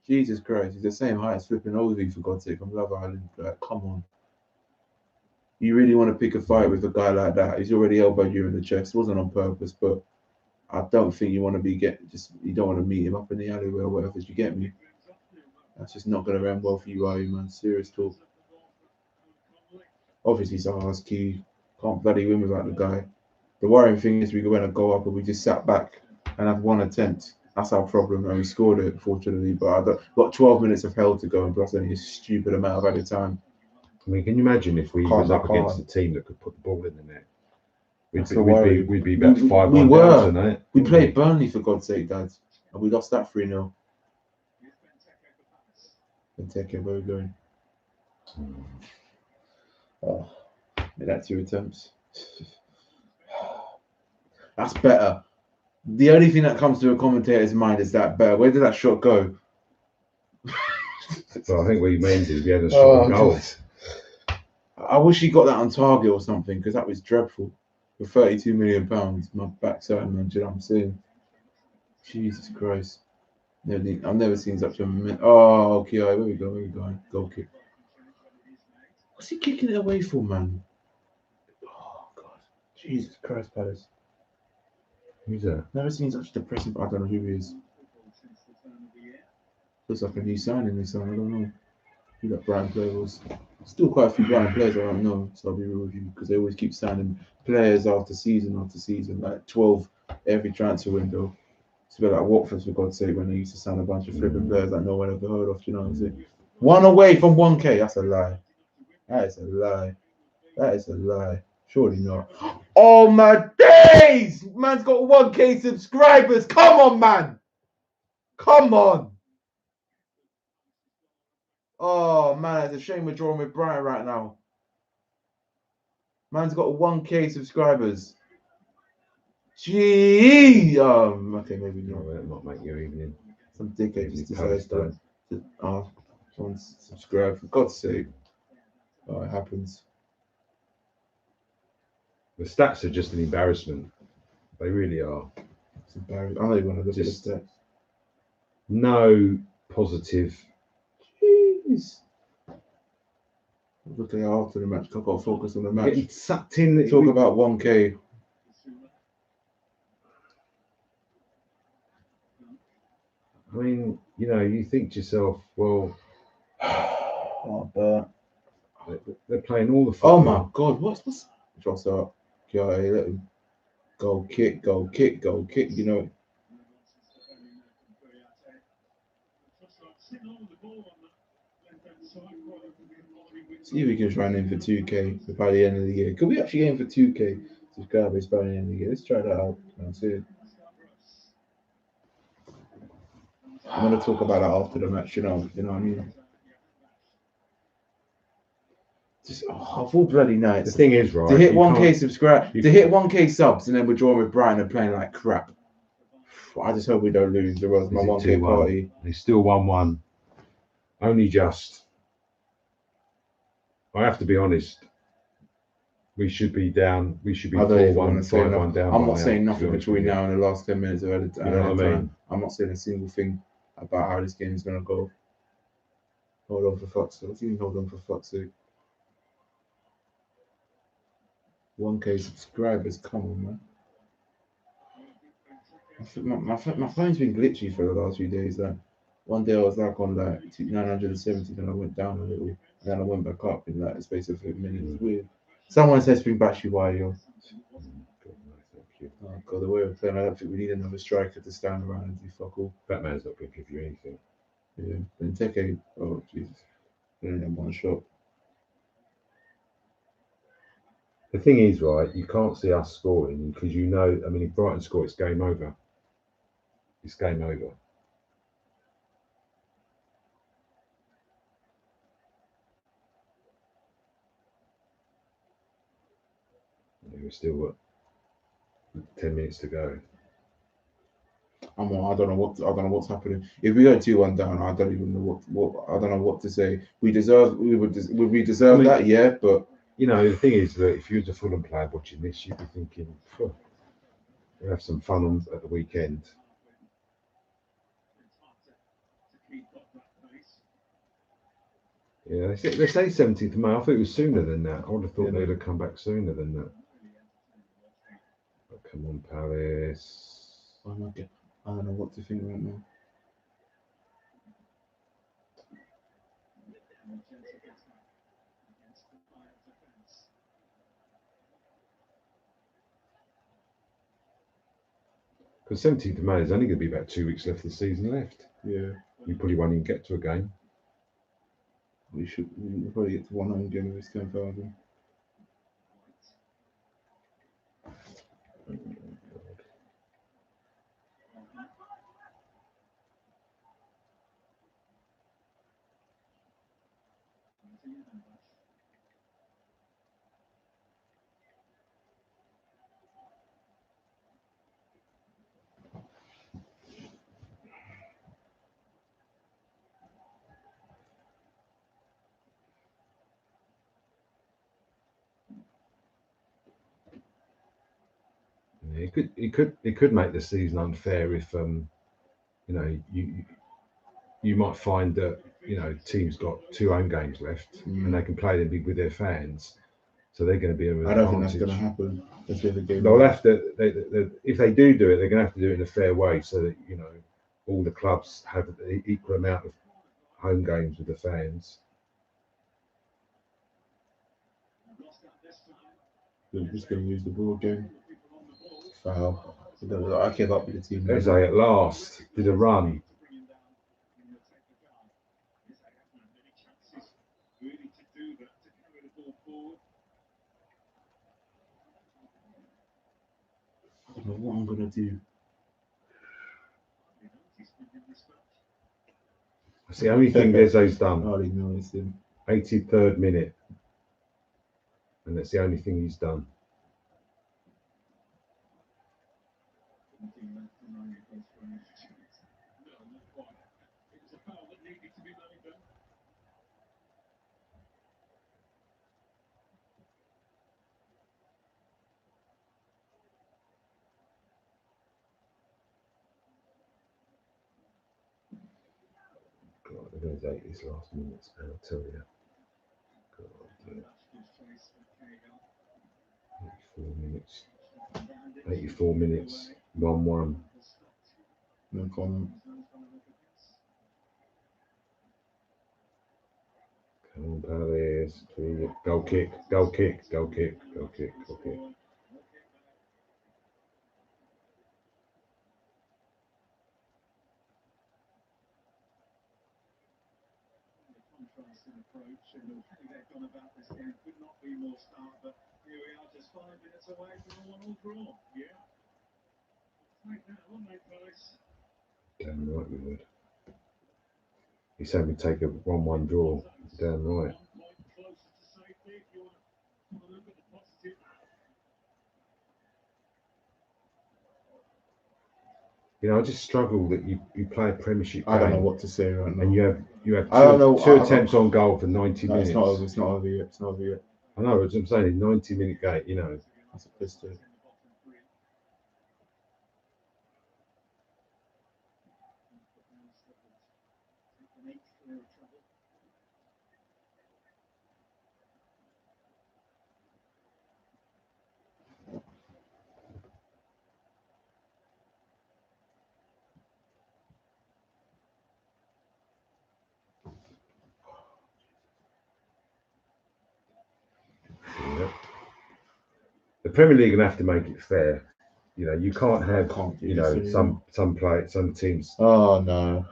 Jesus Christ, he's the same height as flipping Ovi, for God's sake. I'm Love Island. Like, come on. you really want to pick a fight with a guy like that. He's already elbowed you in the chest. It wasn't on purpose, but I don't think you want to be you don't want to meet him up in the alleyway or whatever. You get me? That's just not going to end well for you, are you, man? Serious talk. Obviously, Zaha's key. Can't bloody win without the guy. The worrying thing is we went and go up and we just sat back and had one attempt. That's our problem, and we scored it, fortunately. But I got 12 minutes of hell to go, and plus only a stupid amount of added time. I mean, can you imagine if we was up against a team that could put the ball in the net? We'd be about 5-1 down tonight. We played Burnley, for God's sake, Dad, and we lost that 3-0. Benteke, where are we going? Oh, that's 2 attempts. That's better. The only thing that comes to a commentator's mind is that better. Where did that shot go? Well, I think what he means is we had a shot goal. I wish he got that on target or something, because that was dreadful. For £32 million, my backside, man. Do you know what I'm saying? Jesus Christ. I've never seen such a okay, where we going? Goal kick. What's he kicking it away for, man? Oh God. Jesus Christ, Palace. Who's that? Never seen such depressing. I don't know who he is. Looks like a new signing this time. I don't know who that Brighton player was. Still quite a few Brighton players I don't know, so I'll be real with you, because they always keep signing players after season, like 12 every transfer window. It's a bit like Watford, for God's sake, when they used to sign a bunch of flipping players that no one ever heard of. You know what I'm saying? 1 away from 1K. That's a lie. That is a lie. That is a lie. Surely not. Oh my days! Man's got 1K subscribers. Come on, man. Come on. Oh man, it's a shame we're drawing with Brighton right now. Man's got 1K subscribers. Gee. Okay, maybe not. That might make your evening. Some dickhead just decides to subscribe, for God's sake. Oh, it happens. The stats are just an embarrassment. They really are. It's embarrassing. I don't even want to look at the stats. No positive. Jeez. Looking after the match. I've got to focus on the match. Getting sucked in. Talk about 1K. I mean, you know, you think to yourself, well, they're playing all the football. Oh my God, what's Joss up? Let him go kick, you know. See if we can try and aim for 2K by the end of the year. Could we actually aim for 2K subscribers by the end of the year? Let's try that out. That's it. I'm gonna talk about that after the match, you know what I mean? Just of all bloody nights. The thing is, right, to hit 1K subs, and then we're drawing with Brighton and playing like crap. I just hope we don't lose. There was my 1K party. They still 1-1. Only just. I have to be honest. We should be down. We should be 4-1, 5-1 down. I'm not saying nothing between now and the last 10 minutes of added time. You know what I mean? I'm not saying a single thing about how this game is going to go. Hold on for fuck's sake. What do you mean hold on for fuck's sake? 1K subscribers, come on, man. My phone's been glitchy for the last few days. Like, one day I was like on like 970, then I went down a little, and then I went back up in like the space of a minute. It's weird. Someone says bring battery wire, yo. Oh God, the way we're playing, I don't think we need another striker to stand around and do fuck all. That man's not going to give you anything. Yeah, Benteke, oh Jesus, we only had one shot. The thing is, right, you can't see us scoring because you know, I mean, if Brighton score, it's game over. It's game over. We're still, what, 10 minutes to go. I don't know what's happening. If we go 2-1 down, I don't even know what I don't know what to say. Would we deserve that? Yeah, but you know, the thing is that if you was a Fulham player watching this, you'd be thinking, we'll have some fun at the weekend. Yeah, they say 17th of May. I thought it was sooner than that. I would have thought they'd have come back sooner than that. But come on, Palace. I don't know what to think right now. Because 17th of May is only going to be about 2 weeks left of the season left. Yeah. We probably won't even get to a game. We'll probably get to one home game with 10,000. Yeah, it could make the season unfair if you know you might find that teams got 2 home games left and they can play them with their fans, so they're going to be an advantage. I don't think that's going to happen. They'll have to. If they do it, they're going to have to do it in a fair way, so that all the clubs have an equal amount of home games with the fans. They're just going to use the ball again. Foul. I gave up with the team. Eze at last did a run. I don't know what I'm going to do. That's the only thing Eze's done. I already noticed him. 83rd minute. And that's the only thing he's done. God, they're going to take these last minutes, man, I'll tell you. God, yeah. 84 minutes, 1-1. No comment. Come on, Palace. Goal kick, goal kick, goal kick, goal kick, goal kick. Approach and the way they've gone about this game could not be more stark, but here we are just 5 minutes away from a 1-1 draw. Yeah. Take that, wouldn't they, Palace? Damn right we would. He said we'd take a 1-1 draw. Damn right. I just struggle that you play a Premiership game. I don't know what to say right now. And you have two attempts on goal for 90 minutes. It's not over. It's not over yet. It's not over yet. I know, as I'm saying, 90-minute game. That's a piss take. Yeah. The Premier League gonna have to make it fair. You can't have some teams. Oh no.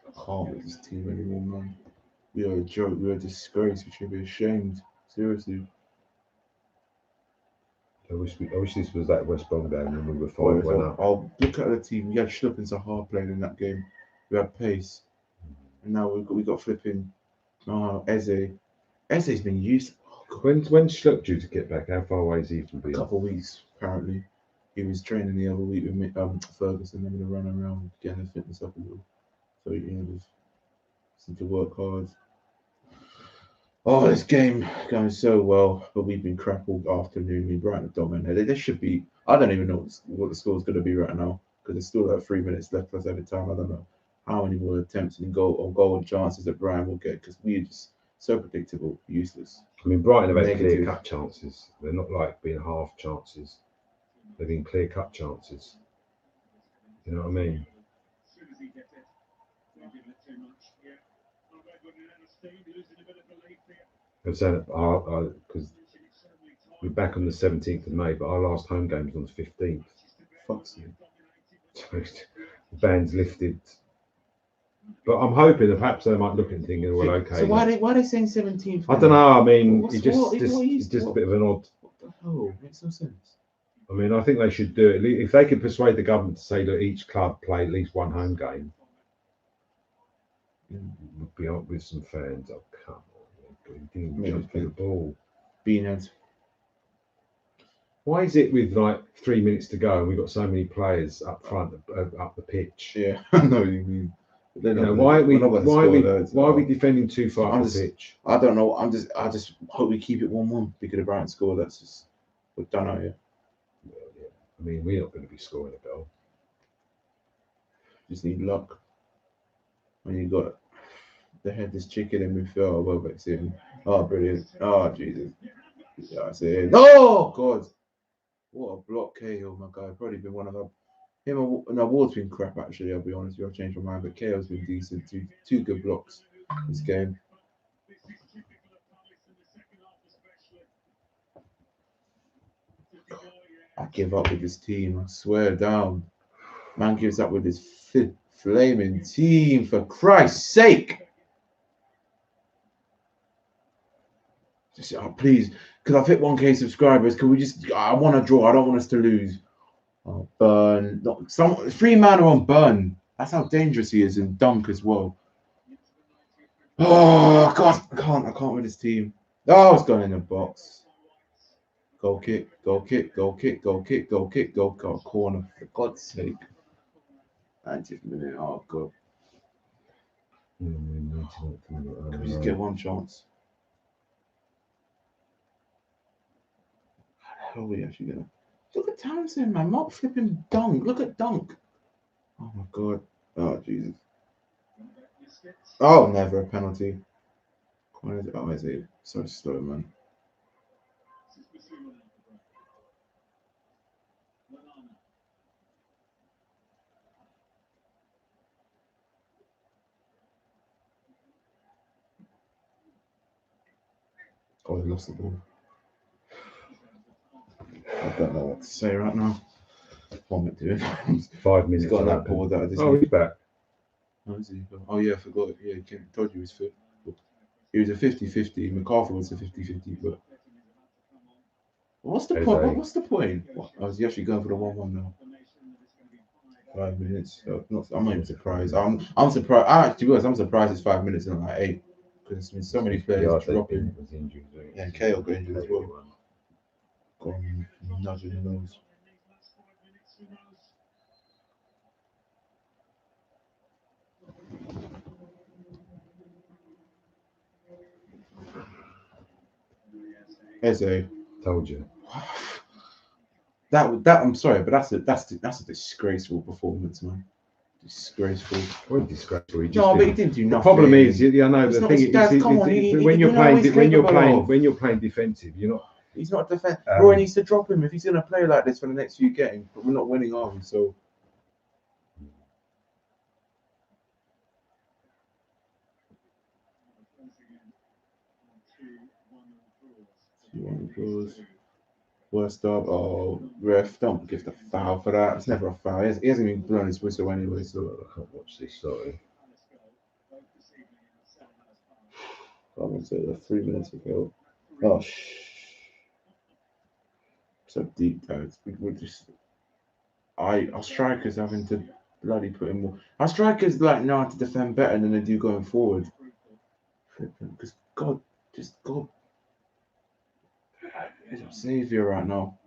I can't with this team anymore, man. We are a joke. We are a disgrace. We should be ashamed. Seriously. I wish this was that West Brom game when we were 5-1 up. I'll look at the team. We had Schlupp and Zaha playing in that game. We had pace. And now we got flipping. Eze. Eze's been used. When's Schlupp due to get back? How far away is he from being? A couple of weeks, apparently. He was training the other week with Ferguson. They're going to run around, getting his fitness up a little. So, just seem to work hard. Oh, this game going so well, but we've been crap all afternoon. We Brighton dominated. There should be. I don't even know what the score's going to be right now. because there's still like 3 minutes left plus every time. I don't know how many more attempts and goal chances that Brian will get because we're just so predictable, useless. I mean, Brighton have had clear-cut chances. They're not like being half chances. They've been clear-cut chances. You know what I mean? I'm saying because we're back on the 17th of May, but our last home game was on the 15th. Fuck's sake. The band's lifted. But I'm hoping that perhaps they might look at thinking, well, okay. So why are they saying 17th? I don't know. I mean, it's just a bit of an odd. What the hell? Makes no sense. I mean, I think they should do it. If they could persuade the government to say that each club play at least one home game, would be up with some fans. Oh, come on. He didn't jump for the ball. Beanheads. Why is it with like 3 minutes to go and we've got so many players up front, up the pitch? Yeah, I know what you mean. Why are we defending too far up the pitch? I don't know. I just hope we keep it 1-1 because the Brighton score. That's just we're done out here. Yeah. I mean, we're not going to be scoring a goal. Just need luck. When you got the headless chicken in midfield, well, but in. Oh, brilliant. Oh, Jesus. Yeah, I see it. Oh, God. What a block, Cahill, my guy. Probably been one of them. Ward's been crap, actually, I'll be honest with you. I've changed my mind, but Cahill's been decent. Two good blocks this game. I give up with this team, I swear down. Man gives up with this flaming team, for Christ's sake. Just, please, because I've hit 1K subscribers. Can we just? I want to draw. I don't want us to lose. Oh, Burn. Three man are on Burn. That's how dangerous he is, and Dunk as well. Oh God, I can't with this team. Oh, it's gone in the box. Goal kick. Corner, for God's sake. 90th minute. Oh God. Can we just get one chance? How are we actually gonna? Look at Townsend, man. Not flipping Dunk. Look at Dunk. Oh my God. Oh Jesus. Oh, never a penalty. Oh, is it so slow, man? Oh, he lost the ball. I don't know what to say right now. What am I doing? 5 minutes. He's got that ball that I just. Oh, he's back. Oh, is he? Oh, yeah, I forgot. Yeah, I told you he was fit. He was a 50-50. McCarthy was a 50-50, but what's the point? What's the point? I was actually going for the 1-1 now. 5 minutes. I'm not even surprised. I'm surprised. Actually, I'm surprised it's 5 minutes and not like 8 because there's been so many players dropping. Yeah, and Cahill got injured as well. Gone nudging the nose. Eze. Told you. That I'm sorry, but that's a disgraceful performance, man. Disgraceful. What disgraceful? But he didn't do nothing. The problem is, I know the thing is, when you're playing defensive, you're not. He's not defensive. Roy needs to drop him if he's going to play like this for the next few games. But we're not winning, are we? So. Worst up. Oh, ref, don't give the foul for that. It's never a foul. He hasn't even blown his whistle anyway, so I can't watch this. Sorry. I'm going to say that 3 minutes ago. Oh, so deep, guys. We're just. Our strikers having to bloody put in more. Our strikers know how to defend better than they do going forward. Because God is our saviour right now.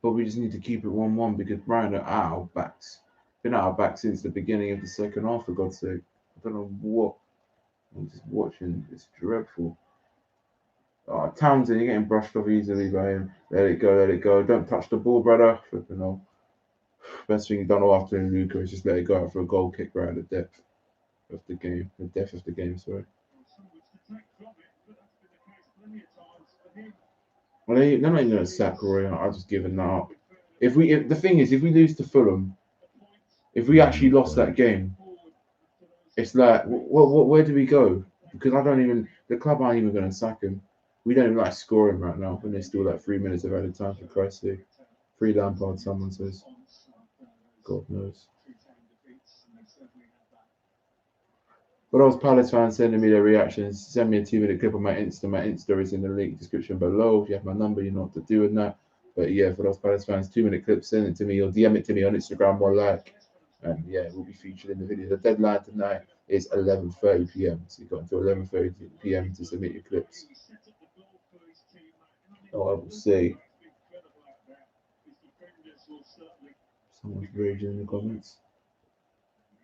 But we just need to keep it 1-1 because Brian are at our backs. Been at our back since the beginning of the second half, for God's sake. I don't know what. I'm just watching. It's dreadful. Oh, Townsend, you're getting brushed off easily by him. Let it go. Don't touch the ball, brother. Flipping hell. Best thing he done all afternoon, Luca, is just let it go out for a goal kick right at the depth of the game. The depth of the game, sorry. Well, they're not even going to sack Roy. I'll just give him that up. If the thing is, if we lose to Fulham, if we actually lost that game, it's like, where do we go? Because the club aren't even going to sack him. We don't even like scoring right now when there's still like 3 minutes of added time, for Christ's sake. Free Lampard, someone says. God knows. For those Palace fans sending me their reactions, send me a 2-minute clip on my Insta. My Insta is in the link description below. If you have my number, you know what to do with that. But yeah, for those Palace fans, 2-minute clips, send it to me or DM it to me on Instagram or like. And yeah, it will be featured in the video. The deadline tonight is 11:30 p.m. So you've got until 11:30 p.m. to submit your clips. Oh, I will see. Someone's raging in the comments.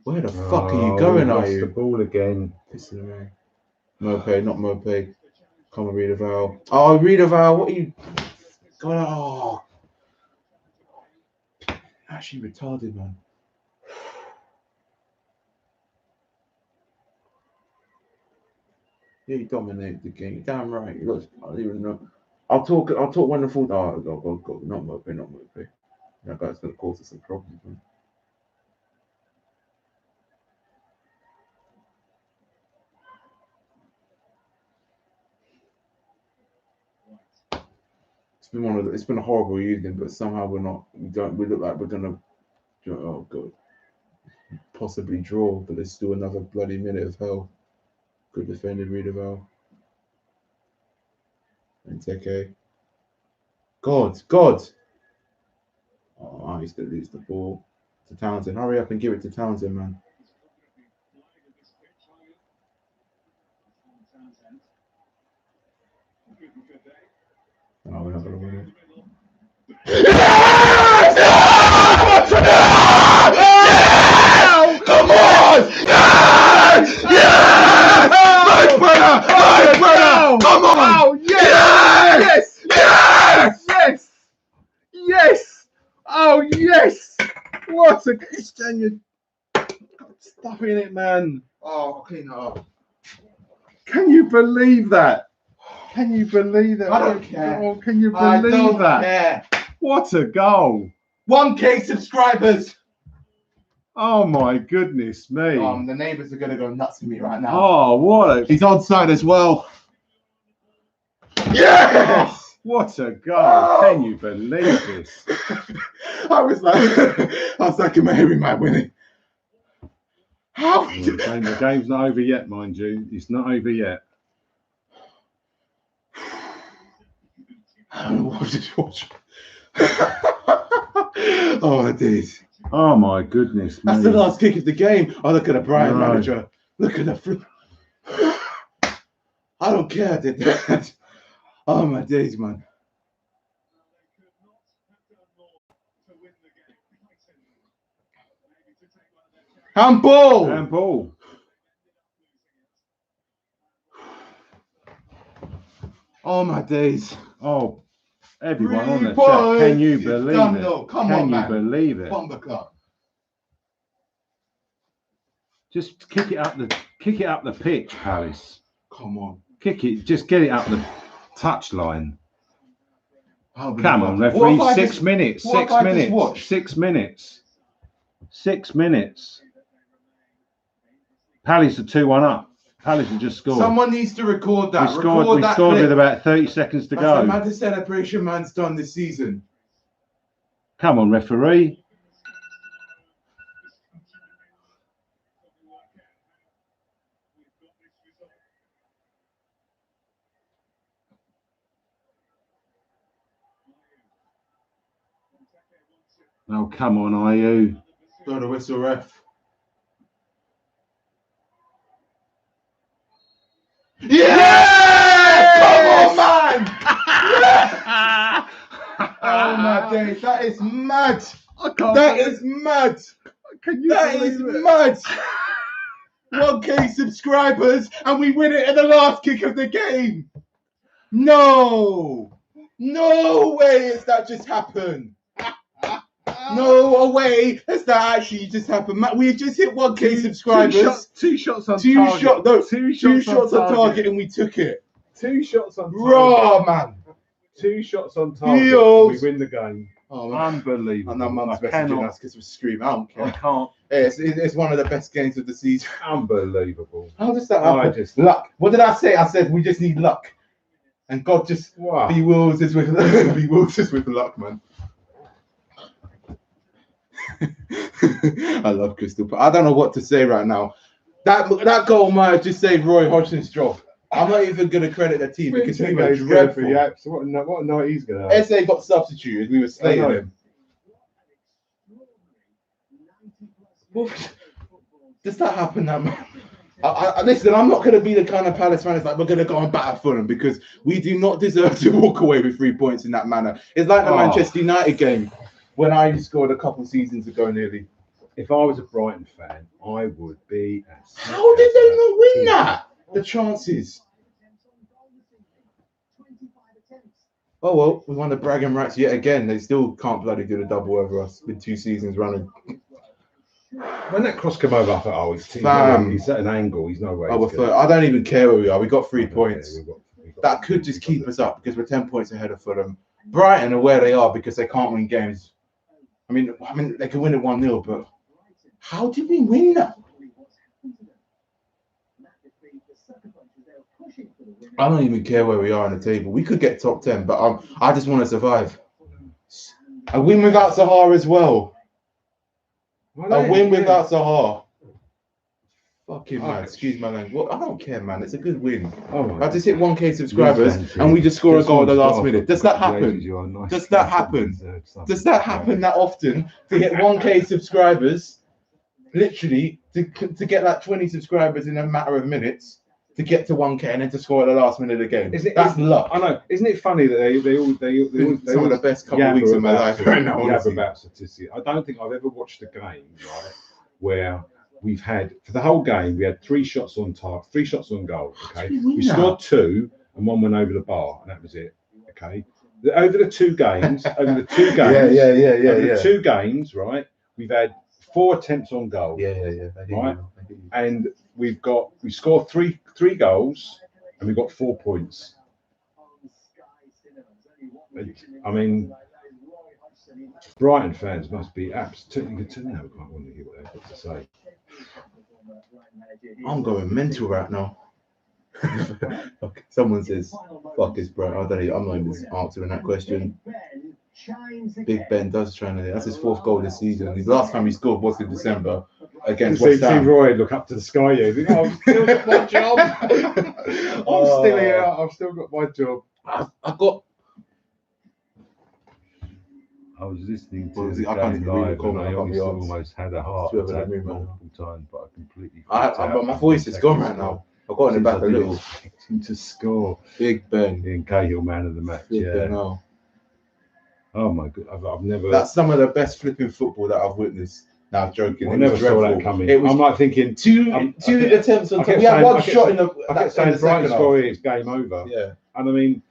Where the fuck are you going, are you? The ball again. Pissing me. Mope, not Mope. Come on, read a vowel. Oh, read a vowel. What are you? God, oh. Actually retarded, man. Yeah, he dominated the game. Damn right. He looks, I don't even know. I'll talk when the full. Oh, God, not Mope. That guy's going to cause us some problems, man. It's been a horrible evening, but somehow we look like we're gonna, oh God, possibly draw, but there's still another bloody minute of hell. Good defended, Riedewald. And Teke. God. Oh, he's gonna lose the ball to Townsend. Hurry up and give it to Townsend, man. Oh, we're not gonna win it. Yes! Come on! Yes! Yes! Much better! Come on! Oh, yes! Yes! Oh, yes! What a Christian! Stuff in it, man. Oh, clean that up. Can you believe that? Can you believe that? I don't care. Oh, can you believe that? Care. What a goal! 1K subscribers. Oh my goodness me! The neighbours are gonna go nuts with me right now. Oh, what a! He's onside as well. Yes! Oh, what a goal! Oh. Can you believe this? I was like, Mary might win it. How? The game's not over yet, mind you. It's not over yet. I don't know what to watch. Oh, it is. Oh my goodness! That's the last kick of the game. Oh, look at the Brighton manager. Look at the flip. I don't care. I did that. Oh my days, man. Handball. Oh my days. Oh. Everyone on the chat, can you believe it? Come can on, you man. Believe it? Bomber club. Just kick it up the pitch, Palace. Come on. Kick it, just get it up the touch line. Come on, referee. 6 minutes. 6 minutes. 6 minutes. 6 minutes. Palace are 2-1 up. Palace have just scored. Someone needs to record that. We scored with about 30 seconds to go. That's the maddest celebration man's done this season. Come on, referee. Oh, come on, Ayew. Blow the whistle, ref. Yeah! Come on, man! Yeah! Oh my days, that is mad. That is mad. That is mad. 1K subscribers and we win it in the last kick of the game. No way has that just happened. No away. That's not actually just happened. We just hit 1K subscribers. Two shots on target. Two shots on target, and we took it. 2 shots on target. Raw, man. 2 shots on target. We win the game. Oh, unbelievable. And now Mum's messaging us because we're screaming. I don't care. I can't. It's one of the best games of the season. Unbelievable. How does that happen? Luck. What did I say? I said we just need luck. And God just bewilds us with luck, man. I love Crystal Palace. I don't know what to say right now. That goal might have just saved Roy Hodgson's job. I'm not even going to credit the team because we were dreadful. So what a night he's going to have. SA got substituted. We were slating him. Does that happen, that man? Listen, I'm not going to be the kind of Palace fan that's like, we're going to go and batter for them because we do not deserve to walk away with 3 points in that manner. It's like the Manchester United game when I scored a couple seasons ago nearly. If I was a Brighton fan, I would be... How did they not win that? The chances. Oh, well, we won the bragging rights yet again. They still can't bloody do the double over us with 2 seasons running. When that cross came over, I thought, he's at an angle. He's no way. I don't even care where we are. We got 3 points. That could just keep us up because we're 10 points ahead of Fulham. Brighton are where they are because they can't win games. I mean, they can win it 1-0, but how did we win that? I don't even care where we are on the table. We could get top 10, but I just want to survive. A win without Zaha as well. A win without Zaha. Fucking man, excuse my language. Well, I don't care, man. It's a good win. I just hit 1K subscribers and we just score a goal at the last minute. Does that happen? Does that happen? Does that happen that often? To hit 1K subscribers, literally, to get like 20 subscribers in a matter of minutes, to get to 1K and then to score at the last minute of the game. That's luck. I know. Isn't it funny that they some of the best couple of weeks of my life right now. About statistics. I don't think I've ever watched a game, right, where we've had for the whole game we had 3 shots on target, 3 shots on goal. Okay, we scored 2 and 1 went over the bar, and that was it. Okay, over the 2 games, the 2 games, right, we've had 4 attempts on goal. Right, and we scored 3 goals and we got 4 points. I mean, Brighton fans must be absolutely good to know. I want to hear what they've got to say. I'm going mental right now. Someone says, "Fuck this, bro." I'm not even answering that question. Big Ben does try to. That's his 4th goal this season. The last time he scored was in December against West Ham. See Roy look up to the sky. I've still got my job. I'm still here. I've still got my job. I was listening to the game live and I almost had a heart attack multiple times, but I completely. But my voice is gone right now. I've got in the back a little. To score. Big Ben. Ian Cahill, man of the match. Oh my god! I've never. That's some of the best flipping football that I've witnessed. Now, joking. I never saw that coming. I'm like thinking two attempts on top. We had 1 shot in the. I kept saying Brighton score, it's game over. Yeah. And I mean,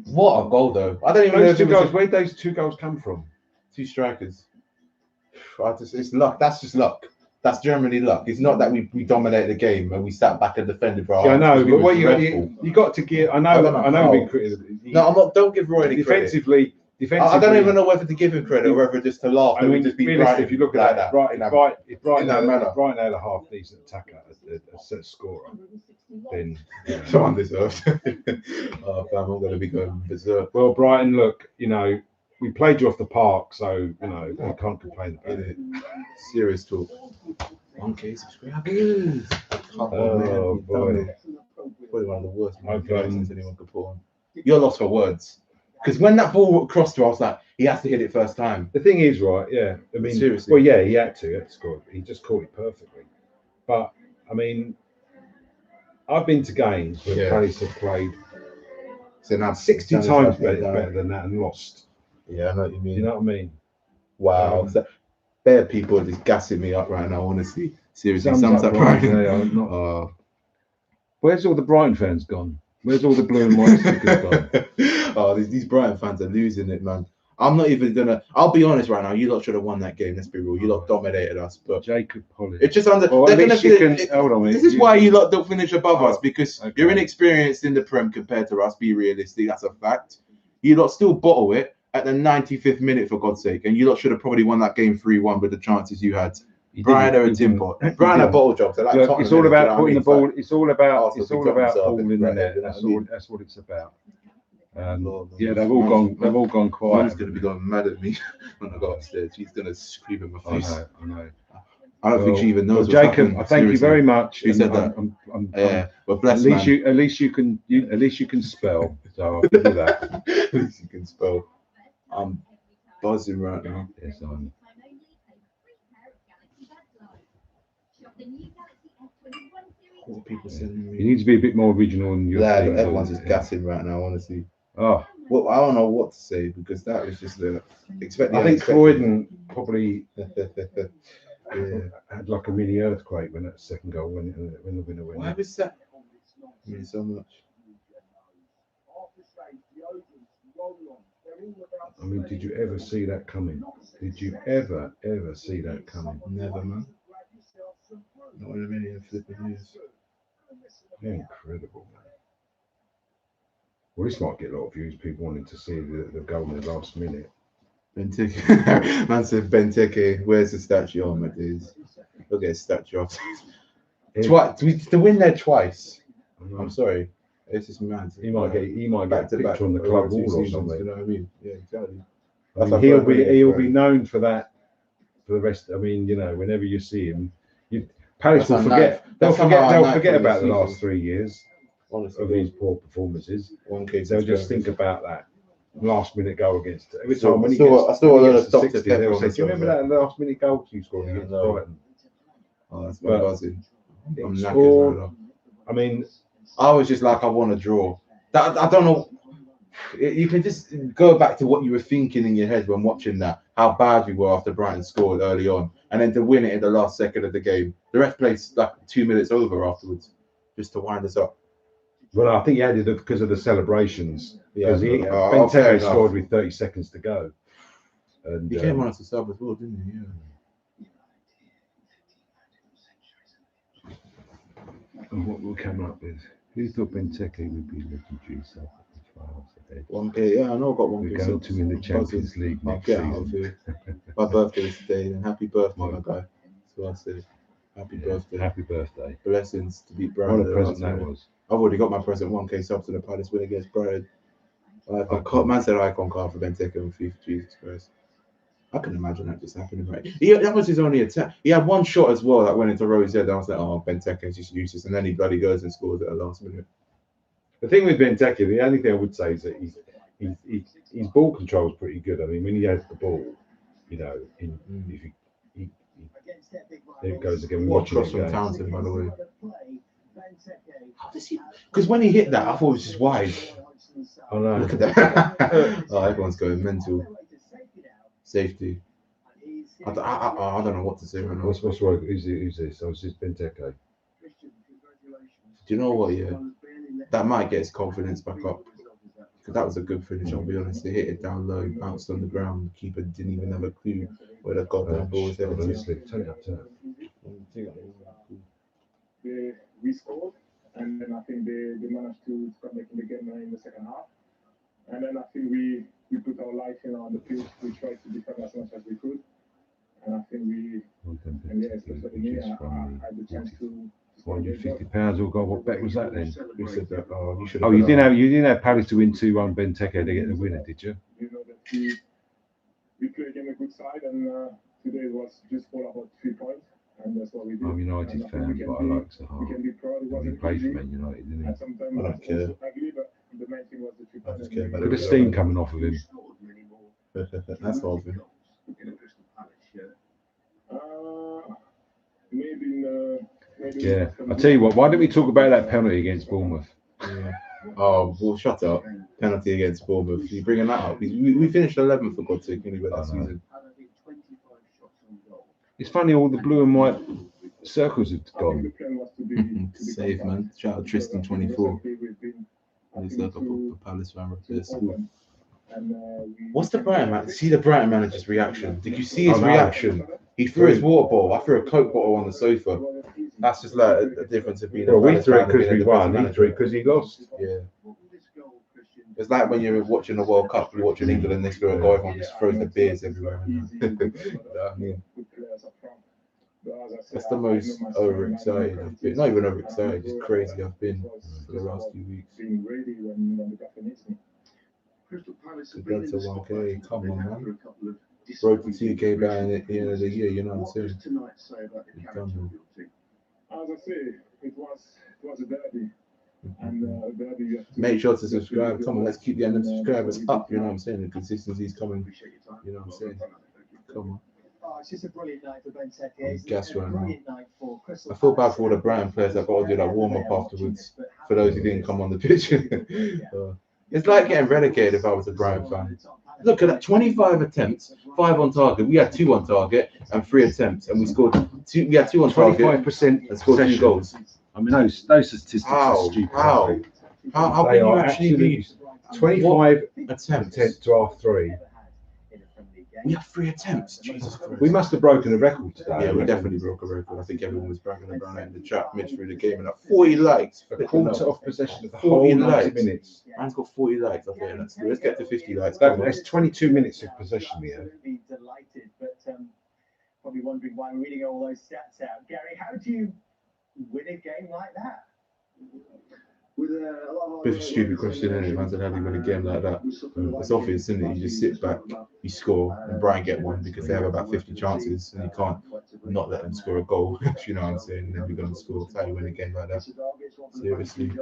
what a goal though! I don't even know where'd those 2 goals come from? 2 strikers. It's luck. That's just luck. That's generally luck. It's not that we dominated the game and we sat back and defended for our. Yeah, I know, but what you got to give. I know we've been critical. No, I'm not. Don't give Roy any credit. Defensively, I don't even know whether to give him credit or whether just to laugh. I mean, just be Brighton, if you look at that, if Brighton had a half decent attacker, a set scorer, then so undeserved. Oh, fam, I'm going to be going berserk. Well, Brighton, look, we played you off the park, so we can't complain about it. Serious talk. 1K subscribers. Oh boy, probably one of the worst manipulations anyone could put on. You're lost for words. Because when that ball crossed to, I was like, he has to hit it first time. The thing is, right? Yeah, I mean, seriously. Well, yeah, he had to score. He just caught it perfectly. But I mean, I've been to games where Palace have played 60 times better than that and lost. Yeah, I know what you mean. You know what I mean? Wow. Bare people are just gassing me up right now, honestly. Seriously, sums up Brighton. Where's all the Brighton fans gone? Where's all the blue and white stickers gone? Oh, these Brighton fans are losing it, man. I'm not even gonna. I'll be honest right now. You lot should have won that game. Let's be real. You lot dominated us, but Jacob Polly. It's just under. Well, they're gonna hold on. This is why you lot don't finish above us, because you're inexperienced in the Prem compared to us. Be realistic. That's a fact. You lot still bottle it at the 95th minute, for God's sake, and you lot should have probably won that game 3-1 with the chances you had. Brian or a Tim Pot. Brian had bottle jobs. Like look, it's all about putting the ball. It's all about ball in the net. That's what it's about. Yeah, they've all gone quiet. Mom's gonna be going mad at me when I go upstairs. She's gonna scream in my face. I know. I don't think she even knows. Well, Jacob, I thank you very much. Who said that? But bless at least you can spell. So I'll give you that. At least you can spell. I'm buzzing right now. Yes, I'm. What are people sending me? You need to be a bit more original in your. Yeah, everyone's just gassing right now, honestly. Oh. Well, I don't know what to say, because that was just the expected. I think Croydon probably had like a mini earthquake when that second goal when the winner went. Why was that? I mean, so much. I mean, did you ever see that coming? Did you ever see that coming? Never, man. Not in a million flipping years. Incredible, man. Well, this might get a lot of views. People wanting to see the goal in the last minute. Benteke. Man said Benteke. Where's the statue? Oh my days. Look at his statue. Twice to win there twice. I'm sorry. It's just mad. He might get a picture on the club wall or something. You know what I mean? Yeah, exactly. I mean, he'll be known for that for the rest. I mean, you know, whenever you see him, Palace will forget. They'll forget about the last 3 years of these poor performances. They'll just think about that last minute goal against. Every time when he gets to 60, they'll say, "Do you remember that last minute goal you scored against Brighton?" Oh, that's my buzzing. I'm knackered. I mean, I was just like, I want to draw. I don't know. You can just go back to what you were thinking in your head when watching that, how bad we were after Brighton scored early on, and then to win it in the last second of the game. The ref played like 2 minutes over afterwards, just to wind us up. Well, I think he added it because of the celebrations. Because Benteke scored with 30 seconds to go. And he came on as a sub as well, didn't he? Yeah. And what we're coming up with? Who thought Benteke would be looking juice up? 1K, yeah, I know I've got 1K. We're going to win the Champions League next season. My birthday is today, and happy birthday, my guy. So I say, happy birthday. Happy birthday. Blessings to beat Brighton. What a present that was. I've already got my present 1K subs to the Palace win against Brighton. Man said icon card for Benteke on FIFA. Jesus Christ. I can imagine that just happening, right? Yeah, that was his only attempt. He had one shot as well that went into Rowe's head. I was like, oh, Benteke's just useless. And then he bloody goes and scores at the last minute. The thing with Benteke, the only thing I would say is that his ball control is pretty good. I mean, when he has the ball, you know, if he there it goes again. What cross from Townsend, by the way? How does he? Because when he hit that, I thought it was just wide. Oh no! Look at that! Oh, everyone's going mental. Safety. I don't know what to say right now. What's wrong? Who's this? Oh, it's just Benteke. Do you know what? Yeah, that might get his confidence back up. Because that was a good finish. I'll be honest. They hit it down low, bounced on the ground. The keeper didn't even have a clue where the goddamn ball was headed to. Turn it up. We scored, and then I think they managed to start making the game in the second half. And then I think we put our life on the field. We tried to defend as much as we could. And I think especially me, I had the chance to. £450 or God, what bet was that then? Who said that? Oh, you didn't have Palace to win 2-1 Benteke to get the winner, did you? You know that we played against a good side, and today was just all about 3 points, and that's what we did. I'm a United fan, but I like Zaha. We can be proud. He played for Man United, didn't he? I don't care. Ugly, but the main thing was the 3 points. I just care about Look at the steam coming off of him. That's all good. Yeah, I tell you what. Why don't we talk about that penalty against Bournemouth? Yeah. Oh, well, shut up. Penalty against Bournemouth. You bringing that up? We finished 11th for God's sake anyway that season. It's funny, all the blue and white circles have gone. Save, man. Shout out Tristan 24. He's like a Palace fan. What's the Brighton man? See the Brighton manager's reaction. Did you see his reaction? He threw his water bottle. I threw a Coke bottle on the sofa. That's just like a difference of being. Well, we threw it because we won. He threw it because he lost. Yeah. It's like when you're watching the World Cup, you're watching England and they throw a goal, everyone just throws their beers everywhere. That's the most overexcited I've been. Not even overexcited, just crazy I've been for the last few weeks. Compared to 1K, come on, man. Broke the 2K down at the end of the year, you know what I'm saying? As I say, it was a derby. Make sure to subscribe. Come on, let's keep getting them subscribers up. You know what I'm saying? The consistency's coming. You know what I'm saying? Come on. It's just a brilliant night for Benteke. Gas right now. I feel bad for all the Brighton players that got to do that warm up afterwards. For those who didn't come on the pitch. It's like getting relegated if I was a Brighton fan. Look at that, 25 attempts, 5 on target. We had 2 on target and 3 attempts, and we scored 2. We had 2 on target, 25% and scored 2 goals. I mean, those statistics are stupid. How can you actually be 25 attempts to our 3? We had 3 attempts. Jesus Christ. We must have broken a record today. Yeah, we definitely broke a record. I think everyone was bragging about it in the chat midway through the game, and like 40 likes. A quarter off possession of the whole 90 minutes. Man's got 40 likes. Okay, let's get to 50 likes. That's 22 minutes of possession here. Delighted, but probably wondering why we're reading all those stats out. Gary, how do you win a game like that? Bit of a stupid question, isn't it? Man said, how do you win a game like that? It's obvious, isn't it? You just sit back, you score, and Brighton get one because they have about 50 chances, and you can't not let them score a goal. You know what I'm saying? And then we're going to score. That's how you win a game like that. Seriously.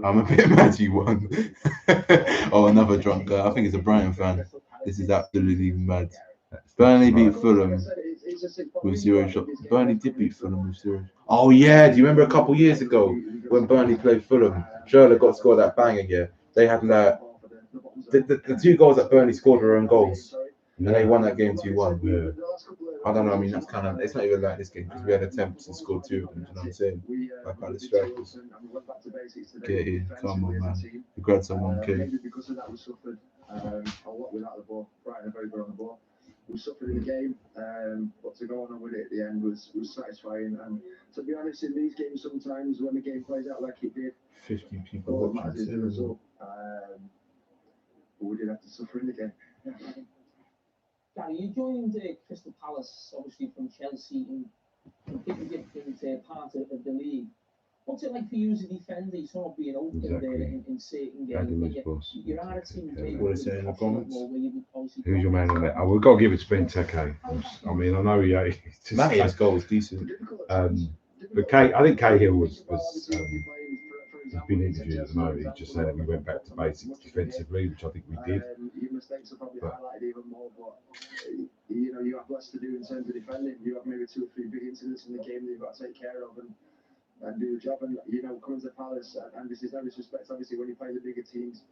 I'm a bit mad you won. Oh, another drunk guy. I think it's a Brighton fan. This is absolutely mad. Burnley beat Fulham with 0 shots. Burnley did beat Fulham with 0. Oh yeah, do you remember a couple years ago when Burnley played Fulham? Schürrle got scored that banger. Yeah, they had like the 2 goals that Burnley scored were own goals, and they won that game 2-1. Yeah. I don't know. I mean, that's kind of, it's not even like this game because we had attempts and scored 2 of them. You know what I'm saying? Like Palace strikers. Get in, come on, man. We grabbed some 1K. We suffered in the game, but to go on and win it at the end was satisfying. And to be honest, in these games, sometimes when the game plays out like it did, 50 people watching the result. But we did have to suffer in the game. Gary, you joined Crystal Palace, obviously from Chelsea, in a completely different part of the league. What's it like for you as a defender? You sort of being open there in certain games. You're out of team. What is it in the comments? Who's your man on that? Oh, we've got to give it to Benteke. I mean, I know Matthew's goal was decent. But I think Cahill was he's been interviewed at the moment. He's just saying that we went back to basics defensively, which I think we did. Your mistakes are probably highlighted even more, but you know you have less to do in terms of defending. You have maybe 2 or 3 big incidents in the game that you've got to take care of and do the job. And you know, coming to Palace, and this is no disrespect, obviously, when you play the bigger teams,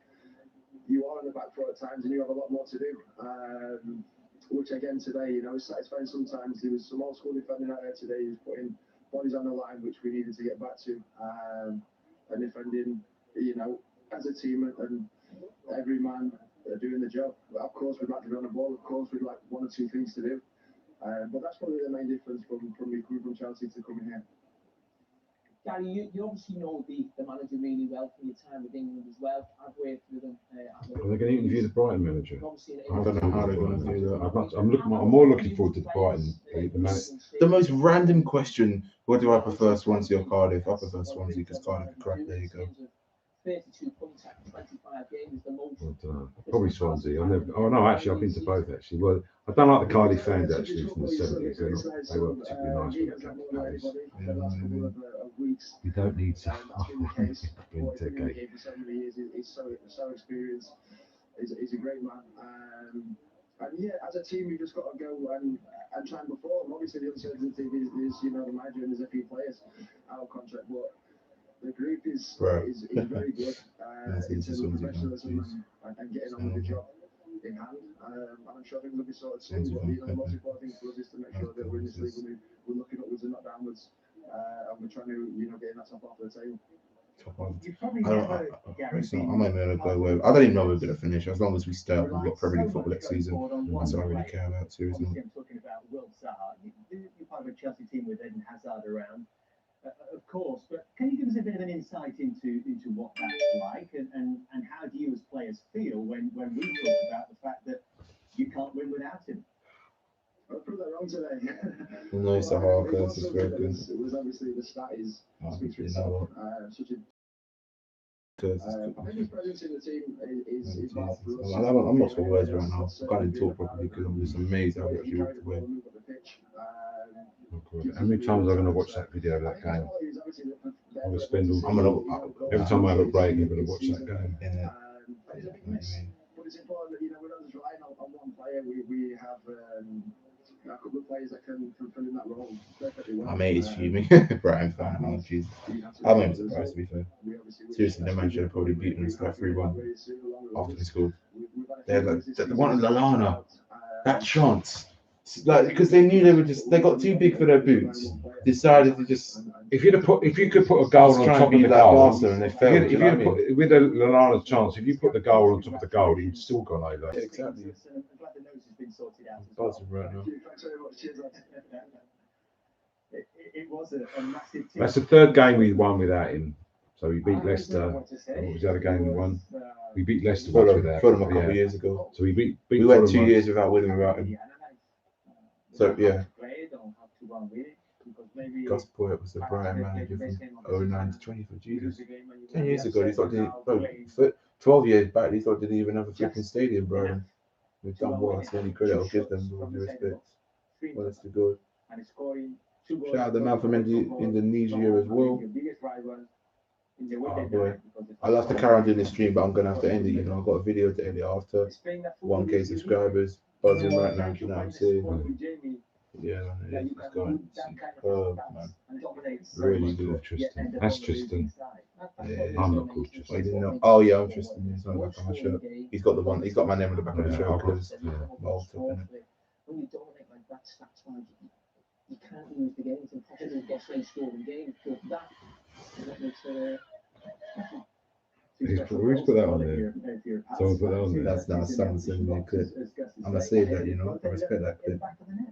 you are on the back foot at times, and you have a lot more to do. Which again today, you know, is satisfying sometimes. There was some old school defending out there today. He was putting bodies on the line, which we needed to get back to, and defending, you know, as a team and every man doing the job. But of course, we'd like to be on the ball. Of course, we'd like 1 or 2 things to do. But that's probably the main difference from me coming from Chelsea to coming here. Gary, you obviously know the manager really well from your time with England as well. I've worked with him. Are they going to interview the Brighton manager? I don't know how they're going to do that. I'm more looking forward to the Brighton. The most random question: what do I prefer, Swansea or Cardiff? I prefer Swansea because Cardiff are crap. There you go. 32 points after 25 games, the most. I don't know. Probably Swansea. Actually, I've been to both actually. Well, I don't like the Cardiff fans actually from the 70s. They weren't particularly nice when they came to Paris. You don't need to. Benteke. For so many years, he's so experienced. He's a great man. And yeah, as a team, you just got to go and try and perform. Obviously, the uncertainty is you know, the manager and there's a few players out of contract, but the group is very good in terms of professionalism and getting on with the job in hand. And I'm sure things will be sorted soon. But you know, the most important thing for us is to make sure that we're in this league and we're looking upwards and not downwards, and we're trying to, you know, get that top off the table. I'm not even gonna go where. I don't even know we're gonna finish. As long as we stay up, we've got Premier League football next season. That's all I really care about. Seriously. I'm talking about Will Zaha. You're part of a Chelsea team with Eden Hazard around, of course. But can you give us a bit of an insight into what that's like, and how do you as players feel when we talk about the fact that you can't win without him? I'll prove that wrong today. No, it's a hard curse. It's very good. It was obviously the stat is speaks for You itself. know Such a what? I think his presence in the team is Jesus. vital for us. I'm not for words right now. I can't even talk properly because I'm just amazed how we actually walked away. How many times am I going to watch that video of that game? I'm going to spend every time I have a break, I'm going to watch that game. Yeah. But it's important that, you know, we're not just relying on one player. We have a couple of players that can fill in that role perfectly well. My mate is fuming. Brighton fan. Oh, jeez. I'm not even surprised, to be fair. Seriously, the man should have probably beaten us like 3-1 after the score. They had like, they wanted Lallana. That chance. Like, because they knew they got too big for their boots. Decided to just. If you could put a goal on top of the goal, and they failed. if you put with a Lallana's chance, if you put the goal on top of the goal, he'd still gone over. Yeah, exactly. I'm glad the nose has been sorted out. Buzzing right now. It was a massive team. That's the third game we won without him. So we beat Leicester. What was the other game we won? We beat Leicester once without Fulham a couple of years ago. So we beat We went Fulham 2 years without winning without him. So yeah. Gus Poyet was the Brighton manager from 09 to 20 for Jesus. 10 years ago, these lot didn't. 12 years back, these lot didn't even have a flipping stadium, Brighton. We've done well. That's the only credit I'll give them. With all due respect. Honest to God. Shout out the man from Indonesia as well. Oh boy, I'll have to carry on doing this stream, but I'm gonna have to end it. You know, I've got a video to edit after 1K subscribers. Buzzing right now, you know what I'm saying? Yeah, man, it's going superb, man. Really good. Tristan. That's Tristan. Yeah, I'm not called Tristan. Oh, you didn't know? Oh yeah, I'm Tristan. He's on the back of my shirt. He's got the one. He's got my name on the back of the shirt because Mold took it. When you dominate like that, stats wise, you can't lose the game. It's impossible to get straight scoring games. But that makes it. Who's put that on there? Someone put that on there. That's not someone sending me a clip. I'm gonna save that, you know. I respect that clip.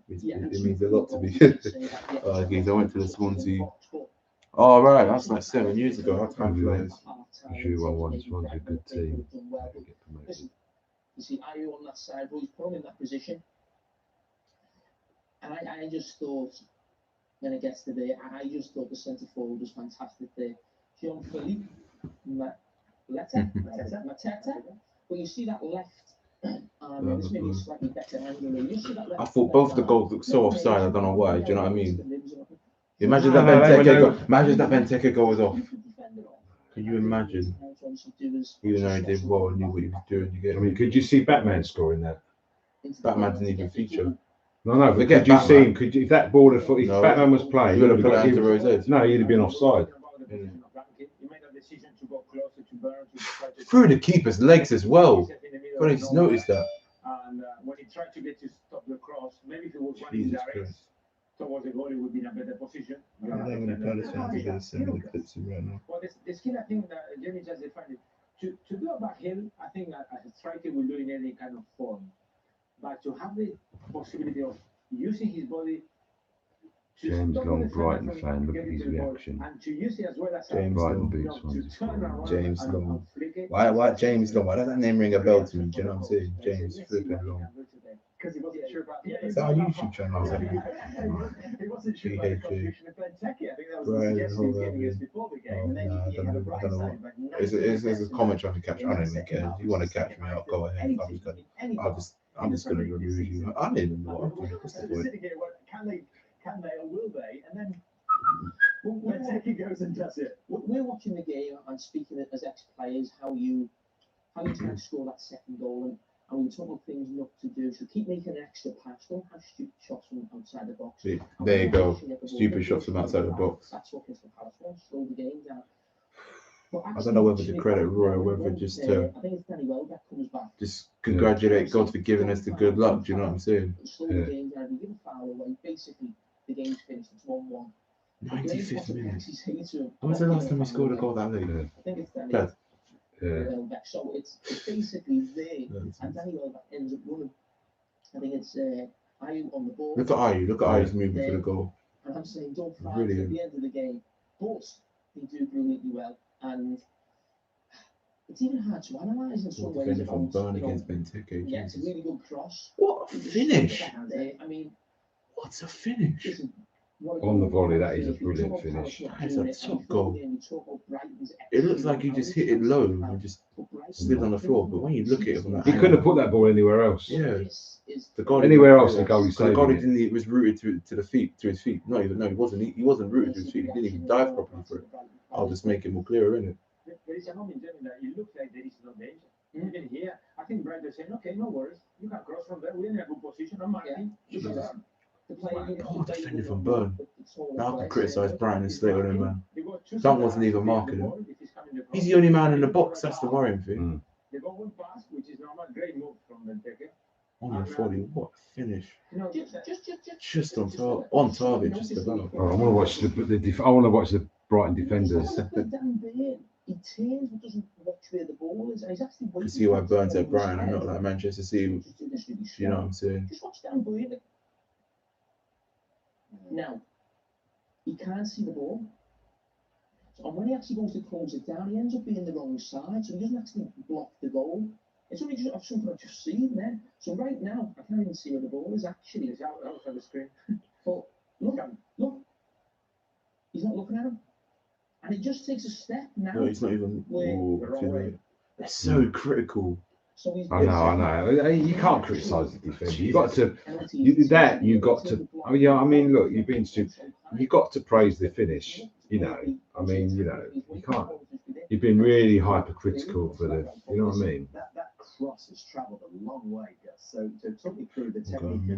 It means a lot to me. Geez, I went to the Swansea. Oh right, that's like 7 years ago. How time flies. Swansea's a good team. You see, are you on that side? Well, he's put him in that position. And I just thought, when it gets to there, I just thought the centre forward was fantastic there. Jean-Philippe Mateta. But you see that left, this may be slightly better angle. You see that left. I thought both the goals looked so offside. I don't know why. Do you know what I mean? Imagine that Benteke goal was off. Can you imagine? Even though he did well and knew what he was doing, you get. I mean, could you see Batman scoring that? Batman didn't even feature. No, but could you see him? If that ball had if Batman was playing, you would have put it into Rose's. No, he'd have been offside. Through the keeper's legs as well. But I just noticed that. And when he tried to get to stop the cross, maybe if he was running direct towards the goal, he would be in a better position. I'm not going to Palace fans are going to send me the clips right now. Well, the skill, I think that Jamie just defined it. To do a backhill, I think as a striker will do in any kind of form. But to have the possibility of using his body to James stop Long, the Brighton defender fan, from look at getting his to the ball, reaction. and to use it as well as James Brighton Long. beats Swansea. to turn around James and Long. flick it. Why James Long? Why does that name ring a bell to me? Do you know what I'm saying? James flipping Long. Because he wasn't sure about the Is that our YouTube channel? he wasn't sure about the contribution of Benteke. I think that was the Brian, suggestion hold he was on, giving us man. before the Oh, game. And then no, I he don't had a know. I bright don't know. side, but It's a comment trying to catch. I don't even care. If you want to catch me out, go ahead. I'm just gonna remove you. I don't even know what I'm doing. What's the point? Can they or will they? And then when Benteke goes and does it. We're watching the game and speaking as ex-players, how you try to score that second goal, and we talk about things not to do. So keep making an extra pass. Don't have stupid shots from outside the box. There you go. Stupid shots from outside the box. That's what Crystal Palace wants. Slow the game down. I don't know whether to credit Roy or whether just to I think it's Danny Welbeck comes back. just congratulate God for giving us the good luck. Do you know what I'm saying? Slow the game down. If you give a foul away, basically the game's finished. It's 1-1. 95th minute. When was the last time we scored a goal that late? I think it's Danny. Yeah. So it's basically there, and Danny Welbeck ends up running. I think it's Ayew on the ball. Look at Ayew. Look at Ayew's moving for the goal. And I'm saying don't fire at the end of the game, but they do brilliantly well, and it's even hard to analyse in some ways. From Burn against Benteke. Yeah, it's a really good cross. What a finish! I mean, what's a finish? On the volley, that is a brilliant finish. That is a top goal. It looks like he just hit it low and just slid on the floor, but when you look at it from that he couldn't have put that ball anywhere else. Yeah. The goal anywhere else, the goalie saved the goalie it. didn't. It was rooted to his feet. No, he wasn't. He wasn't rooted to his feet. He didn't even dive properly for it. I'll just make it more clearer, innit? There is a moment in that it looks like there is no danger. Even here, I think Brighton saying, okay, no worries. You can cross from there. We're in a good position. I'm marking. Poor defender from Burn. Now I can criticise Brighton and slate on him, man. Dunk wasn't even marking him. He's the only man in the box. That's the worrying thing. They got one pass, which is normal. Great move from Benteke. On the volley, what a finish! Just on target, just about. Oh, I want to watch I want to watch the Brighton defenders. He turns but doesn't watch where the ball is, and he's actually You see why Burns at Brighton and not like Manchester City. You know what I'm saying? Just watch Dan Burn. Now, he can't see the ball. And when he actually goes to close it down, he ends up being the wrong side, so he doesn't actually block the goal. It's only just something I've just seen there. So right now, I can't even see where the ball is actually. It's out on the screen. But look. He's not looking at him. And he just takes a step now. No, he's not even. They're so critical. So he's I know. You can't criticise the defender. You've got to. Oh yeah, I mean, look, you've been stupid. You've got to praise the finish. You know, I mean, you can't. You've been really hypercritical for the. You know what I mean? That cross has travelled a long way, Gus. So talk me through the technique.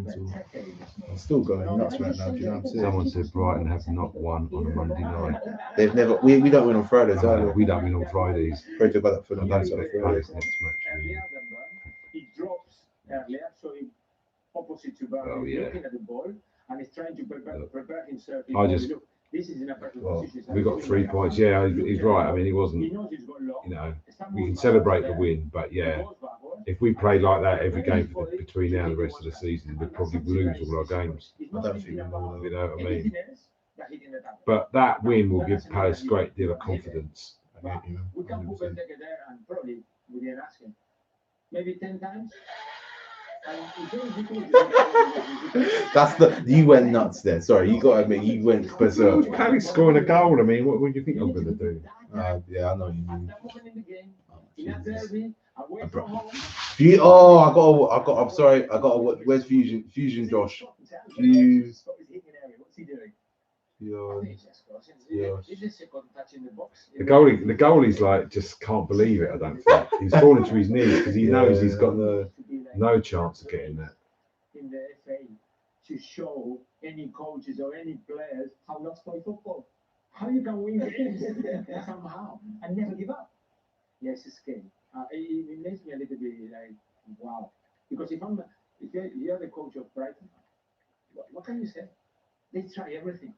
I'm still going nuts right now. Do you know what I'm saying? Someone said Brighton have not won on a Monday night. They've never. We don't win on Fridays either. We don't win on Fridays. Pray to God that for the Palace Fridays. next match. He drops earlier, so he opposite to Burn. He's looking at the ball and he's trying to prepare himself. This is in a perfect position. We got 3 points. Yeah, he's right. I mean, he wasn't. He knows he's got long. You know, we can celebrate the win, but yeah, if we play like that every game between now and the rest of the season, we'd probably lose all our games. I don't think we will. You know what I mean? But that win will give Palace a great deal of confidence. We can put Benteke there and probably we didn't ask him. Maybe 10 times. You went nuts there. Sorry, you got to admit you went berserk. Palace scoring a goal. I mean, what do you think I'm going to do? Yeah, I know what you mean. I'm sorry. Where's Fusion Josh? The goalie's like just can't believe it. I don't think he's falling to his knees because he knows he's got no chance of getting that. In the FA to show any coaches or any players how not to play football, how you can win games somehow and never give up. Yes, it's scary. It makes me a little bit like wow, because if you're the coach of Brighton, what can you say? They try everything.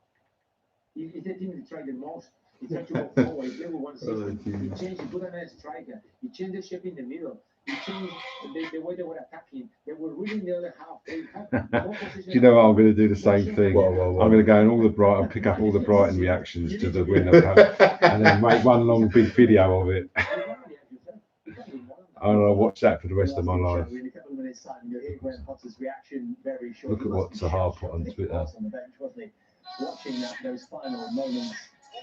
If the team they try the most, he tried to go forward, he played with one system, he changed, he put a nice striker, he changed the shape in the middle, he changed the way they were attacking, they were really in the other half. They had more position. Do you know what? I'm going to do the same thing. I'm going to go in all the Brighton, pick up all the Brighton reactions to the win of Palace, and then make one long big video of it. I'll watch that for the rest of my life. Look at what Zaha put on Twitter. Watching those final moments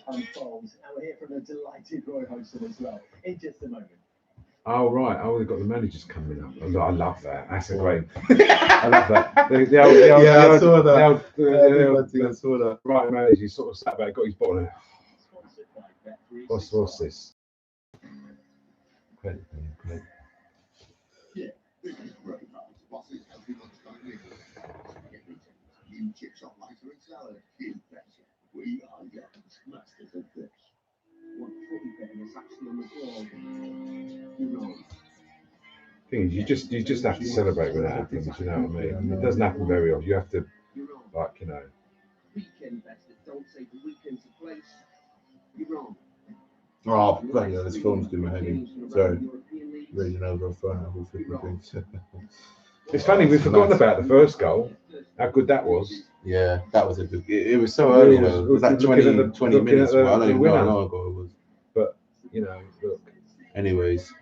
unfold. And we're here from the delighted Roy Hodgson as well in just a moment. Oh, right. Oh, we've got the managers coming up. I love that. That's a great. I love that. I saw that. Right, manager, he sort of sat back, got his bottle. What's this? Credit. Yeah, this is great. Bosses helping us new chip shop lighter and salad. In better. We are Young's masters of this. What footy betting is actually on the floor. You know. Thing is, you just have to celebrate when it happens. You know what I mean? It doesn't happen very often. You have to, like, you know. Weekend best at Oh, bloody hell, this film's doing my head in. Sorry. Reading over a phone, all flipping things. It's funny, we've forgotten about the first goal. How good that was. Yeah, that was a good. It was so early though. Was that 20 minutes? Well, I don't even know how long ago it was. But you know, look. Anyways,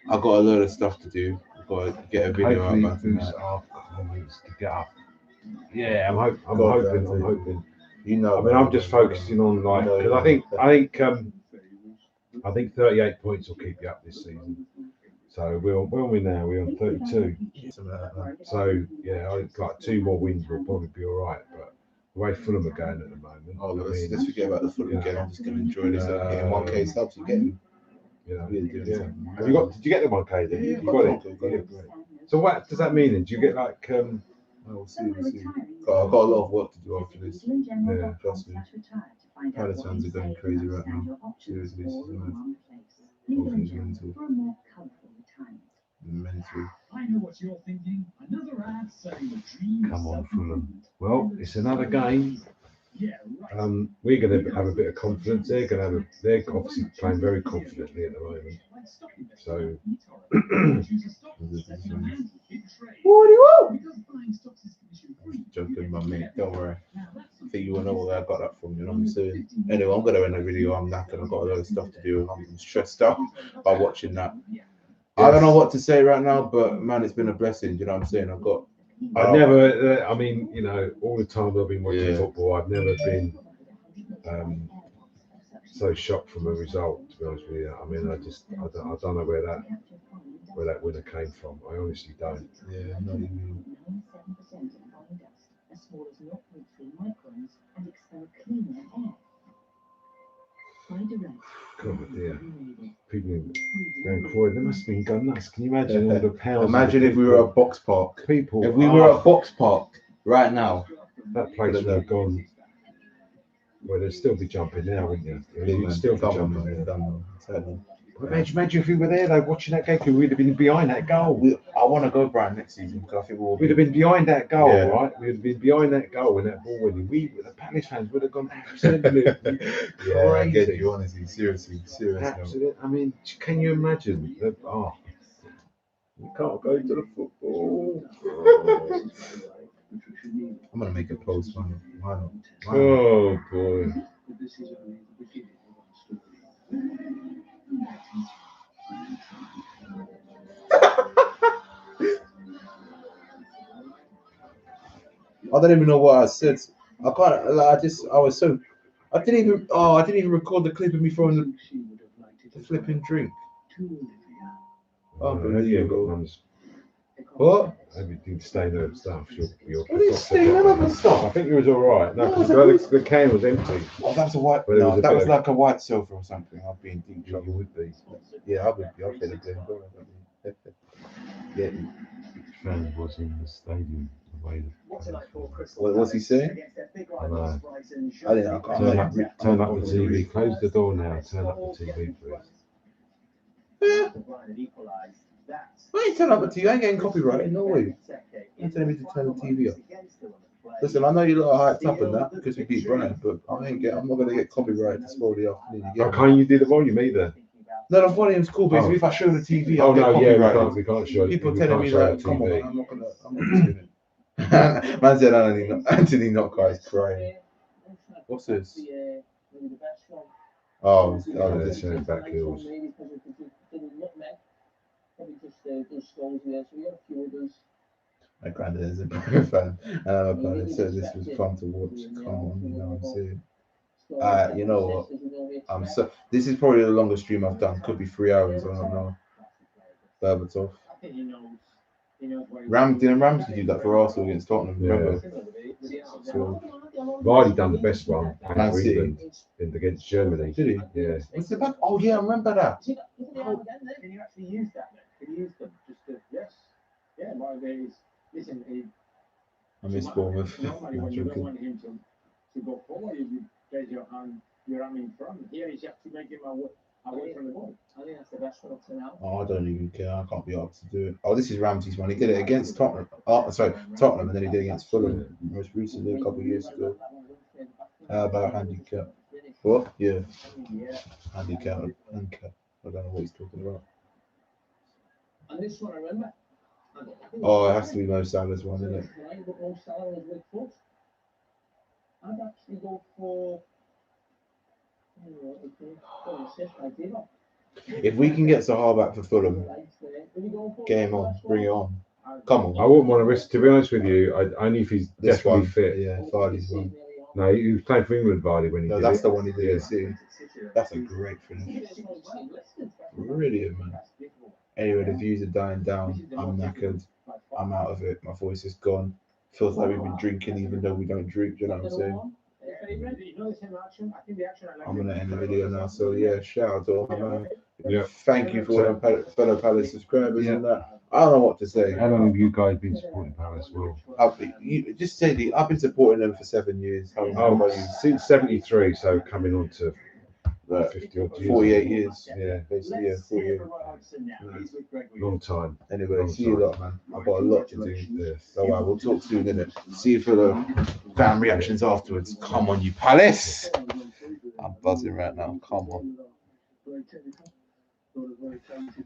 I've got a load of stuff to do. I've got to get a video out about tonight. Our comments to get up. Yeah, I'm hoping. You know, I mean, I'm just focusing on like because I think 38 points will keep you up this season. So where are we now? We're on 32. So yeah, I think like 2 more wins will probably be all right. But the way Fulham are going at the moment. Oh, let's forget about the Fulham game. I'm just going to enjoy this. Getting 1K subs, you get me. You know, Have you got? Did you get the 1K then? Yeah, you got it. Got it. So what does that mean then? Do you get like? We'll see. I've got a lot of work to do after this. Yeah, trust me. Palace fans are going crazy right now. Seriously, this is mental. I know what you're thinking. Another ad saying the dream. Come on, Fulham. Well, it's another game. Yeah, right. We're going to have a bit of confidence. They're obviously playing very confidently at the moment. So. What do you want? Joking, my mate. Don't worry. I think you will know where I got that from. You know what I'm saying? Anyway, I'm going to end the video. I'm knackered. I've got a lot of stuff to do. I'm stressed out by watching that. I don't know what to say right now, but man, it's been a blessing. You know what I'm saying? I mean, you know, all the time I've been watching football, I've never been so shocked from a result. To be honest with you, I mean, I don't know where that winner came from. I honestly don't. Yeah, I know what you mean. God dear. People going forward, they must have been going nuts. Can you imagine all the pounds? Imagine if we were at Box Park. If we were at Box Park right now, that place would have gone. Well, they'd still be jumping now, wouldn't you? You'd still be jumping there. Imagine if we were there, though, watching that game, because we'd have been behind that goal. I want to go Brighton next season because I think we'd have been behind that goal, right? We'd have been behind that goal when that ball went in. The Palace fans would have gone absolutely crazy. I get you, honestly, seriously. Absolutely. I mean, can you imagine? You can't go to the football. I'm gonna make a post, man. Why not? Oh boy. I don't even know what I said. I can't. Like, I didn't even record the clip of me throwing the flipping drink. Unbelievable. What? Everything stained up stuff. What is staining up stuff? I think it was all right. No, because the can was empty. Oh, that's a white. No, that was like a white sofa or something. I'd be in deep trouble. You would be. Yeah, I would be. I'd be the blame. Yeah. Fan was in the stadium. What's he saying? I know. I can't. Turn up the TV. Close the door now. Turn up the TV, please. I ain't turning up the TV. I ain't getting copyrighted. No way. You're telling me to turn the TV up. Listen, I know you lot are hyped up and that because we beat Brighton, but I'm not going to get copyrighted to spoil the afternoon. How can't you do the volume either? No, the volume's cool, but if I show the TV, I'll get copyrighted. We can't show. People telling me like, come on, I'm not doing it. Man said Anthony Knockout is crying. What's this? Oh, they're showing back heels. My granddad is a Brighton fan, and I'm a fan. So this was fun to watch. Come on, you know what I'm saying? You know what? This is probably the longest stream I've done. Could be 3 hours. I don't know. Berbatov. Didn't Ramsey do that for Arsenal against Tottenham? Remember? So, Vardy done the best one for England against Germany. Did he? Yeah. What's the back? Oh yeah, I remember that. Can you actually use that? Can you use them just to? Yes. Yeah. My idea is, listen. I miss Bournemouth. Normally, when you don't want him to go forward, you raise your hand. You're in front. Here he's actually making away from the ball. I think that's the best one up to now. Oh, I don't even care. I can't be asked to do it. Oh, this is Ramsey's one. He did it against Tottenham. Tottenham, and then he did it against Fulham most recently, a couple of years ago. How about handicap? What? Yeah. Handicap. Handicap. I don't know what he's talking about. And this one, I remember. Oh, it has to be Mo Salah's one, isn't it? Mo Salah was with foot. I'd actually go for. If we can get Zaha back for Fulham, game on, bring it on. Come on. I wouldn't want to risk. To be honest with you, only if he's This definitely one, fit. yeah, Vardy's one. No, he was playing for England, Vardy, when he No, did that's it. the one he did. Yeah. See, that's a great finish. Brilliant, man. Anyway, the views are dying down. I'm knackered. I'm out of it. My voice is gone. Feels like we've been drinking, even though we don't drink. You know what I'm saying? I'm gonna end the video now. So yeah, shout out to all my man. Yeah. Thank you for all the fellow Palace subscribers and that. I don't know what to say. How long have you guys been supporting Palace? Well, I've been supporting them for 7 years. How about you? Since '73, so coming on to 50 odd years. 48 years. Yeah, Basically, yeah, 48. long time. Anyway, Long see you time. lot, man. I've got a lot to do. Yes. So we'll talk soon, innit? See you for the fan reactions afterwards. Come on, you Palace! I'm buzzing right now. Come on.